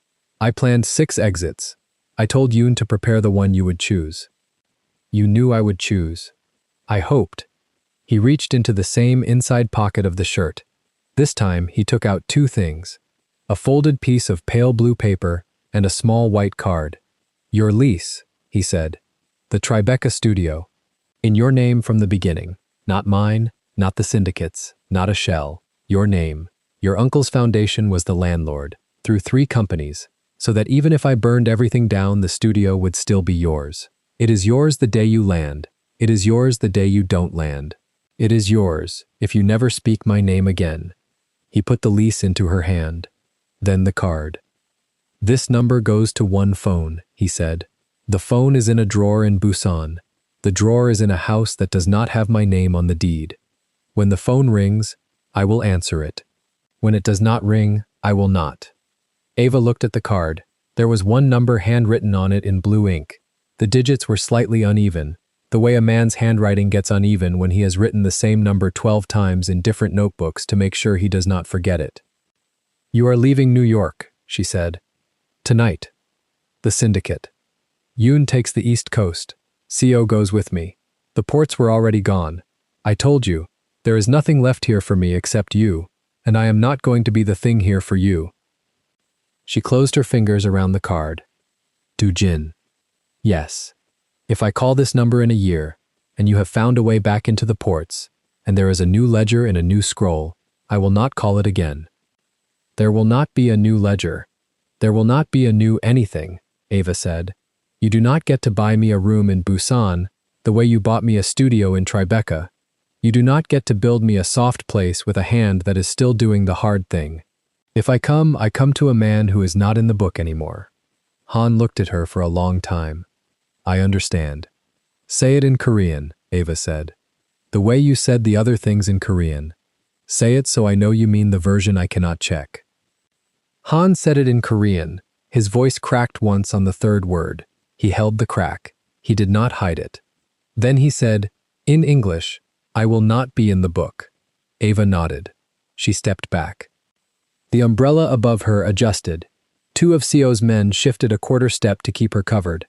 I planned 6 exits. I told Yoon to prepare the one you would choose. You knew I would choose. I hoped. He reached into the same inside pocket of the shirt. This time he took out 2 things. A folded piece of pale blue paper and a small white card. Your lease, he said. The Tribeca studio. In your name from the beginning. Not mine, not the syndicate's, not a shell. Your name. Your uncle's foundation was the landlord, through 3 companies, so that even if I burned everything down, the studio would still be yours. It is yours the day you land. It is yours the day you don't land. It is yours if you never speak my name again. He put the lease into her hand. Then the card. This number goes to 1 phone, he said. The phone is in a drawer in Busan. The drawer is in a house that does not have my name on the deed. When the phone rings, I will answer it. When it does not ring, I will not. Ava looked at the card. There was 1 number handwritten on it in blue ink. The digits were slightly uneven, the way a man's handwriting gets uneven when he has written the same number 12 times in different notebooks to make sure he does not forget it. You are leaving New York, she said. Tonight. The syndicate. Yoon takes the East Coast. CO goes with me. The ports were already gone. I told you, there is nothing left here for me except you, and I am not going to be the thing here for you. She closed her fingers around the card. Dujin. Yes. If I call this number in a year, and you have found a way back into the ports, and there is a new ledger and a new scroll, I will not call it again. There will not be a new ledger. There will not be a new anything, Ava said. You do not get to buy me a room in Busan the way you bought me a studio in Tribeca. You do not get to build me a soft place with a hand that is still doing the hard thing. If I come to a man who is not in the book anymore. Han looked at her for a long time. I understand. Say it in Korean, Ava said. The way you said the other things in Korean. Say it so I know you mean the version I cannot check. Han said it in Korean. His voice cracked once on the 3rd word. He held the crack. He did not hide it. Then he said, in English, I will not be in the book. Ava nodded. She stepped back. The umbrella above her adjusted. 2 of CO's men shifted a quarter step to keep her covered.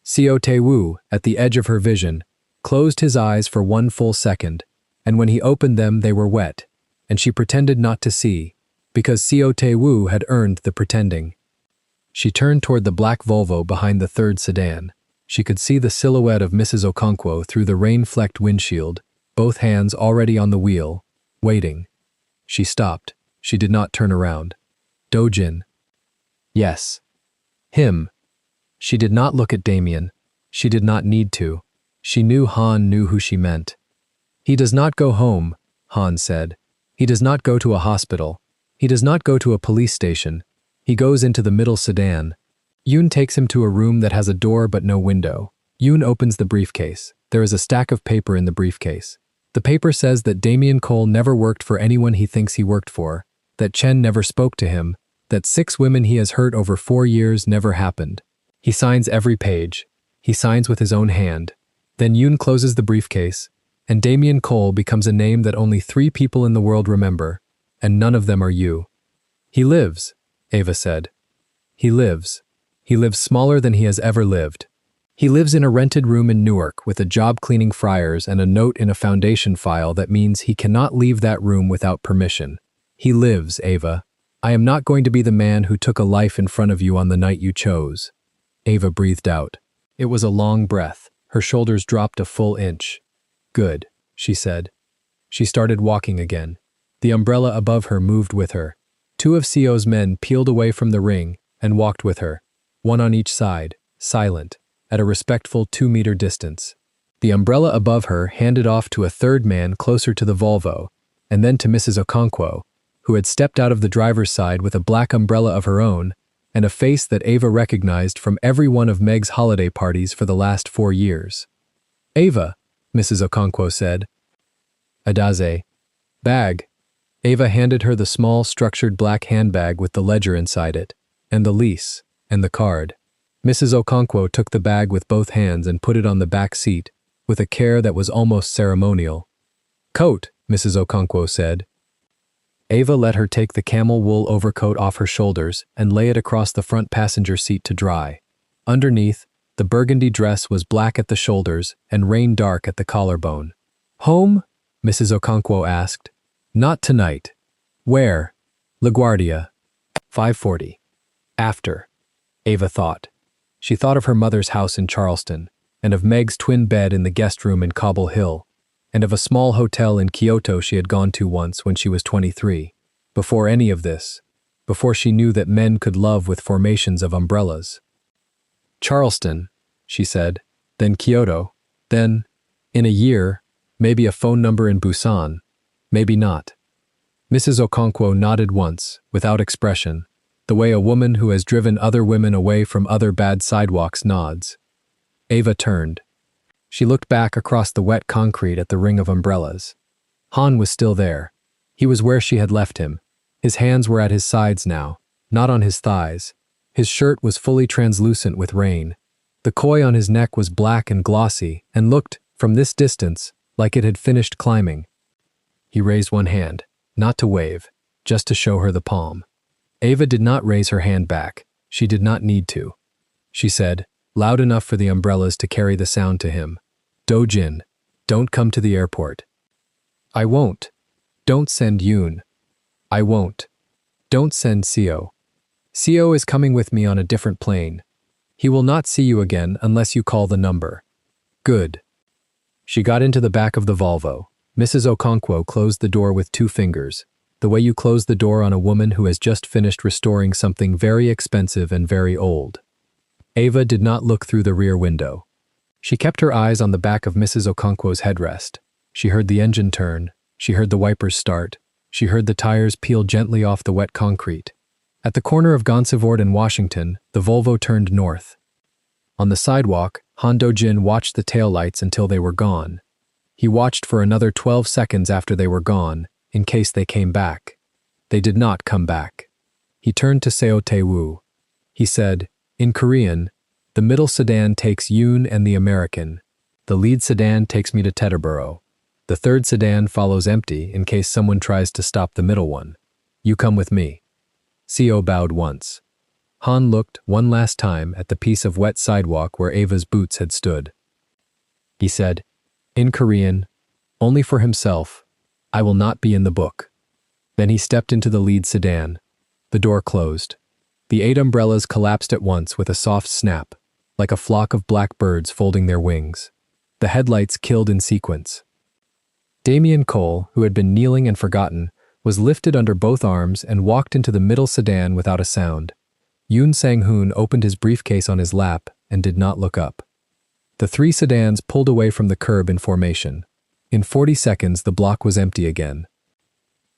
CO Tae-woo, at the edge of her vision, closed his eyes for 1 full second, and when he opened them they were wet, and she pretended not to see, because CO Tae-woo had earned the pretending. She turned toward the black Volvo behind the third sedan. She could see the silhouette of Mrs. Okonkwo through the rain-flecked windshield, both hands already on the wheel, waiting. She stopped. She did not turn around. Dojin. Yes. Him. She did not look at Damien. She did not need to. She knew Han knew who she meant. He does not go home, Han said. He does not go to a hospital. He does not go to a police station. He goes into the middle sedan. Yoon takes him to a room that has a door but no window. Yoon opens the briefcase. There is a stack of paper in the briefcase. The paper says that Damien Cole never worked for anyone he thinks he worked for, that Chen never spoke to him, that 6 women he has hurt over 4 years never happened. He signs every page. He signs with his own hand. Then Yoon closes the briefcase, and Damien Cole becomes a name that only 3 people in the world remember, and none of them are you. He lives, Ava said. He lives. He lives smaller than he has ever lived. He lives in a rented room in Newark with a job cleaning fryers and a note in a foundation file that means he cannot leave that room without permission. He lives, Ava. I am not going to be the man who took a life in front of you on the night you chose. Ava breathed out. It was a long breath. Her shoulders dropped a full inch. Good, she said. She started walking again. The umbrella above her moved with her. 2 of Seo's men peeled away from the ring and walked with her, one on each side, silent, at a respectful 2-meter distance. The umbrella above her handed off to a third man closer to the Volvo, and then to Mrs. Okonkwo, who had stepped out of the driver's side with a black umbrella of her own and a face that Ava recognized from every one of Meg's holiday parties for the last 4 years. Ava, Mrs. Okonkwo said. Adaze. Bag. Ava handed her the small, structured black handbag with the ledger inside it, and the lease, and the card. Mrs. Okonkwo took the bag with both hands and put it on the back seat, with a care that was almost ceremonial. Coat, Mrs. Okonkwo said. Ava let her take the camel wool overcoat off her shoulders and lay it across the front passenger seat to dry. Underneath, the burgundy dress was black at the shoulders and rain dark at the collarbone. Home? Mrs. Okonkwo asked. Not tonight. Where? LaGuardia. 5:40. After. Ava thought. She thought of her mother's house in Charleston, and of Meg's twin bed in the guest room in Cobble Hill, and of a small hotel in Kyoto she had gone to once when she was 23. Before any of this, before she knew that men could love with formations of umbrellas. Charleston, she said, then Kyoto, then, in a year, maybe a phone number in Busan, maybe not. Mrs. Okonkwo nodded once, without expression, the way a woman who has driven other women away from other bad sidewalks nods. Ava turned. She looked back across the wet concrete at the ring of umbrellas. Han was still there. He was where she had left him. His hands were at his sides now, not on his thighs. His shirt was fully translucent with rain. The koi on his neck was black and glossy and looked, from this distance, like it had finished climbing. He raised one hand, not to wave, just to show her the palm. Ava did not raise her hand back. She did not need to. She said, loud enough for the umbrellas to carry the sound to him. Dojin, don't come to the airport. I won't. Don't send Yoon. I won't. Don't send Seo. Seo is coming with me on a different plane. He will not see you again unless you call the number. Good. She got into the back of the Volvo. Mrs. Okonkwo closed the door with 2 fingers, the way you close the door on a woman who has just finished restoring something very expensive and very old. Ava did not look through the rear window. She kept her eyes on the back of Mrs. Okonkwo's headrest. She heard the engine turn. She heard the wipers start. She heard the tires peel gently off the wet concrete. At the corner of Gonsivort and Washington, the Volvo turned north. On the sidewalk, Han Do-jin watched the taillights until they were gone. He watched for another 12 seconds after they were gone, in case they came back. They did not come back. He turned to Seo Tae-woo. He said, in Korean, the middle sedan takes Yoon and the American. The lead sedan takes me to Teterboro. The third sedan follows empty in case someone tries to stop the middle one. You come with me. Seo bowed once. Han looked one last time at the piece of wet sidewalk where Ava's boots had stood. He said, in Korean, only for himself, I will not be in the book. Then he stepped into the lead sedan. The door closed. The 8 umbrellas collapsed at once with a soft snap, like a flock of black birds folding their wings. The headlights killed in sequence. Damien Cole, who had been kneeling and forgotten, was lifted under both arms and walked into the middle sedan without a sound. Yoon Sang-hoon opened his briefcase on his lap and did not look up. The 3 sedans pulled away from the curb in formation. In 40 seconds, the block was empty again.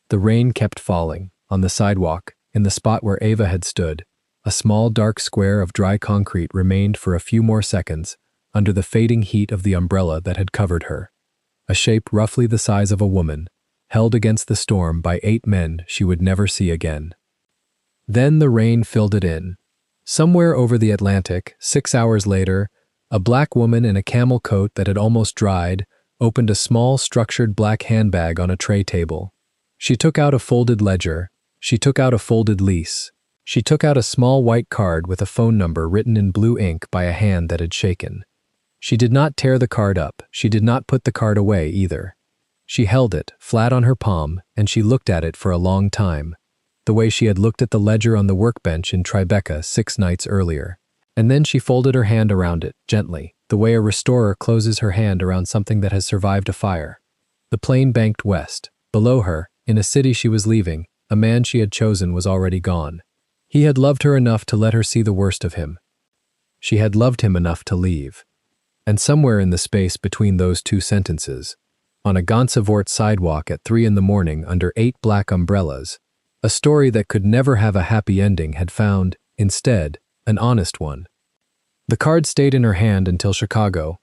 The rain kept falling. On the sidewalk, in the spot where Ava had stood, a small dark square of dry concrete remained for a few more seconds under the fading heat of the umbrella that had covered her. A shape roughly the size of a woman, held against the storm by 8 men she would never see again. Then the rain filled it in. Somewhere over the Atlantic, 6 hours later, a black woman in a camel coat that had almost dried opened a small structured black handbag on a tray table. She took out a folded ledger. She took out a folded lease. She took out a small white card with a phone number written in blue ink by a hand that had shaken. She did not tear the card up. She did not put the card away either. She held it, flat on her palm, and she looked at it for a long time, the way she had looked at the ledger on the workbench in Tribeca 6 nights earlier. And then she folded her hand around it, gently, the way a restorer closes her hand around something that has survived a fire. The plane banked west. Below her, in a city she was leaving, a man she had chosen was already gone. He had loved her enough to let her see the worst of him. She had loved him enough to leave. And somewhere in the space between those 2 sentences, on a Gansevoort sidewalk at 3 a.m. under 8 black umbrellas, a story that could never have a happy ending had found, instead, an honest one. The card stayed in her hand until Chicago.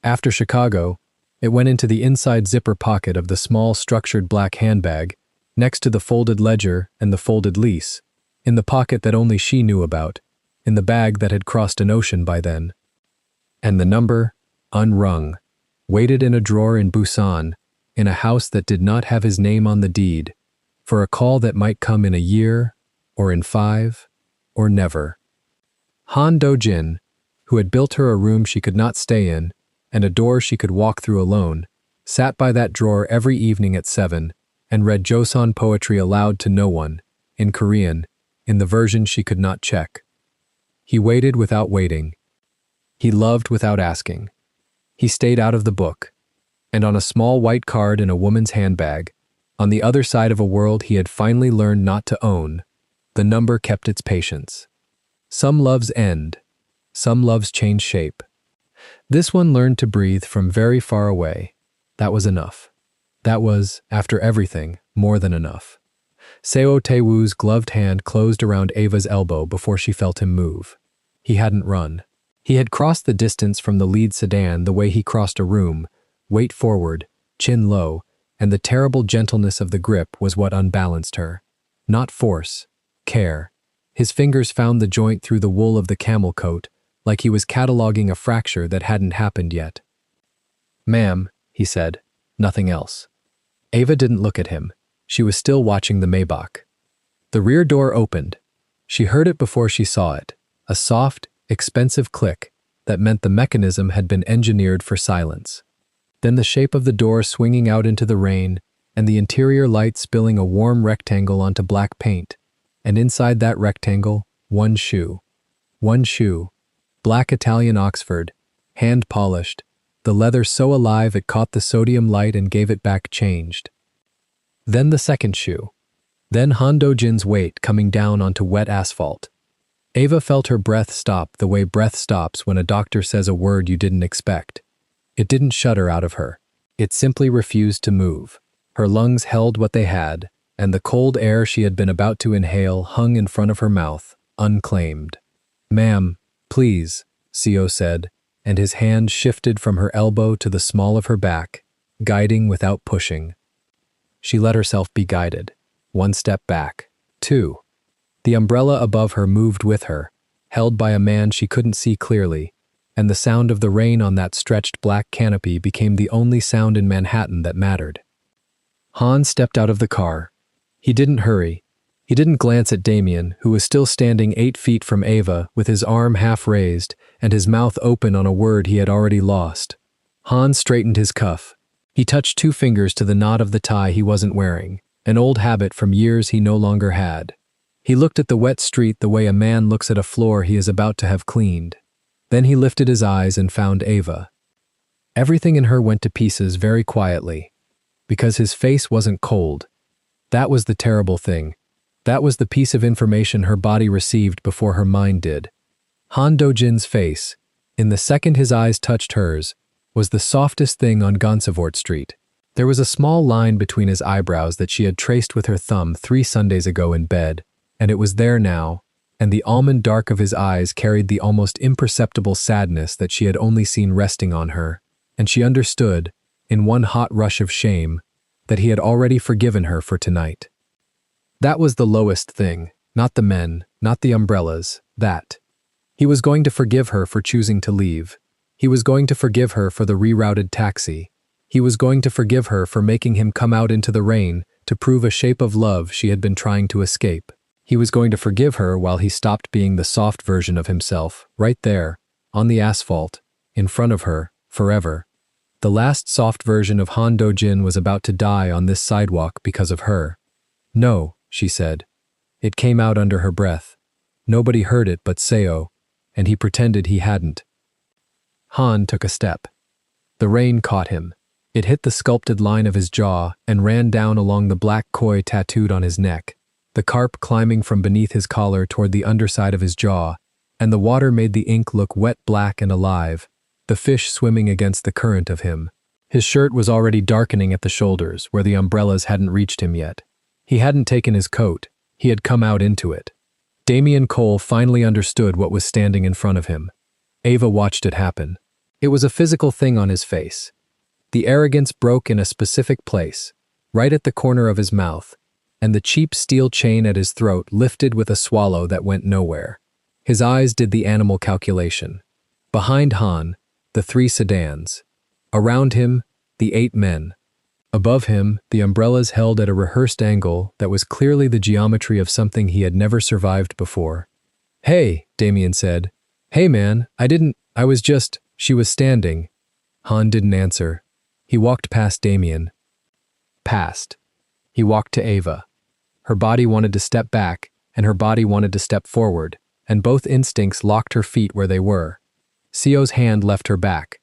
After Chicago, it went into the inside zipper pocket of the small structured black handbag, next to the folded ledger and the folded lease, in the pocket that only she knew about, in the bag that had crossed an ocean by then. And the number, unrung, waited in a drawer in Busan, in a house that did not have his name on the deed, for a call that might come in a year, or in 5, or never. Han Do-jin, who had built her a room she could not stay in, and a door she could walk through alone, sat by that drawer every evening at 7 and read Joseon poetry aloud to no one, in Korean, in the version she could not check. He waited without waiting. He loved without asking. He stayed out of the book. And on a small white card in a woman's handbag, on the other side of a world he had finally learned not to own, the number kept its patience. Some loves end. Some loves change shape. This one learned to breathe from very far away. That was enough. That was, after everything, more than enough. Seo Tae-woo's gloved hand closed around Ava's elbow before she felt him move. He hadn't run. He had crossed the distance from the lead sedan the way he crossed a room, weight forward, chin low, and the terrible gentleness of the grip was what unbalanced her. Not force, care. His fingers found the joint through the wool of the camel coat, like he was cataloging a fracture that hadn't happened yet. "Ma'am," he said, nothing else. Ava didn't look at him. She was still watching the Maybach. The rear door opened. She heard it before she saw it, a soft, expensive click that meant the mechanism had been engineered for silence. Then the shape of the door swinging out into the rain, and the interior light spilling a warm rectangle onto black paint, and inside that rectangle, one shoe. One shoe. Black Italian Oxford, hand-polished, the leather so alive it caught the sodium light and gave it back changed. Then the second shoe. Then Han Do-jin's weight coming down onto wet asphalt. Ava felt her breath stop the way breath stops when a doctor says a word you didn't expect. It didn't shudder out of her. It simply refused to move. Her lungs held what they had, and the cold air she had been about to inhale hung in front of her mouth, unclaimed. "Ma'am, please," Seo said, and his hand shifted from her elbow to the small of her back, guiding without pushing. She let herself be guided. 1 step back. 2. The umbrella above her moved with her, held by a man she couldn't see clearly, and the sound of the rain on that stretched black canopy became the only sound in Manhattan that mattered. Han stepped out of the car. He didn't hurry. He didn't glance at Damien, who was still standing 8 feet from Ava with his arm half raised and his mouth open on a word he had already lost. Han straightened his cuff. He touched 2 fingers to the knot of the tie he wasn't wearing, an old habit from years he no longer had. He looked at the wet street the way a man looks at a floor he is about to have cleaned. Then he lifted his eyes and found Ava. Everything in her went to pieces very quietly, because his face wasn't cold. That was the terrible thing. That was the piece of information her body received before her mind did. Han Do-jin's face, in the second his eyes touched hers, was the softest thing on Gansevoort Street. There was a small line between his eyebrows that she had traced with her thumb 3 Sundays ago in bed, and it was there now, and the almond dark of his eyes carried the almost imperceptible sadness that she had only seen resting on her, and she understood, in one hot rush of shame, that he had already forgiven her for tonight. That was the lowest thing, not the men, not the umbrellas, that. He was going to forgive her for choosing to leave. He was going to forgive her for the rerouted taxi. He was going to forgive her for making him come out into the rain to prove a shape of love she had been trying to escape. He was going to forgive her while he stopped being the soft version of himself, right there, on the asphalt, in front of her, forever. The last soft version of Han Do-jin was about to die on this sidewalk because of her. "No," she said. It came out under her breath. Nobody heard it but Seo, and he pretended he hadn't. Han took a step. The rain caught him. It hit the sculpted line of his jaw and ran down along the black koi tattooed on his neck, the carp climbing from beneath his collar toward the underside of his jaw, and the water made the ink look wet black and alive, the fish swimming against the current of him. His shirt was already darkening at the shoulders, where the umbrellas hadn't reached him yet. He hadn't taken his coat. He had come out into it. Damien Cole finally understood what was standing in front of him. Ava watched it happen. It was a physical thing on his face. The arrogance broke in a specific place, right at the corner of his mouth, and the cheap steel chain at his throat lifted with a swallow that went nowhere. His eyes did the animal calculation. Behind Han, the 3 sedans. Around him, the 8 men. Above him, the umbrellas held at a rehearsed angle that was clearly the geometry of something he had never survived before. "Hey," Damien said. "Hey man, I was just," she was standing. Han didn't answer. He walked past Damien. Past. He walked to Ava. Her body wanted to step back, and her body wanted to step forward, and both instincts locked her feet where they were. Seo's hand left her back.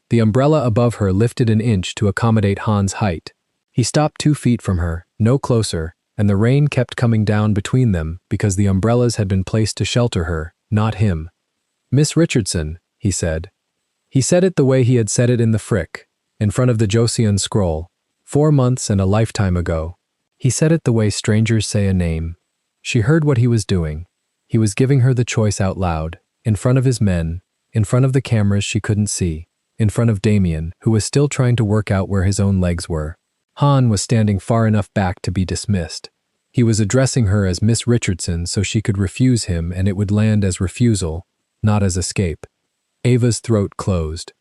The umbrella above her lifted an inch to accommodate Han's height. He stopped 2 feet from her, no closer, and the rain kept coming down between them because the umbrellas had been placed to shelter her, not him. "Miss Richardson," he said. He said it the way he had said it in the Frick, in front of the Joseon scroll, 4 months and a lifetime ago. He said it the way strangers say a name. She heard what he was doing. He was giving her the choice out loud, in front of his men, in front of the cameras she couldn't see, in front of Damien, who was still trying to work out where his own legs were. Han was standing far enough back to be dismissed. He was addressing her as Miss Richardson so she could refuse him and it would land as refusal, not as escape. Ava's throat closed.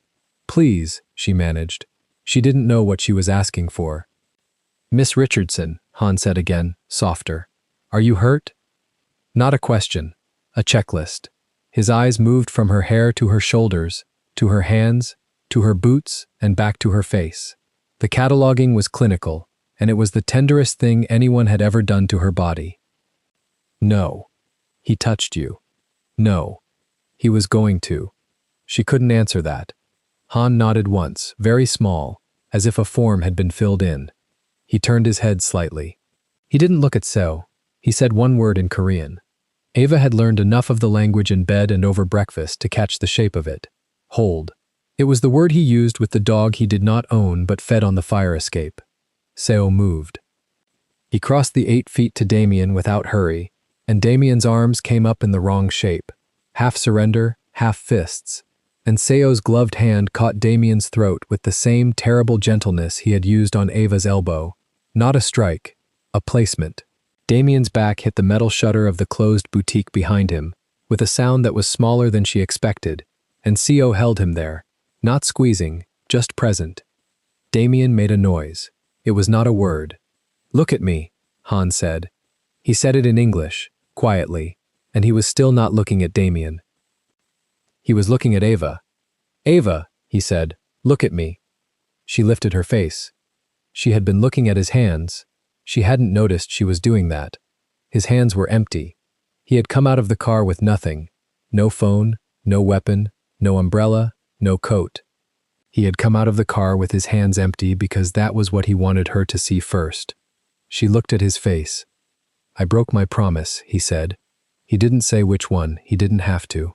"Please," she managed. She didn't know what she was asking for. "Miss Richardson," Han said again, softer. "Are you hurt?" Not a question, a checklist. His eyes moved from her hair to her shoulders, to her hands, to her boots, and back to her face. The cataloging was clinical, and it was the tenderest thing anyone had ever done to her body. "No. He touched you." "No. He was going to." She couldn't answer that. Han nodded once, very small, as if a form had been filled in. He turned his head slightly. He didn't look at Seo. He said one word in Korean. Ava had learned enough of the language in bed and over breakfast to catch the shape of it. Hold. It was the word he used with the dog he did not own but fed on the fire escape. Seo moved. He crossed the 8 feet to Damien without hurry, and Damien's arms came up in the wrong shape. Half surrender, half fists. And Seo's gloved hand caught Damien's throat with the same terrible gentleness he had used on Ava's elbow. Not a strike, a placement. Damien's back hit the metal shutter of the closed boutique behind him, with a sound that was smaller than she expected, and Seo held him there, not squeezing, just present. Damien made a noise. It was not a word. "Look at me," Han said. He said it in English, quietly, and he was still not looking at Damien. He was looking at Ava. "Ava," he said, "look at me." She lifted her face. She had been looking at his hands. She hadn't noticed she was doing that. His hands were empty. He had come out of the car with nothing. No phone, no weapon, no umbrella, no coat. He had come out of the car with his hands empty because that was what he wanted her to see first. She looked at his face. "I broke my promise," he said. He didn't say which one, he didn't have to.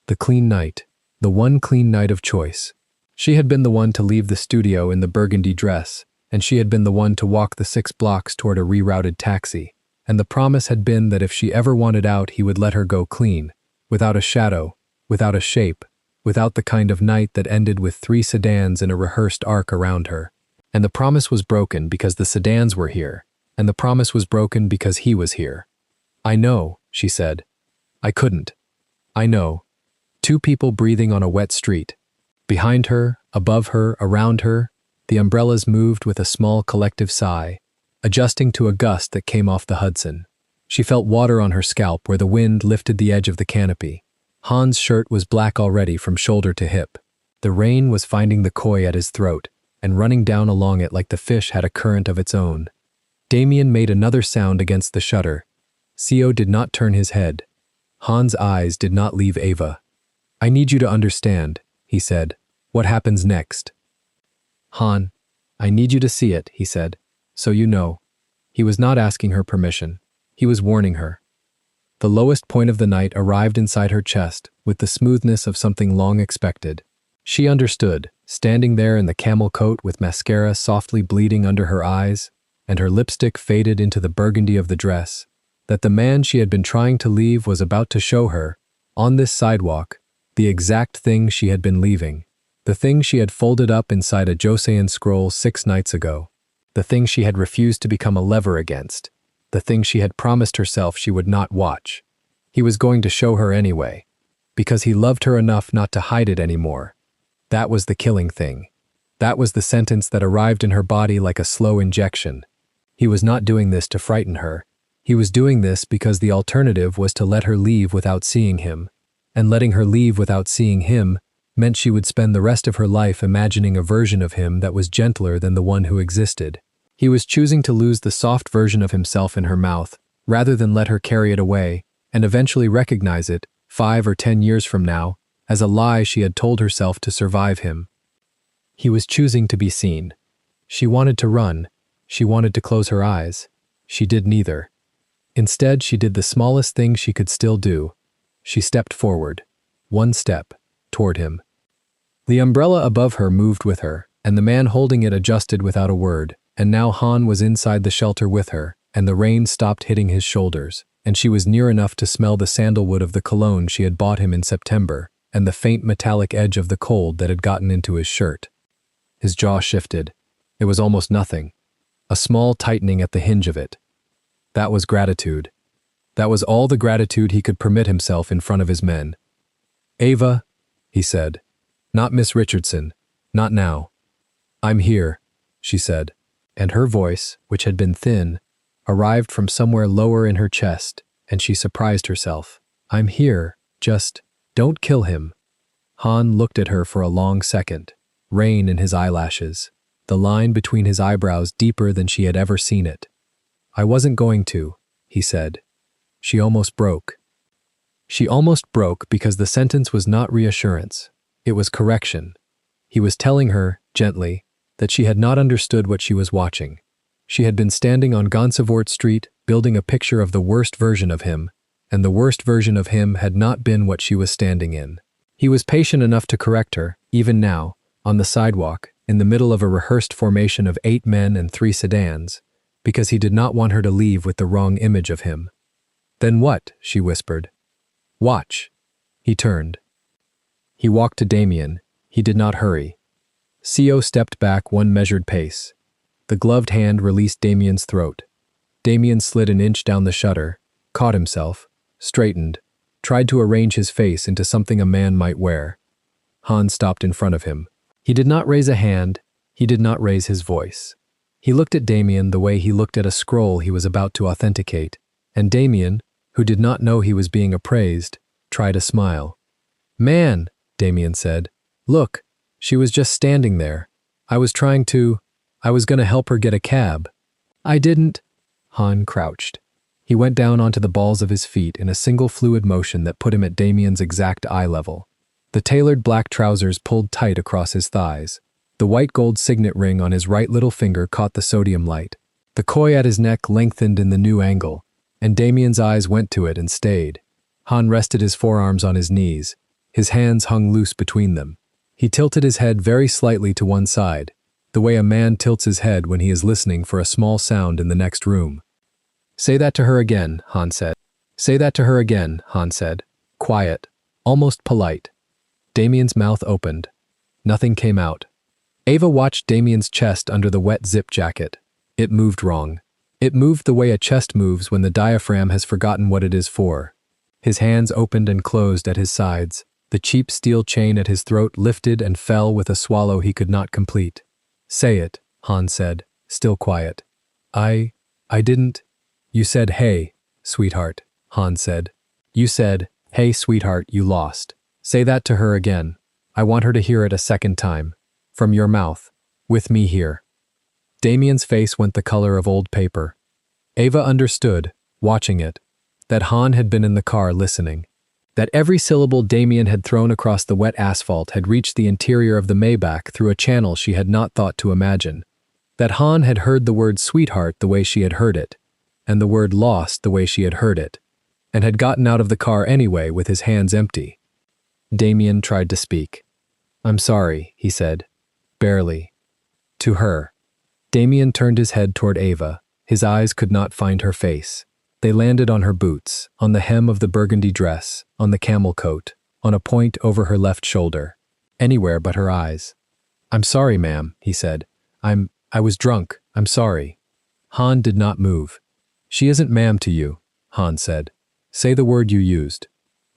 The clean night. The one clean night of choice. She had been the one to leave the studio in the burgundy dress, and she had been the one to walk the 6 blocks toward a rerouted taxi, and the promise had been that if she ever wanted out he would let her go clean, without a shadow, without a shape, without the kind of night that ended with 3 sedans in a rehearsed arc around her. And the promise was broken because the sedans were here, and the promise was broken because he was here. "I know," she said. "I couldn't. I know." 2 people breathing on a wet street. Behind her, above her, around her, the umbrellas moved with a small collective sigh, adjusting to a gust that came off the Hudson. She felt water on her scalp where the wind lifted the edge of the canopy. Hans' shirt was black already from shoulder to hip. The rain was finding the koi at his throat and running down along it like the fish had a current of its own. Damien made another sound against the shutter. Co did not turn his head. Hans' eyes did not leave Ava. "I need you to understand," he said. "What happens next?" "Han, I need you to see it," he said, "so you know." He was not asking her permission. He was warning her. The lowest point of the night arrived inside her chest with the smoothness of something long expected. She understood, standing there in the camel coat with mascara softly bleeding under her eyes, and her lipstick faded into the burgundy of the dress, that the man she had been trying to leave was about to show her, on this sidewalk, the exact thing she had been leaving, the thing she had folded up inside a Joseon scroll 6 nights ago, the thing she had refused to become a lever against, the thing she had promised herself she would not watch. He was going to show her anyway, because he loved her enough not to hide it anymore. That was the killing thing. That was the sentence that arrived in her body like a slow injection. He was not doing this to frighten her. He was doing this because the alternative was to let her leave without seeing him, and letting her leave without seeing him meant she would spend the rest of her life imagining a version of him that was gentler than the one who existed. He was choosing to lose the soft version of himself in her mouth, rather than let her carry it away, and eventually recognize it, 5 or 10 years from now, as a lie she had told herself to survive him. He was choosing to be seen. She wanted to run. She wanted to close her eyes. She did neither. Instead, she did the smallest thing she could still do. She stepped forward. 1 step. Toward him. The umbrella above her moved with her, and the man holding it adjusted without a word, and now Han was inside the shelter with her, and the rain stopped hitting his shoulders, and she was near enough to smell the sandalwood of the cologne she had bought him in September, and the faint metallic edge of the cold that had gotten into his shirt. His jaw shifted. It was almost nothing. A small tightening at the hinge of it. That was gratitude. That was all the gratitude he could permit himself in front of his men. "Ava," he said. "Not Miss Richardson. Not now." "I'm here," she said, and her voice, which had been thin, arrived from somewhere lower in her chest, and she surprised herself. "I'm here, just don't kill him." Han looked at her for a long second, rain in his eyelashes, the line between his eyebrows deeper than she had ever seen it. "I wasn't going to," he said. She almost broke. She almost broke because the sentence was not reassurance. It was correction. He was telling her, gently, that she had not understood what she was watching. She had been standing on Gansevoort Street, building a picture of the worst version of him, and the worst version of him had not been what she was standing in. He was patient enough to correct her, even now, on the sidewalk, in the middle of a rehearsed formation of 8 men and 3 sedans, because he did not want her to leave with the wrong image of him. "Then what?" she whispered. "Watch." He turned. He walked to Damien. He did not hurry. Co stepped back 1 measured pace. The gloved hand released Damien's throat. Damien slid an inch down the shutter, caught himself, straightened, tried to arrange his face into something a man might wear. Han stopped in front of him. He did not raise a hand. He did not raise his voice. He looked at Damien the way he looked at a scroll he was about to authenticate, and Damien, who did not know he was being appraised, tried a smile. "Man," Damien said, "look, she was just standing there. I was going to help her get a cab." "I didn't." Han crouched. He went down onto the balls of his feet in a single fluid motion that put him at Damien's exact eye level. The tailored black trousers pulled tight across his thighs. The white gold signet ring on his right little finger caught the sodium light. The koi at his neck lengthened in the new angle, and Damien's eyes went to it and stayed. Han rested his forearms on his knees. His hands hung loose between them. He tilted his head very slightly to one side, the way a man tilts his head when he is listening for a small sound in the next room. "Say that to her again," Han said. "Say that to her again," Han said. Quiet, almost polite. Damien's mouth opened. Nothing came out. Ava watched Damien's chest under the wet zip jacket. It moved wrong. It moved the way a chest moves when the diaphragm has forgotten what it is for. His hands opened and closed at his sides. The cheap steel chain at his throat lifted and fell with a swallow he could not complete. "Say it," Han said, still quiet. I didn't." "You said, 'Hey, sweetheart,'" Han said. "You said, 'Hey, sweetheart, you lost.' Say that to her again. I want her to hear it a second time. From your mouth. With me here." Damien's face went the color of old paper. Ava understood, watching it, that Han had been in the car listening. That every syllable Damien had thrown across the wet asphalt had reached the interior of the Maybach through a channel she had not thought to imagine. That Han had heard the word sweetheart the way she had heard it, and the word lost the way she had heard it, and had gotten out of the car anyway with his hands empty. Damien tried to speak. "I'm sorry," he said. Barely. To her. Damien turned his head toward Ava. His eyes could not find her face. They landed on her boots, on the hem of the burgundy dress, on the camel coat, on a point over her left shoulder. Anywhere but her eyes. "I'm sorry, ma'am," he said. I was drunk. I'm sorry." Han did not move. "She isn't ma'am to you," Han said. "Say the word you used."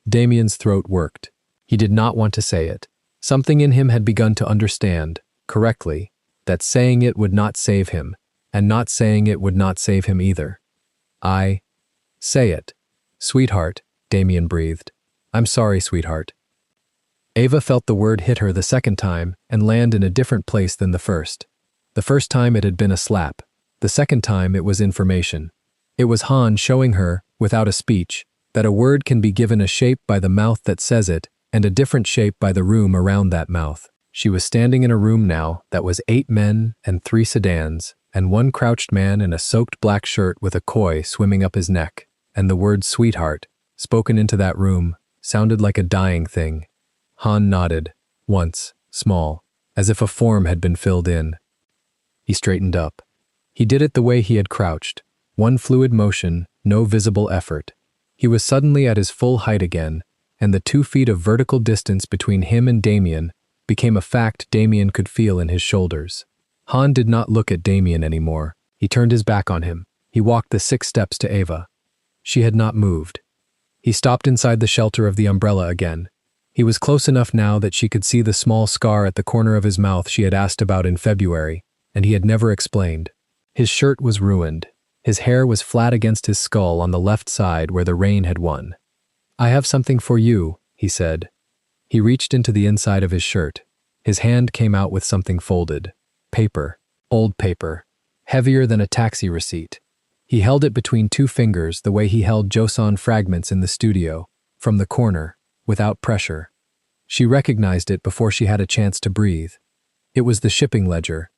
Damien's throat worked. He did not want to say it. Something in him had begun to understand, correctly, that saying it would not save him, and not saying it would not save him either. Say it. "Sweetheart," Damien breathed. "I'm sorry, sweetheart." Ava felt the word hit her the second time and land in a different place than the first. The first time it had been a slap. The second time it was information. It was Han showing her, without a speech, that a word can be given a shape by the mouth that says it and a different shape by the room around that mouth. She was standing in a room now that was 8 men and 3 sedans, and 1 crouched man in a soaked black shirt with a koi swimming up his neck, and the word sweetheart, spoken into that room, sounded like a dying thing. Han nodded, once, small, as if a form had been filled in. He straightened up. He did it the way he had crouched, one fluid motion, no visible effort. He was suddenly at his full height again, and the 2 feet of vertical distance between him and Damien became a fact Damien could feel in his shoulders. Han did not look at Damien anymore. He turned his back on him. He walked the 6 steps to Ava. She had not moved. He stopped inside the shelter of the umbrella again. He was close enough now that she could see the small scar at the corner of his mouth she had asked about in February, and he had never explained. His shirt was ruined. His hair was flat against his skull on the left side where the rain had won. "I have something for you," he said. He reached into the inside of his shirt. His hand came out with something folded. Paper. Old paper. Heavier than a taxi receipt. He held it between 2 fingers the way he held Joseon fragments in the studio, from the corner, without pressure. She recognized it before she had a chance to breathe. It was the shipping ledger.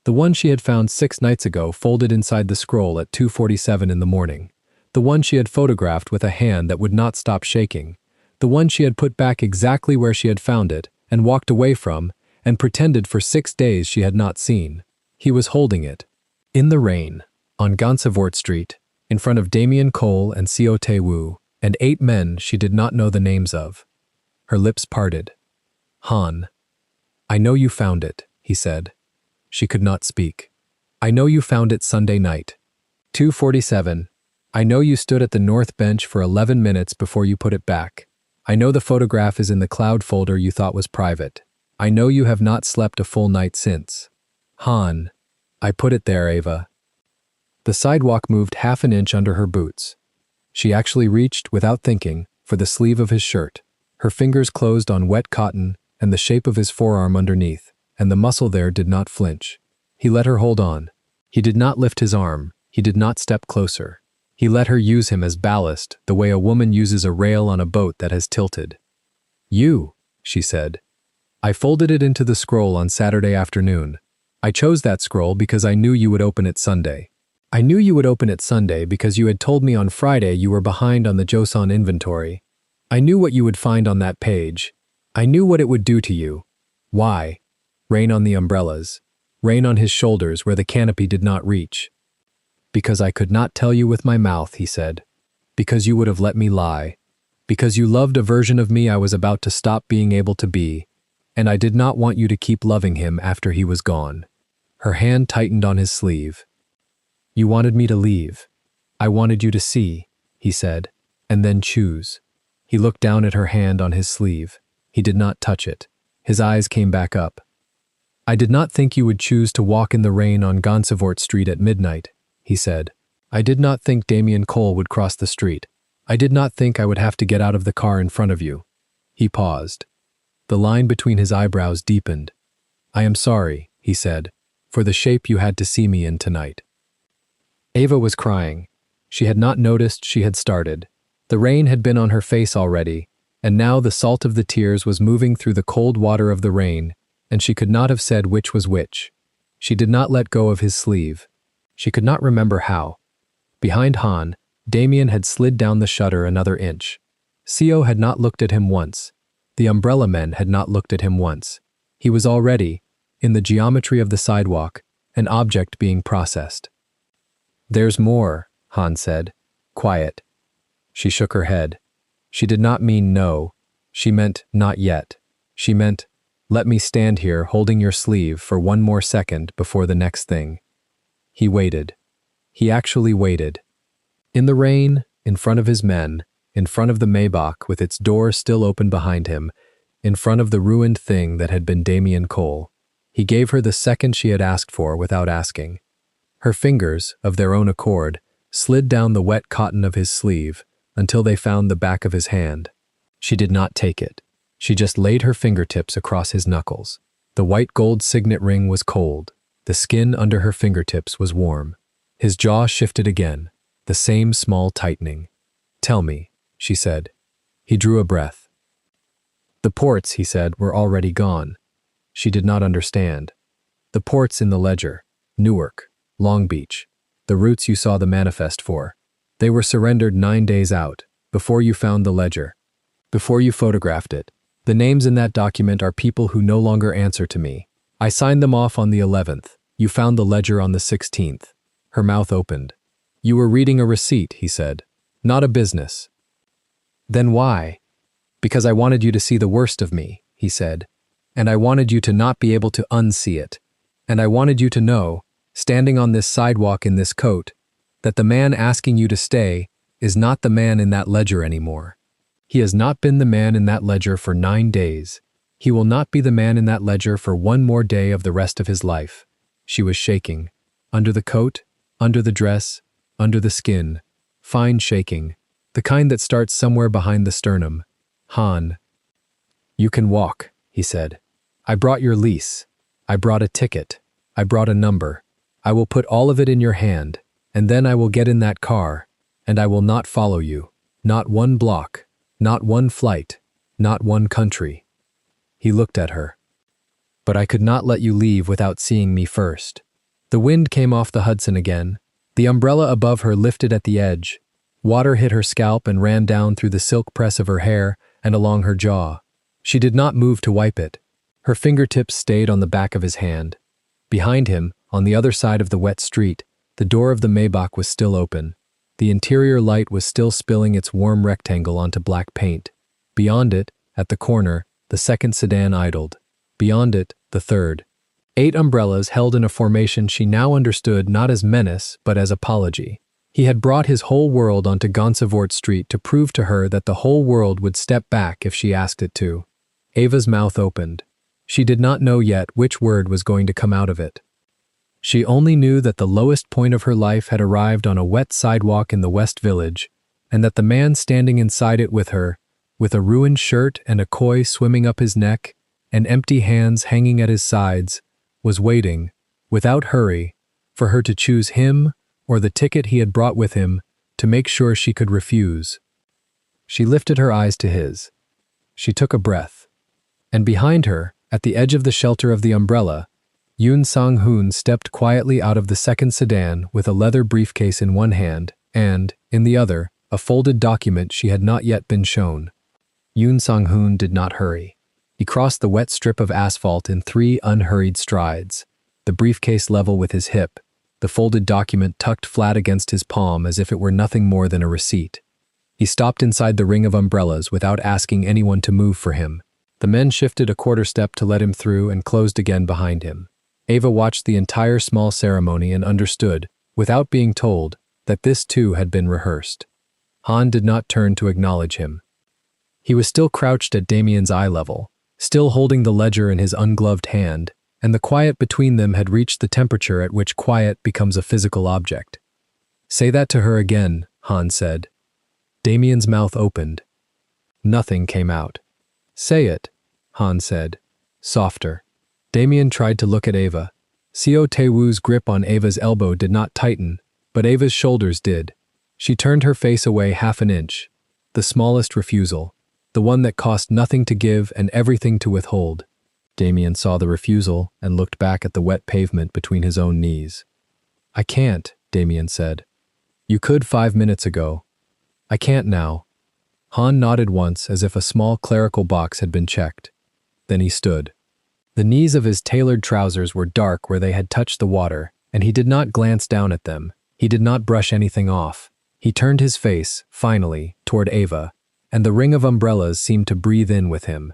The one she had found 6 nights ago folded inside the scroll at 2:47 in the morning. The one she had photographed with a hand that would not stop shaking. The one she had put back exactly where she had found it and walked away from and pretended for 6 days she had not seen. He was holding it. In the rain. On Gansevort Street, in front of Damien Cole and Seo Tae-woo, and 8 men she did not know the names of. Her lips parted. "Han. I know you found it," he said. She could not speak. "I know you found it Sunday night. 2:47. I know you stood at the north bench for 11 minutes before you put it back. I know the photograph is in the cloud folder you thought was private. I know you have not slept a full night since. Han. I put it there, Ava." The sidewalk moved half an inch under her boots. She actually reached, without thinking, for the sleeve of his shirt. Her fingers closed on wet cotton and the shape of his forearm underneath, and the muscle there did not flinch. He let her hold on. He did not lift his arm. He did not step closer. He let her use him as ballast, the way a woman uses a rail on a boat that has tilted. "You," she said. "I folded it into the scroll on Saturday afternoon. I chose that scroll because I knew you would open it Sunday. I knew you would open it Sunday because you had told me on Friday you were behind on the Joseon inventory. I knew what you would find on that page. I knew what it would do to you. Why? Rain on the umbrellas. Rain on his shoulders where the canopy did not reach. Because I could not tell you with my mouth," he said. "Because you would have let me lie. Because you loved a version of me I was about to stop being able to be, and I did not want you to keep loving him after he was gone." Her hand tightened on his sleeve. "You wanted me to leave. I wanted you to see," he said, "and then choose." He looked down at her hand on his sleeve. He did not touch it. His eyes came back up. "I did not think you would choose to walk in the rain on Gansevoort Street at midnight," he said. "I did not think Damien Cole would cross the street. I did not think I would have to get out of the car in front of you." He paused. The line between his eyebrows deepened. "I am sorry," he said, "for the shape you had to see me in tonight." Ava was crying. She had not noticed she had started. The rain had been on her face already, and now the salt of the tears was moving through the cold water of the rain, and she could not have said which was which. She did not let go of his sleeve. She could not remember how. Behind Han, Damien had slid down the shutter another inch. Seo had not looked at him once. The umbrella men had not looked at him once. He was already, in the geometry of the sidewalk, an object being processed. "There's more," Han said. "Quiet." She shook her head. She did not mean no. She meant not yet. She meant, let me stand here holding your sleeve for one more second before the next thing. He waited. He actually waited. In the rain, in front of his men, in front of the Maybach with its door still open behind him, in front of the ruined thing that had been Damien Cole, he gave her the second she had asked for without asking. Her fingers, of their own accord, slid down the wet cotton of his sleeve until they found the back of his hand. She did not take it. She just laid her fingertips across his knuckles. The white gold signet ring was cold. The skin under her fingertips was warm. His jaw shifted again, the same small tightening. "Tell me," she said. He drew a breath. "The ports," he said, "were already gone." She did not understand. "The ports in the ledger. Newark, Long Beach. The routes you saw the manifest for. They were surrendered 9 days out, before you found the ledger. Before you photographed it. The names in that document are people who no longer answer to me. I signed them off on the 11th. You found the ledger on the 16th. Her mouth opened. "You were reading a receipt," he said. "Not a business." "Then why?" "Because I wanted you to see the worst of me," he said. "And I wanted you to not be able to unsee it. And I wanted you to know, standing on this sidewalk in this coat, that the man asking you to stay is not the man in that ledger anymore. He has not been the man in that ledger for 9 days. He will not be the man in that ledger for one more day of the rest of his life." She was shaking. Under the coat, under the dress, under the skin. Fine shaking. The kind that starts somewhere behind the sternum. "Han." "You can walk," he said. "I brought your lease. I brought a ticket. I brought a number. I will put all of it in your hand, and then I will get in that car, and I will not follow you. Not one block, not one flight, not one country." He looked at her. "But I could not let you leave without seeing me first." The wind came off the Hudson again. The umbrella above her lifted at the edge. Water hit her scalp and ran down through the silk press of her hair and along her jaw. She did not move to wipe it. Her fingertips stayed on the back of his hand. Behind him, on the other side of the wet street, the door of the Maybach was still open. The interior light was still spilling its warm rectangle onto black paint. Beyond it, at the corner, the second sedan idled. Beyond it, the third. 8 umbrellas held in a formation she now understood not as menace but as apology. He had brought his whole world onto Gansevoort Street to prove to her that the whole world would step back if she asked it to. Ava's mouth opened. She did not know yet which word was going to come out of it. She only knew that the lowest point of her life had arrived on a wet sidewalk in the West Village, and that the man standing inside it with her, with a ruined shirt and a koi swimming up his neck and empty hands hanging at his sides, was waiting, without hurry, for her to choose him or the ticket he had brought with him to make sure she could refuse. She lifted her eyes to his. She took a breath. And behind her, at the edge of the shelter of the umbrella, Yoon Sang-hoon stepped quietly out of the second sedan with a leather briefcase in one hand and, in the other, a folded document she had not yet been shown. Yoon Sang-hoon did not hurry. He crossed the wet strip of asphalt in 3 unhurried strides, the briefcase level with his hip, the folded document tucked flat against his palm as if it were nothing more than a receipt. He stopped inside the ring of umbrellas without asking anyone to move for him. The men shifted a quarter step to let him through and closed again behind him. Ava watched the entire small ceremony and understood, without being told, that this too had been rehearsed. Han did not turn to acknowledge him. He was still crouched at Damien's eye level, still holding the ledger in his ungloved hand, and the quiet between them had reached the temperature at which quiet becomes a physical object. "Say that to her again," Han said. Damien's mouth opened. Nothing came out. "Say it," Han said, softer. Damien tried to look at Ava. Seo Tae-woo's grip on Ava's elbow did not tighten, but Ava's shoulders did. She turned her face away half an inch. The smallest refusal. The one that cost nothing to give and everything to withhold. Damien saw the refusal and looked back at the wet pavement between his own knees. "I can't," Damien said. "You could 5 minutes ago. I can't now." Han nodded once as if a small clerical box had been checked. Then he stood. The knees of his tailored trousers were dark where they had touched the water, and he did not glance down at them. He did not brush anything off. He turned his face, finally, toward Ava, and the ring of umbrellas seemed to breathe in with him.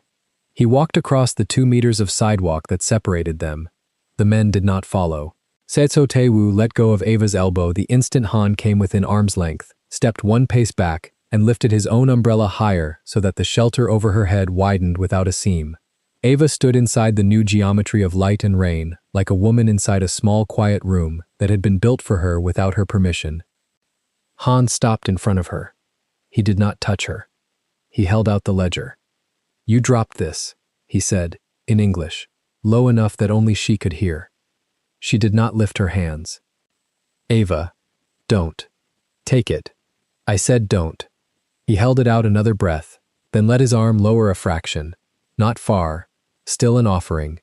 He walked across the 2 meters of sidewalk that separated them. The men did not follow. Seo Tae-woo let go of Ava's elbow the instant Han came within arm's length, stepped 1 pace back, and lifted his own umbrella higher so that the shelter over her head widened without a seam. Ava stood inside the new geometry of light and rain, like a woman inside a small quiet room that had been built for her without her permission. Han stopped in front of her. He did not touch her. He held out the ledger. "You dropped this," he said, in English, low enough that only she could hear. She did not lift her hands. "Ava, don't. Take it. I said don't." He held it out another breath, then let his arm lower a fraction. Not far, still an offering.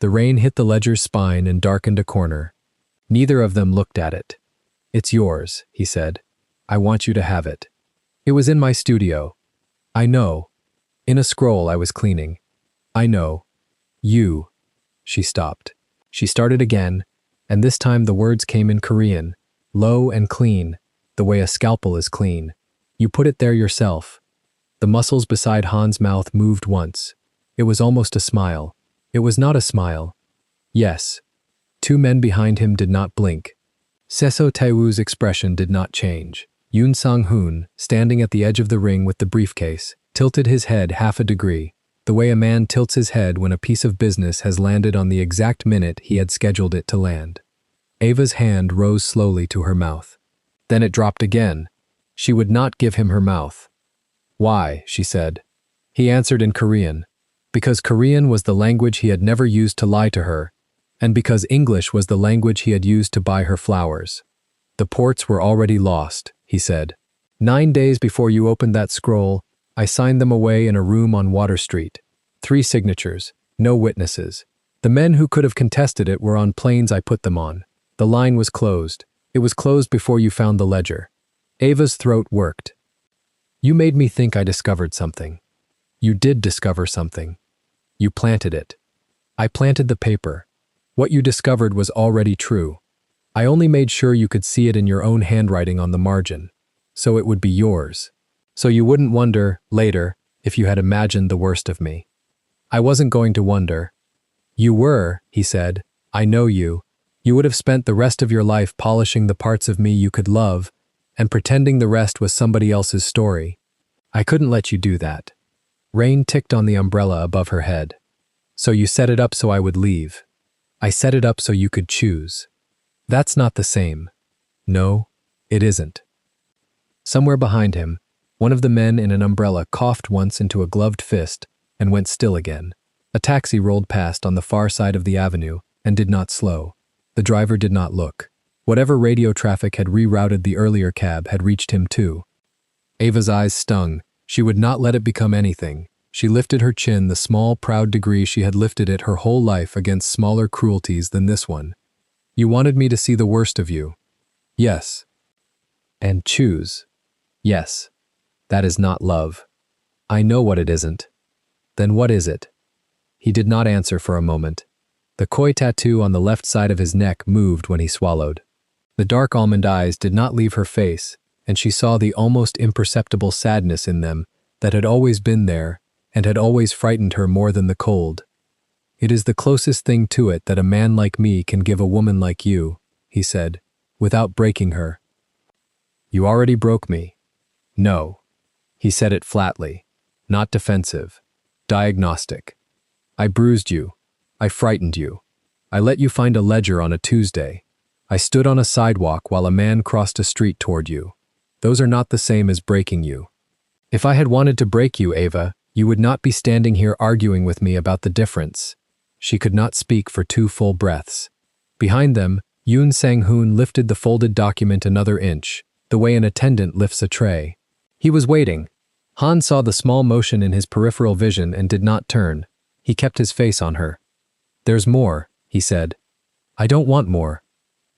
The rain hit the ledger's spine and darkened a corner. Neither of them looked at it. "It's yours," he said. "I want you to have it. It was in my studio. I know. In a scroll I was cleaning. I know. You." She stopped. She started again, and this time the words came in Korean, low and clean, the way a scalpel is clean. "You put it there yourself." The muscles beside Han's mouth moved once. It was almost a smile. It was not a smile. Yes. 2 men behind him did not blink. Seo Tae-woo's expression did not change. Yoon Sang-hoon, standing at the edge of the ring with the briefcase, tilted his head half a degree, the way a man tilts his head when a piece of business has landed on the exact minute he had scheduled it to land. Ava's hand rose slowly to her mouth. Then it dropped again. She would not give him her mouth. "Why?" she said. He answered in Korean. Because Korean was the language he had never used to lie to her, and because English was the language he had used to buy her flowers. "The ports were already lost," he said. 9 days before you opened that scroll, I signed them away in a room on Water Street. 3 signatures, no witnesses. The men who could have contested it were on planes I put them on. The line was closed. It was closed before you found the ledger." Ava's throat worked. "You made me think I discovered something. You did discover something. You planted it. I planted the paper. What you discovered was already true. I only made sure you could see it in your own handwriting on the margin, so it would be yours. So you wouldn't wonder, later, if you had imagined the worst of me. I wasn't going to wonder." "You were," he said. "I know you. You would have spent the rest of your life polishing the parts of me you could love and pretending the rest was somebody else's story. I couldn't let you do that." Rain ticked on the umbrella above her head. "So you set it up so I would leave. I set it up so you could choose. That's not the same. No, it isn't." Somewhere behind him, one of the men in an umbrella coughed once into a gloved fist and went still again. A taxi rolled past on the far side of the avenue and did not slow. The driver did not look. Whatever radio traffic had rerouted the earlier cab had reached him too. Ava's eyes stung. She would not let it become anything. She lifted her chin the small, proud degree she had lifted it her whole life against smaller cruelties than this one. You wanted me to see the worst of you. Yes. And choose. Yes. That is not love. I know what it isn't. Then what is it? He did not answer for a moment. The koi tattoo on the left side of his neck moved when he swallowed. The dark almond eyes did not leave her face, and she saw the almost imperceptible sadness in them that had always been there and had always frightened her more than the cold. It is the closest thing to it that a man like me can give a woman like you, he said, without breaking her. You already broke me. No. He said it flatly, not defensive, diagnostic. I bruised you. I frightened you. I let you find a ledger on a Tuesday. I stood on a sidewalk while a man crossed a street toward you. Those are not the same as breaking you. If I had wanted to break you, Ava, you would not be standing here arguing with me about the difference. She could not speak for 2 full breaths. Behind them, Yoon Sang-hoon lifted the folded document another inch, the way an attendant lifts a tray. He was waiting. Han saw the small motion in his peripheral vision and did not turn. He kept his face on her. There's more, he said. I don't want more.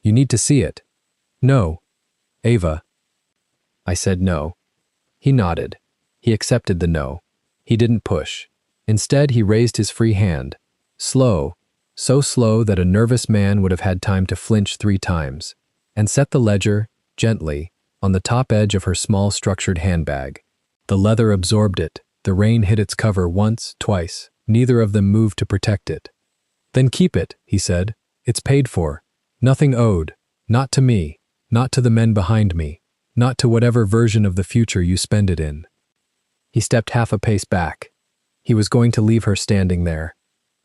You need to see it. No. Ava. I said no. He nodded. He accepted the no. He didn't push. Instead, he raised his free hand. Slow, so slow that a nervous man would have had time to flinch 3 times, and set the ledger, gently, on the top edge of her small structured handbag. The leather absorbed it. The rain hit its cover once, twice. Neither of them moved to protect it. Then keep it, he said. It's paid for. Nothing owed. Not to me. Not to the men behind me. Not to whatever version of the future you spend it in. He stepped half a pace back. He was going to leave her standing there.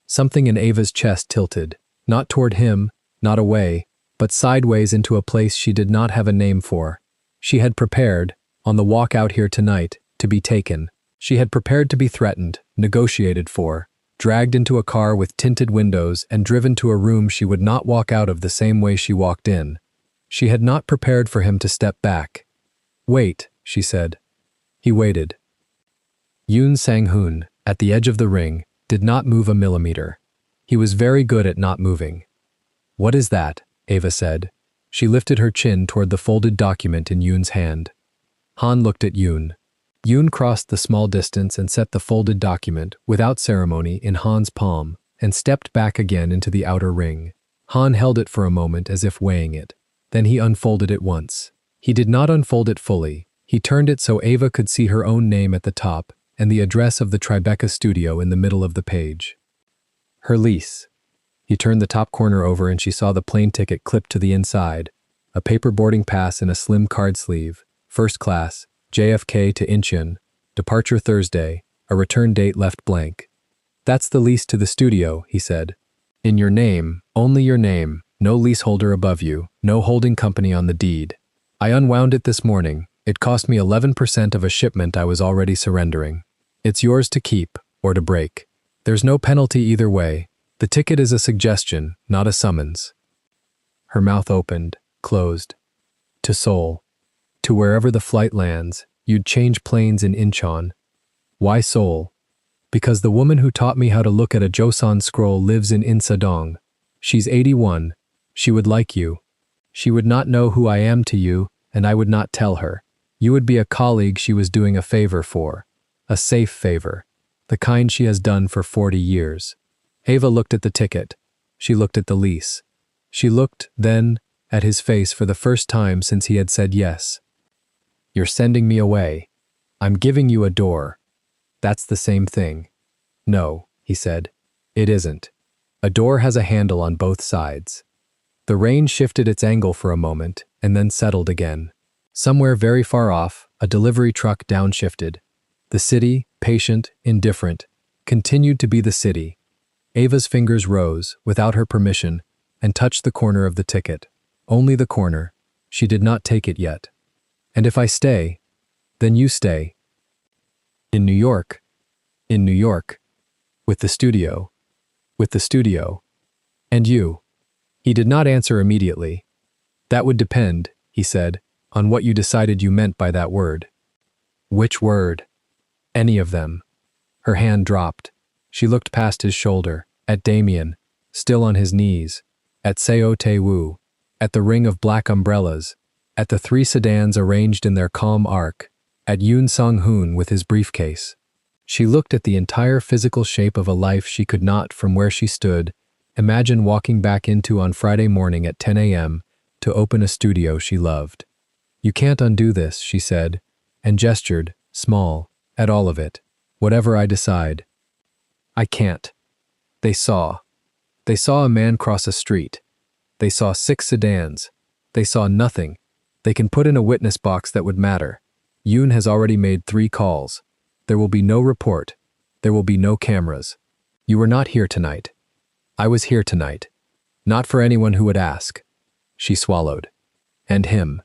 Something in Ava's chest tilted, not toward him, not away, but sideways into a place she did not have a name for. She had prepared, on the walk out here tonight, to be taken. She had prepared to be threatened, negotiated for, dragged into a car with tinted windows and driven to a room she would not walk out of the same way she walked in. She had not prepared for him to step back. Wait, she said. He waited. Yoon Sang-hoon, at the edge of the ring, did not move a millimeter. He was very good at not moving. What is that? Ava said. She lifted her chin toward the folded document in Yoon's hand. Han looked at Yoon. Yoon crossed the small distance and set the folded document, without ceremony, in Han's palm, and stepped back again into the outer ring. Han held it for a moment as if weighing it. Then he unfolded it once. He did not unfold it fully. He turned it so Ava could see her own name at the top and the address of the Tribeca studio in the middle of the page. Her lease. He turned the top corner over and she saw the plane ticket clipped to the inside, a paper boarding pass in a slim card sleeve, first class, JFK to Incheon, departure Thursday, a return date left blank. That's the lease to the studio, he said. In your name, only your name, no leaseholder above you, no holding company on the deed. I unwound it this morning. It cost me 11% of a shipment I was already surrendering. It's yours to keep or to break. There's no penalty either way. The ticket is a suggestion, not a summons. Her mouth opened, closed. To Seoul. To wherever the flight lands, you'd change planes in Incheon. Why Seoul? Because the woman who taught me how to look at a Joseon scroll lives in Insadong. She's 81. She would like you. She would not know who I am to you, and I would not tell her. You would be a colleague she was doing a favor for. A safe favor. The kind she has done for 40 years. Ava looked at the ticket. She looked at the lease. She looked, then, at his face for the first time since he had said yes. You're sending me away. I'm giving you a door. That's the same thing. No, he said. It isn't. A door has a handle on both sides. The rain shifted its angle for a moment and then settled again. Somewhere very far off, a delivery truck downshifted. The city, patient, indifferent, continued to be the city. Ava's fingers rose, without her permission, and touched the corner of the ticket. Only the corner. She did not take it yet. And if I stay, then you stay. In New York. In New York. With the studio. With the studio. And you. He did not answer immediately. That would depend, he said, on what you decided you meant by that word. Which word? Any of them. Her hand dropped. She looked past his shoulder, at Damien, still on his knees, at Seo Tae-woo, at the ring of black umbrellas, at the 3 sedans arranged in their calm arc, at Yoon Sang-hoon with his briefcase. She looked at the entire physical shape of a life she could not, from where she stood, imagine walking back into on Friday morning at 10 a.m. to open a studio she loved. You can't undo this, she said, and gestured, small, at all of it. Whatever I decide. I can't. They saw. They saw a man cross a street. They saw 6 sedans. They saw nothing. They can put in a witness box that would matter. Yoon has already made 3 calls. There will be no report. There will be no cameras. You were not here tonight. I was here tonight. Not for anyone who would ask. She swallowed. And him.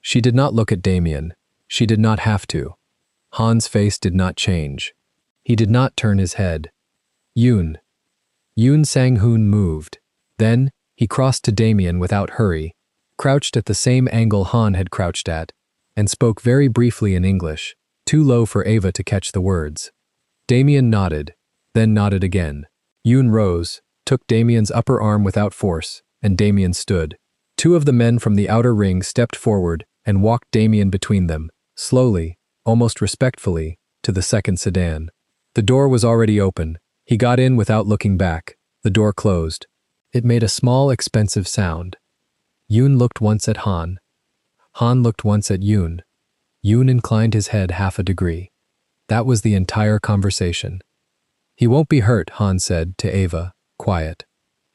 She did not look at Damien. She did not have to. Han's face did not change. He did not turn his head. Yoon. Yoon Sang-hoon moved. Then, he crossed to Damien without hurry, crouched at the same angle Han had crouched at, and spoke very briefly in English, too low for Ava to catch the words. Damien nodded, then nodded again. Yoon rose, took Damien's upper arm without force, and Damien stood. 2 of the men from the outer ring stepped forward and walked Damien between them, slowly, almost respectfully, to the 2nd sedan. The door was already open. He got in without looking back. The door closed. It made a small, expensive sound. Yoon looked once at Han. Han looked once at Yoon. Yoon inclined his head half a degree. That was the entire conversation. He won't be hurt, Han said to Ava, quiet.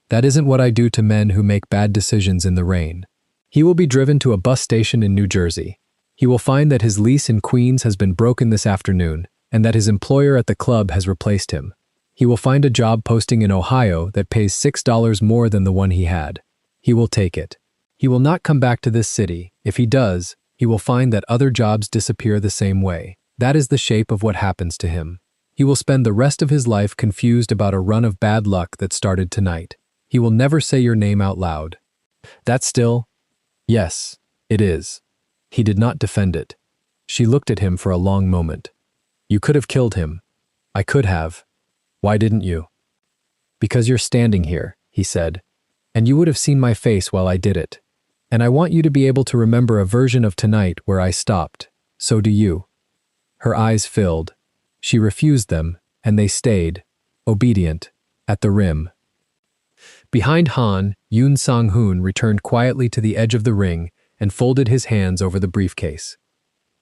That isn't what I do to men who make bad decisions in the rain. He will be driven to a bus station in New Jersey. He will find that his lease in Queens has been broken this afternoon, and that his employer at the club has replaced him. He will find a job posting in Ohio that pays $6 more than the one he had. He will take it. He will not come back to this city. If he does, he will find that other jobs disappear the same way. That is the shape of what happens to him. He will spend the rest of his life confused about a run of bad luck that started tonight. He will never say your name out loud. That still? Yes, it is. He did not defend it. She looked at him for a long moment. You could have killed him. I could have. Why didn't you? Because you're standing here, he said, and you would have seen my face while I did it. And I want you to be able to remember a version of tonight where I stopped. So do you. Her eyes filled. She refused them, and they stayed, obedient, at the rim. Behind Han, Yoon Sang-hoon returned quietly to the edge of the ring and folded his hands over the briefcase.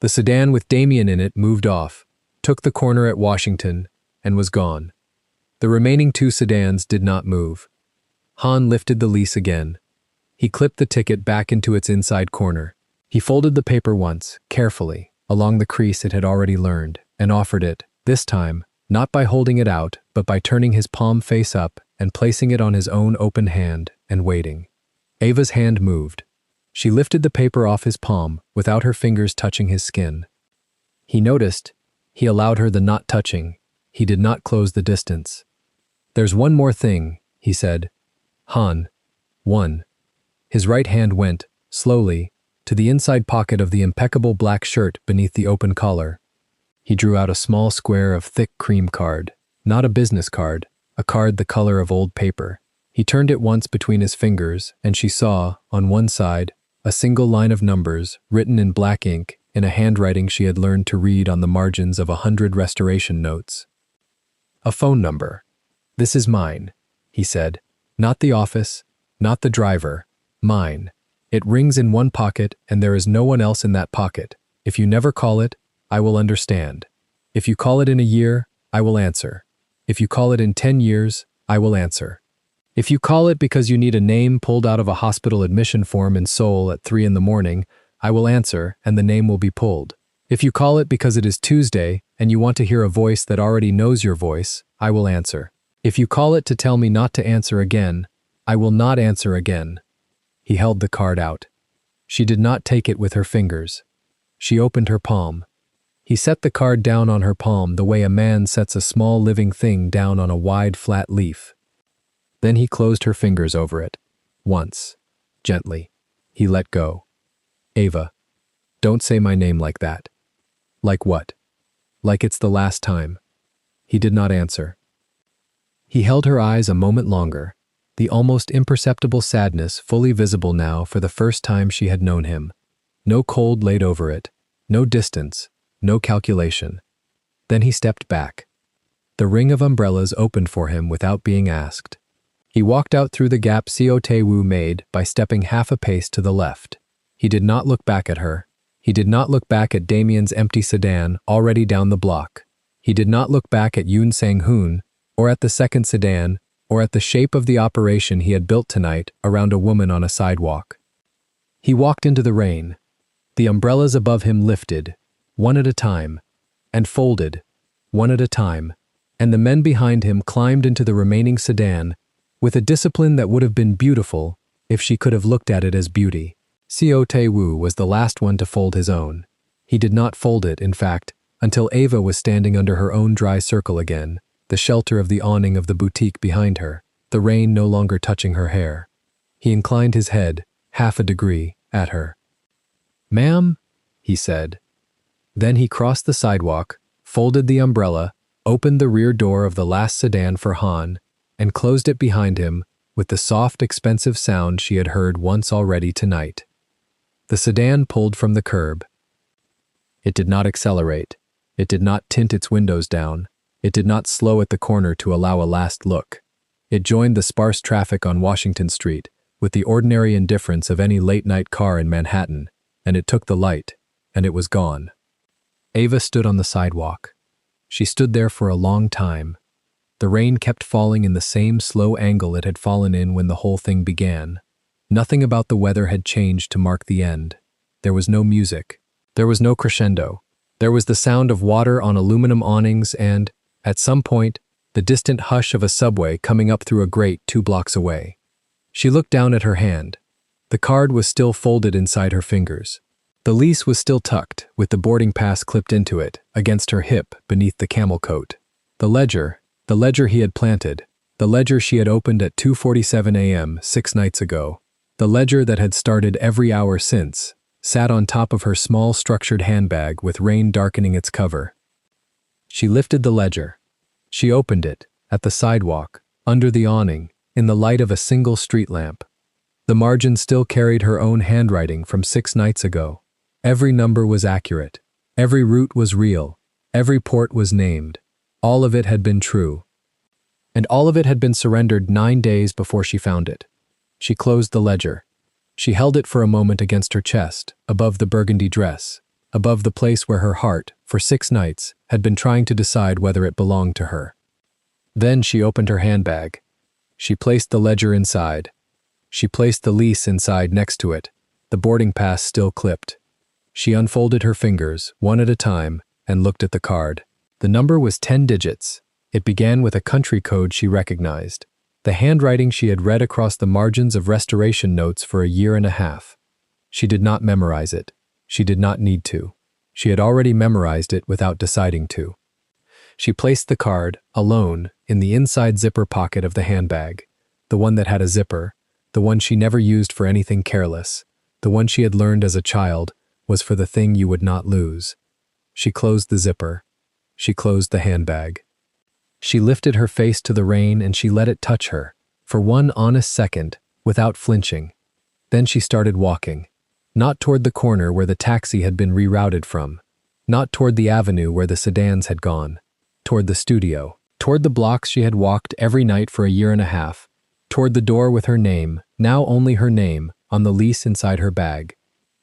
The sedan with Damien in it moved off, took the corner at Washington, and was gone. The remaining 2 sedans did not move. Han lifted the lease again. He clipped the ticket back into its inside corner. He folded the paper once, carefully, along the crease it had already learned, and offered it, this time, not by holding it out, but by turning his palm face up and placing it on his own open hand and waiting. Ava's hand moved. She lifted the paper off his palm without her fingers touching his skin. He noticed. He allowed her the not touching. He did not close the distance. There's one more thing, he said. Han. 1. His right hand went, slowly, to the inside pocket of the impeccable black shirt beneath the open collar. He drew out a small square of thick cream card, not a business card, a card the color of old paper. He turned it once between his fingers, and she saw, on one side, a single line of numbers written in black ink in a handwriting she had learned to read on the margins of 100 restoration notes. A phone number. This is mine, he said. Not the office, not the driver, mine. It rings in one pocket and there is no one else in that pocket. If you never call it, I will understand. If you call it in a year, I will answer. If you call it in 10 years, I will answer. If you call it because you need a name pulled out of a hospital admission form in Seoul at 3 in the morning, I will answer and the name will be pulled. If you call it because it is Tuesday and you want to hear a voice that already knows your voice, I will answer. If you call it to tell me not to answer again, I will not answer again. He held the card out. She did not take it with her fingers. She opened her palm. He set the card down on her palm the way a man sets a small living thing down on a wide, flat leaf. Then he closed her fingers over it. Once. Gently. He let go. Ava, don't say my name like that. Like what? Like it's the last time. He did not answer. He held her eyes a moment longer, the almost imperceptible sadness fully visible now for the first time she had known him. No cold laid over it, no distance, no calculation. Then he stepped back. The ring of umbrellas opened for him without being asked. He walked out through the gap Seo Tae-woo made by stepping half a pace to the left. He did not look back at her. He did not look back at Damien's empty sedan already down the block. He did not look back at Yoon Sang-hoon, or at the second sedan, or at the shape of the operation he had built tonight around a woman on a sidewalk. He walked into the rain. The umbrellas above him lifted, one at a time, and folded, one at a time, and the men behind him climbed into the remaining sedan with a discipline that would have been beautiful if she could have looked at it as beauty. Seo Tae-woo was the last one to fold his own. He did not fold it, in fact, until Ava was standing under her own dry circle again, the shelter of the awning of the boutique behind her, the rain no longer touching her hair. He inclined his head, half a degree, at her. "Ma'am," he said. Then he crossed the sidewalk, folded the umbrella, opened the rear door of the last sedan for Han, and closed it behind him with the soft, expensive sound she had heard once already tonight. The sedan pulled from the curb. It did not accelerate. It did not tint its windows down. It did not slow at the corner to allow a last look. It joined the sparse traffic on Washington Street with the ordinary indifference of any late-night car in Manhattan, and it took the light, and it was gone. Ava stood on the sidewalk. She stood there for a long time. The rain kept falling in the same slow angle it had fallen in when the whole thing began. Nothing about the weather had changed to mark the end. There was no music. There was no crescendo. There was the sound of water on aluminum awnings and, at some point, the distant hush of a subway coming up through a grate 2 blocks away. She looked down at her hand. The card was still folded inside her fingers. The lease was still tucked, with the boarding pass clipped into it, against her hip beneath the camel coat. The ledger he had planted, the ledger she had opened at 2:47 a.m. 6 nights ago, the ledger that had started every hour since, sat on top of her small structured handbag with rain darkening its cover. She lifted the ledger. She opened it, at the sidewalk, under the awning, in the light of a single street lamp. The margin still carried her own handwriting from 6 nights ago. Every number was accurate. Every route was real. Every port was named. All of it had been true. And all of it had been surrendered 9 days before she found it. She closed the ledger. She held it for a moment against her chest, above the burgundy dress, above the place where her heart, for 6 nights, had been trying to decide whether it belonged to her. Then she opened her handbag. She placed the ledger inside. She placed the lease inside next to it, the boarding pass still clipped. She unfolded her fingers, one at a time, and looked at the card. The number was 10 digits. It began with a country code she recognized, the handwriting she had read across the margins of restoration notes for a year and a half. She did not memorize it. She did not need to. She had already memorized it without deciding to. She placed the card, alone, in the inside zipper pocket of the handbag, the one that had a zipper, the one she never used for anything careless, the one she had learned as a child was for the thing you would not lose. She closed the zipper. She closed the handbag. She lifted her face to the rain and she let it touch her, for one honest second, without flinching. Then she started walking, not toward the corner where the taxi had been rerouted from, not toward the avenue where the sedans had gone, toward the studio, toward the blocks she had walked every night for a year and a half, toward the door with her name, now only her name, on the lease inside her bag.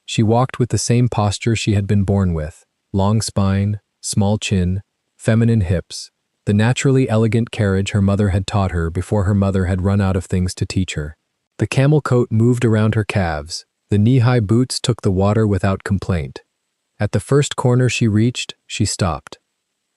She walked with the same posture she had been born with, long spine, small chin, feminine hips, the naturally elegant carriage her mother had taught her before her mother had run out of things to teach her. The camel coat moved around her calves, the knee-high boots took the water without complaint. At the first corner she reached, she stopped.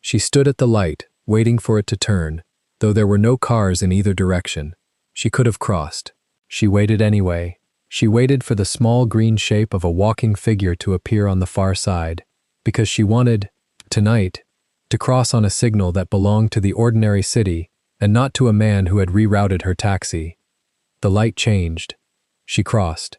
She stood at the light, waiting for it to turn, though there were no cars in either direction. She could have crossed. She waited anyway. She waited for the small green shape of a walking figure to appear on the far side, because she wanted, tonight, to cross on a signal that belonged to the ordinary city and not to a man who had rerouted her taxi. The light changed. She crossed.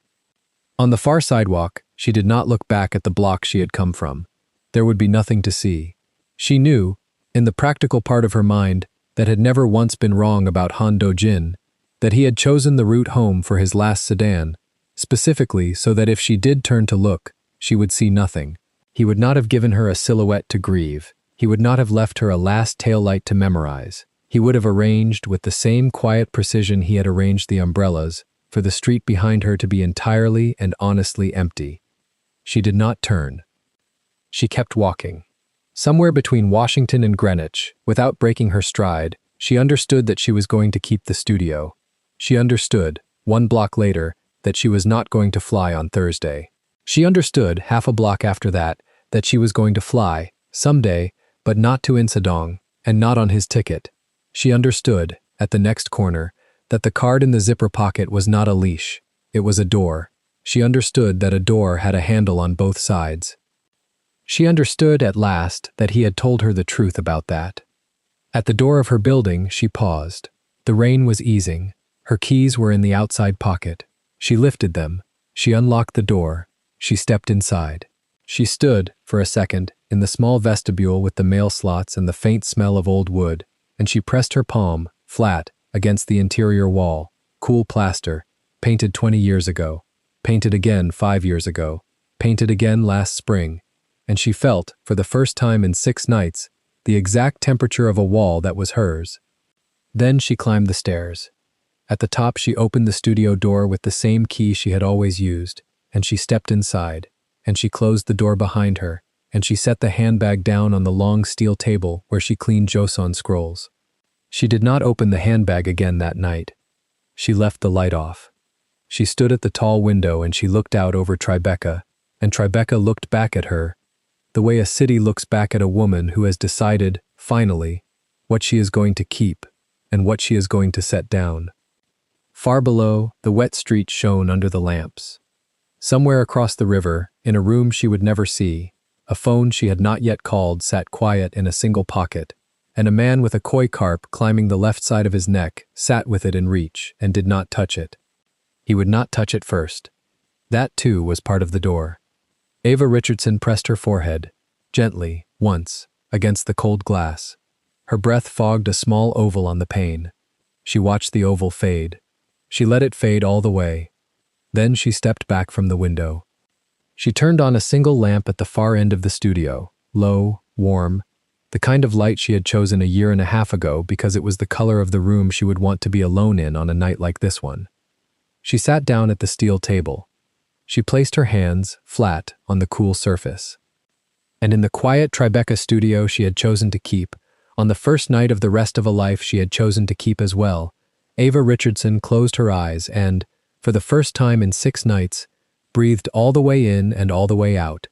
On the far sidewalk, she did not look back at the block she had come from. There would be nothing to see. She knew, in the practical part of her mind, that had never once been wrong about Han Do-jin, that he had chosen the route home for his last sedan, specifically so that if she did turn to look, she would see nothing. He would not have given her a silhouette to grieve. He would not have left her a last taillight to memorize. He would have arranged, with the same quiet precision he had arranged the umbrellas, for the street behind her to be entirely and honestly empty. She did not turn. She kept walking. Somewhere between Washington and Greenwich, without breaking her stride, she understood that she was going to keep the studio. She understood, 1 block later, that she was not going to fly on Thursday. She understood, half a block after that she was going to fly, someday, but not to Insadong, and not on his ticket. She understood, at the next corner, that the card in the zipper pocket was not a leash, it was a door. She understood that a door had a handle on both sides. She understood, at last, that he had told her the truth about that. At the door of her building, she paused. The rain was easing. Her keys were in the outside pocket. She lifted them. She unlocked the door. She stepped inside. She stood, for a second, in the small vestibule with the mail slots and the faint smell of old wood, and she pressed her palm, flat, against the interior wall, cool plaster, painted 20 years ago, painted again 5 years ago, painted again last spring, and she felt, for the first time in 6 nights, the exact temperature of a wall that was hers. Then she climbed the stairs. At the top she opened the studio door with the same key she had always used, and she stepped inside, and she closed the door behind her, and she set the handbag down on the long steel table where she cleaned Joseon scrolls. She did not open the handbag again that night. She left the light off. She stood at the tall window and she looked out over Tribeca, and Tribeca looked back at her, the way a city looks back at a woman who has decided, finally, what she is going to keep and what she is going to set down. Far below, the wet street shone under the lamps. Somewhere across the river, in a room she would never see, a phone she had not yet called sat quiet in a single pocket, and a man with a koi carp climbing the left side of his neck sat with it in reach and did not touch it. He would not touch it first. That, too, was part of the door. Ava Richardson pressed her forehead, gently, once, against the cold glass. Her breath fogged a small oval on the pane. She watched the oval fade. She let it fade all the way. Then she stepped back from the window. She turned on a single lamp at the far end of the studio, low, warm, the kind of light she had chosen a year and a half ago because it was the color of the room she would want to be alone in on a night like this one. She sat down at the steel table. She placed her hands, flat, on the cool surface. And in the quiet Tribeca studio she had chosen to keep, on the first night of the rest of a life she had chosen to keep as well, Ava Richardson closed her eyes and, for the first time in 6 nights, breathed all the way in and all the way out,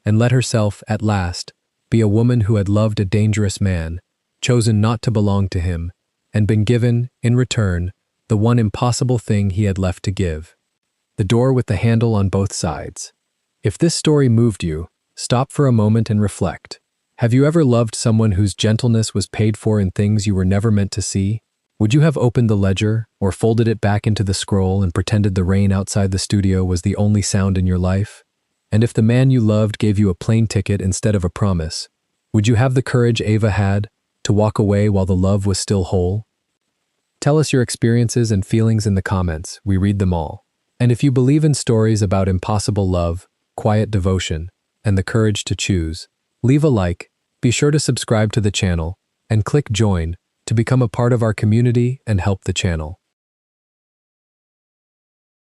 and let herself, at last, be a woman who had loved a dangerous man, chosen not to belong to him, and been given, in return, the one impossible thing he had left to give. The door with the handle on both sides. If this story moved you, stop for a moment and reflect. Have you ever loved someone whose gentleness was paid for in things you were never meant to see? Would you have opened the ledger, or folded it back into the scroll and pretended the rain outside the studio was the only sound in your life? And if the man you loved gave you a plane ticket instead of a promise, would you have the courage Ava had, to walk away while the love was still whole? Tell us your experiences and feelings in the comments, we read them all. And if you believe in stories about impossible love, quiet devotion, and the courage to choose, leave a like, be sure to subscribe to the channel, and click join to become a part of our community and help the channel.